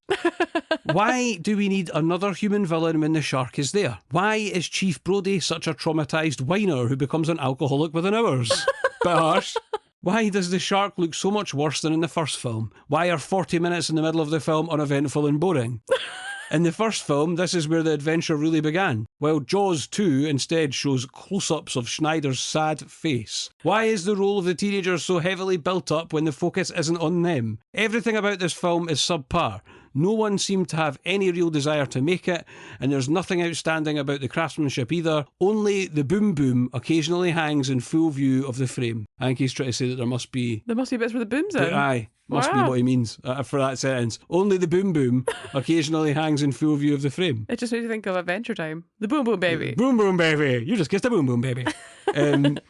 Why do we need another human villain when the shark is there? Why is Chief Brody such a traumatised whiner who becomes an alcoholic within hours? Bit harsh. Why does the shark look so much worse than in the first film? Why are 40 minutes in the middle of the film uneventful and boring? In the first film, this is where the adventure really began, while Jaws 2 instead shows close-ups of Schneider's sad face. Why is the role of the teenagers so heavily built up when the focus isn't on them? Everything about this film is subpar. No one seemed to have any real desire to make it, and there's nothing outstanding about the craftsmanship either. Only the boom boom occasionally hangs in full view of the frame. I think he's trying to say that there must be bits where the boom's in. Aye. Must be what he means for that sentence. Only the boom boom occasionally hangs in full view of the frame. It just made you think of Adventure Time. The boom boom baby. Boom boom baby. You just kissed a boom boom baby.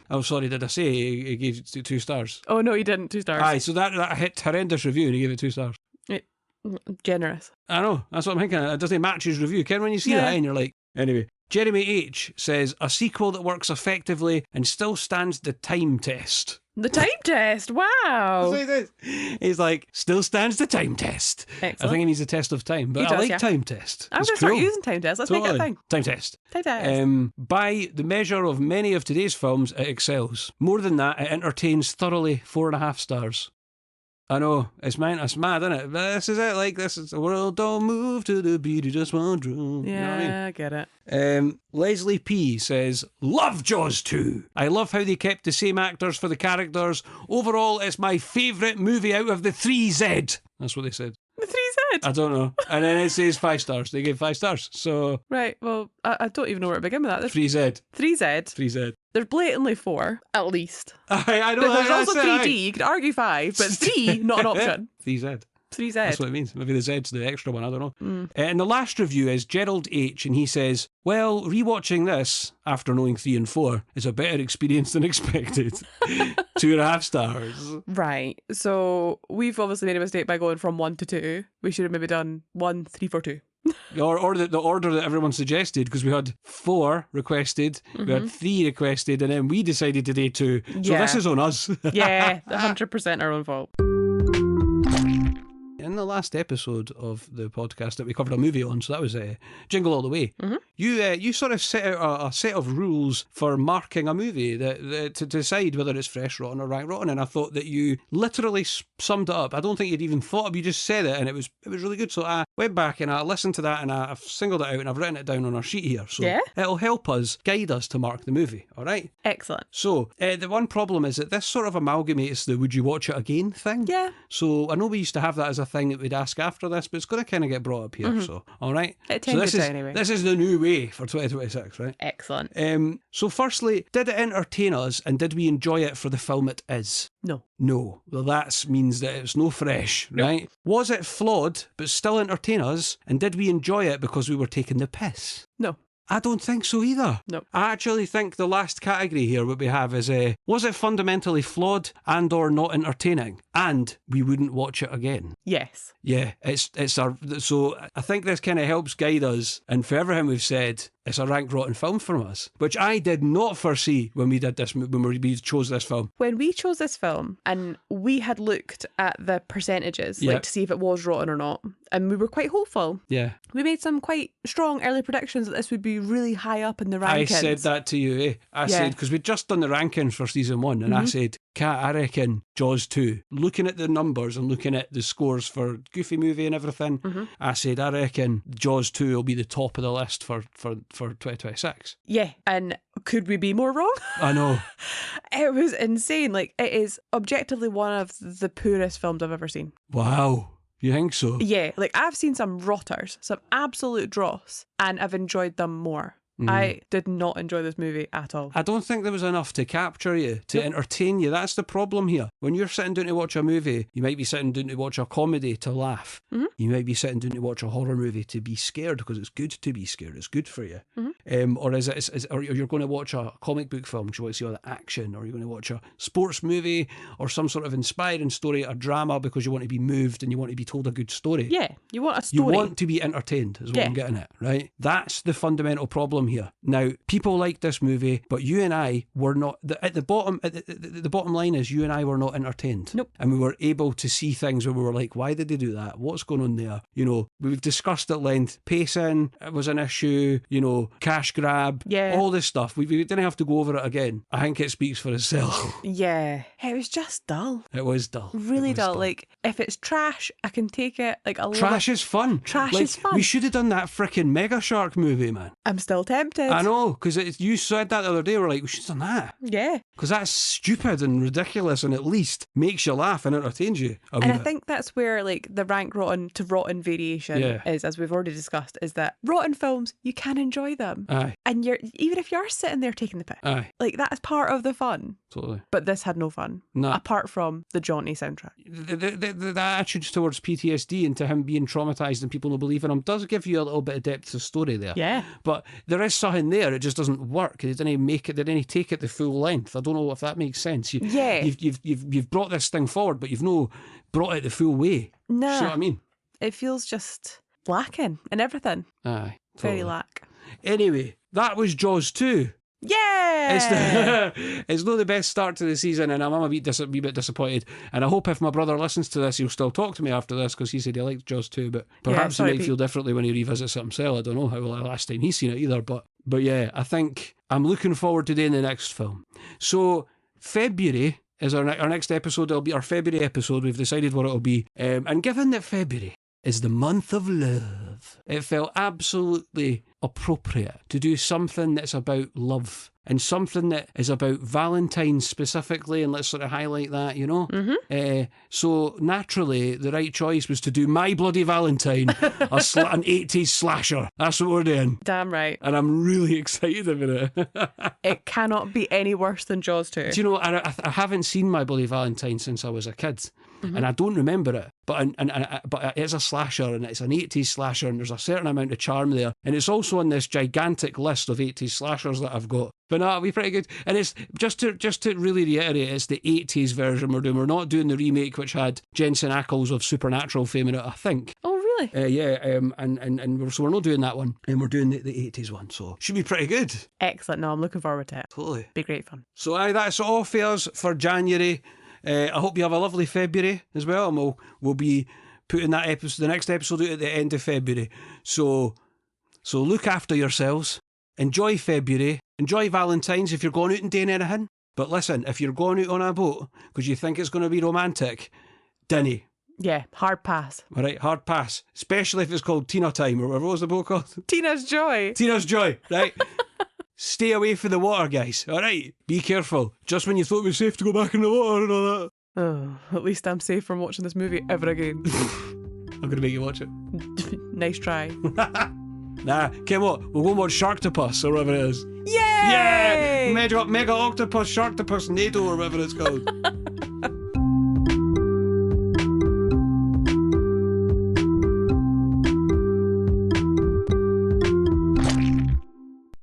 Oh, sorry, did I say he gave it 2 stars? Oh, no, he didn't. 2 stars. Aye, so that hit horrendous review and he gave it 2 stars. Generous. I know, that's what I'm thinking. It doesn't match his review. Ken, when you see that and you're like, anyway. Jeremy H says, a sequel that works effectively and still stands the time test. The time test, wow. He's like, still stands the time test. Excellent. I think he needs a test of time, but I like time test. I'm going to start using time test. Let's make it a thing. Time test. Time test. By the measure of many of today's films, it excels. More than that, it entertains thoroughly. 4.5 stars. I know, it's mad, isn't it? But this is it, like, this is the world don't move to the beat of just one drum. Yeah, you know what I mean? I get it. Leslie P says, love Jaws 2. I love how they kept the same actors for the characters. Overall, it's my favourite movie out of the 3Z. That's what they said. The 3Z? I don't know. And then it says 5 stars. They gave 5 stars. So right, well, I don't even know where to begin with that. 3Z. 3Z. 3Z. There's blatantly 4, at least. I know. But there's also 3D. You could argue 5, but 3, not an option. 3Z. 3Z. That's what it means. Maybe the Z's the extra one, I don't know. And the last review is Gerald H, and he says, well, rewatching this, after knowing 3 and 4, is a better experience than expected. 2.5 stars. Right. So we've obviously made a mistake by going from 1 to 2. We should have maybe done 1, 3, 4, 2. Or the order that everyone suggested, because we had 4 requested, we had 3 requested, and then we decided today 2. So this is on us. Yeah, 100% our own fault. In the last episode of the podcast that we covered a movie on, so that was Jingle All the Way, you sort of set out a set of rules for marking a movie that to decide whether it's fresh rotten or rank rotten, and I thought that you literally summed it up. I don't think you'd even thought of it, you just said it, and it was really good. So I went back and I listened to that and I've singled it out and I've written it down on our sheet here. So it'll help us, guide us to mark the movie, all right? Excellent. So the one problem is that this sort of amalgamates the would you watch it again thing. Yeah. So I know we used to have that as a thing that we'd ask after this, but it's going to kind of get brought up here. So, all right. It tended to anyway. This is the new way for 2026, right? Excellent. So firstly, did it entertain us and did we enjoy it for the film it is? No. No. Well, that means that it's no fresh, right? Nope. Was it flawed but still entertain us, and did we enjoy it because we were taking the piss? No. I don't think so either. No. I actually think the last category here, what we have is, was it fundamentally flawed and or not entertaining? And we wouldn't watch it again. Yes. Yeah, so I think this kind of helps guide us, and for everything we've said, it's a rank rotten film from us, which I did not foresee when we chose this film. When we chose this film, and we had looked at the percentages, like to see if it was rotten or not, and we were quite hopeful. Yeah. We made some quite strong early predictions that this would be really high up in the rankings. I said that to you, I said, because we'd just done the rankings for season 1, and I said, Kat, I reckon Jaws 2, looking at the numbers and looking at the scores for Goofy Movie and everything, I said, I reckon Jaws 2 will be the top of the list for 2026. Yeah, and could we be more wrong? I know. It was insane. Like, it is objectively one of the poorest films I've ever seen. Wow. You think so? Yeah, like I've seen some rotters, some absolute dross, and I've enjoyed them more. I did not enjoy this movie at all. I don't think there was enough to capture you, to entertain you. That's the problem here. When you're sitting down to watch a movie, you might be sitting down to watch a comedy to laugh. You might be sitting down to watch a horror movie to be scared, because it's good to be scared. It's good for you. Or or you're going to watch a comic book film, do you want to see all the action, or you're going to watch a sports movie or some sort of inspiring story, a drama, because you want to be moved and you want to be told a good story. Yeah, you want a story. You want to be entertained, is what I'm getting at, right? That's the fundamental problem here. Now, people like this movie, but you and I were not. The bottom line is, you and I were not entertained. Nope. And we were able to see things where we were like, why did they do that? What's going on there? You know, we've discussed at length. Pacing was an issue. You know, cash grab. Yeah. All this stuff. We didn't have to go over it again. I think it speaks for itself. Yeah. It was just dull. It was dull. Really dull. Like, if it's trash, I can take it. Like, trash is fun. Trash is fun. We should have done that frickin' Mega Shark movie, man. I'm still tempted. I know, because you said that the other day. We're like, we should have done that. Yeah. Because that's stupid and ridiculous, and at least makes you laugh and entertains you. And I think that's where, like, the rank rotten to rotten variation is, as we've already discussed, is that rotten films, you can enjoy them. Aye. And even if you're sitting there taking the piss. Aye. Like, that's part of the fun. Totally. But this had no fun. No. Apart from the jaunty soundtrack. The attitudes towards PTSD and to him being traumatised and people not believing him does give you a little bit of depth to story there. Yeah. But there is something there, it just doesn't work. They didn't take it the full length. I don't know if that makes sense. You've brought this thing forward, but you've no brought it the full way. No. See what I mean? It feels just lacking in everything. Aye. Totally. Very lack. Anyway, that was Jaws 2. Yeah! It's not the best start to the season, and I'm a wee bit disappointed. And I hope if my brother listens to this, he'll still talk to me after this, because he said he liked Jaws 2, but perhaps he might feel differently when he revisits it himself. I don't know how the last time he's seen it either, but yeah, I think I'm looking forward to doing the next film. So February is our next episode. It'll be our February episode. We've decided what it'll be, and given that February is the month of love, it felt absolutely appropriate to do something that's about love and something that is about Valentine's specifically, and let's sort of highlight that, you know. So naturally the right choice was to do My Bloody Valentine, an 80s slasher. That's what we're doing. Damn right. And I'm really excited about it. It cannot be any worse than Jaws 2. Do you know, I haven't seen My Bloody Valentine since I was a kid. And I don't remember it, but it's a slasher, and it's an 80s slasher, and there's a certain amount of charm there, and it's also on this gigantic list of 80s slashers that I've got. But no, it'll be pretty good. And it's just to really reiterate, it's the 80s version we're doing. We're not doing the remake which had Jensen Ackles of Supernatural fame in it, I think. Oh, really? So we're not doing that one, and we're doing the 80s one, so should be pretty good. Excellent. No, I'm looking forward to it. Totally. Be great fun. So that's all for us for January. I hope you have a lovely February as well, and we'll be putting that episode, the next episode, out at the end of February. So look after yourselves. Enjoy February. Enjoy Valentine's if you're going out and doing anything. But listen, if you're going out on a boat because you think it's going to be romantic, dinny. Yeah, hard pass. All right, hard pass. Especially if it's called Tina Time or whatever. What was the boat called? Tina's Joy. Tina's Joy, right? Stay away from the water, guys. All right, be careful. Just when you thought it was safe to go back in the water and all that. Oh, at least I'm safe from watching this movie ever again. I'm going to make you watch it. Nice try. Nah, come on, we'll go and watch Sharktopus or whatever it is. Yay! Yeah! Mega Octopus, Sharktopus, NATO or whatever it's called.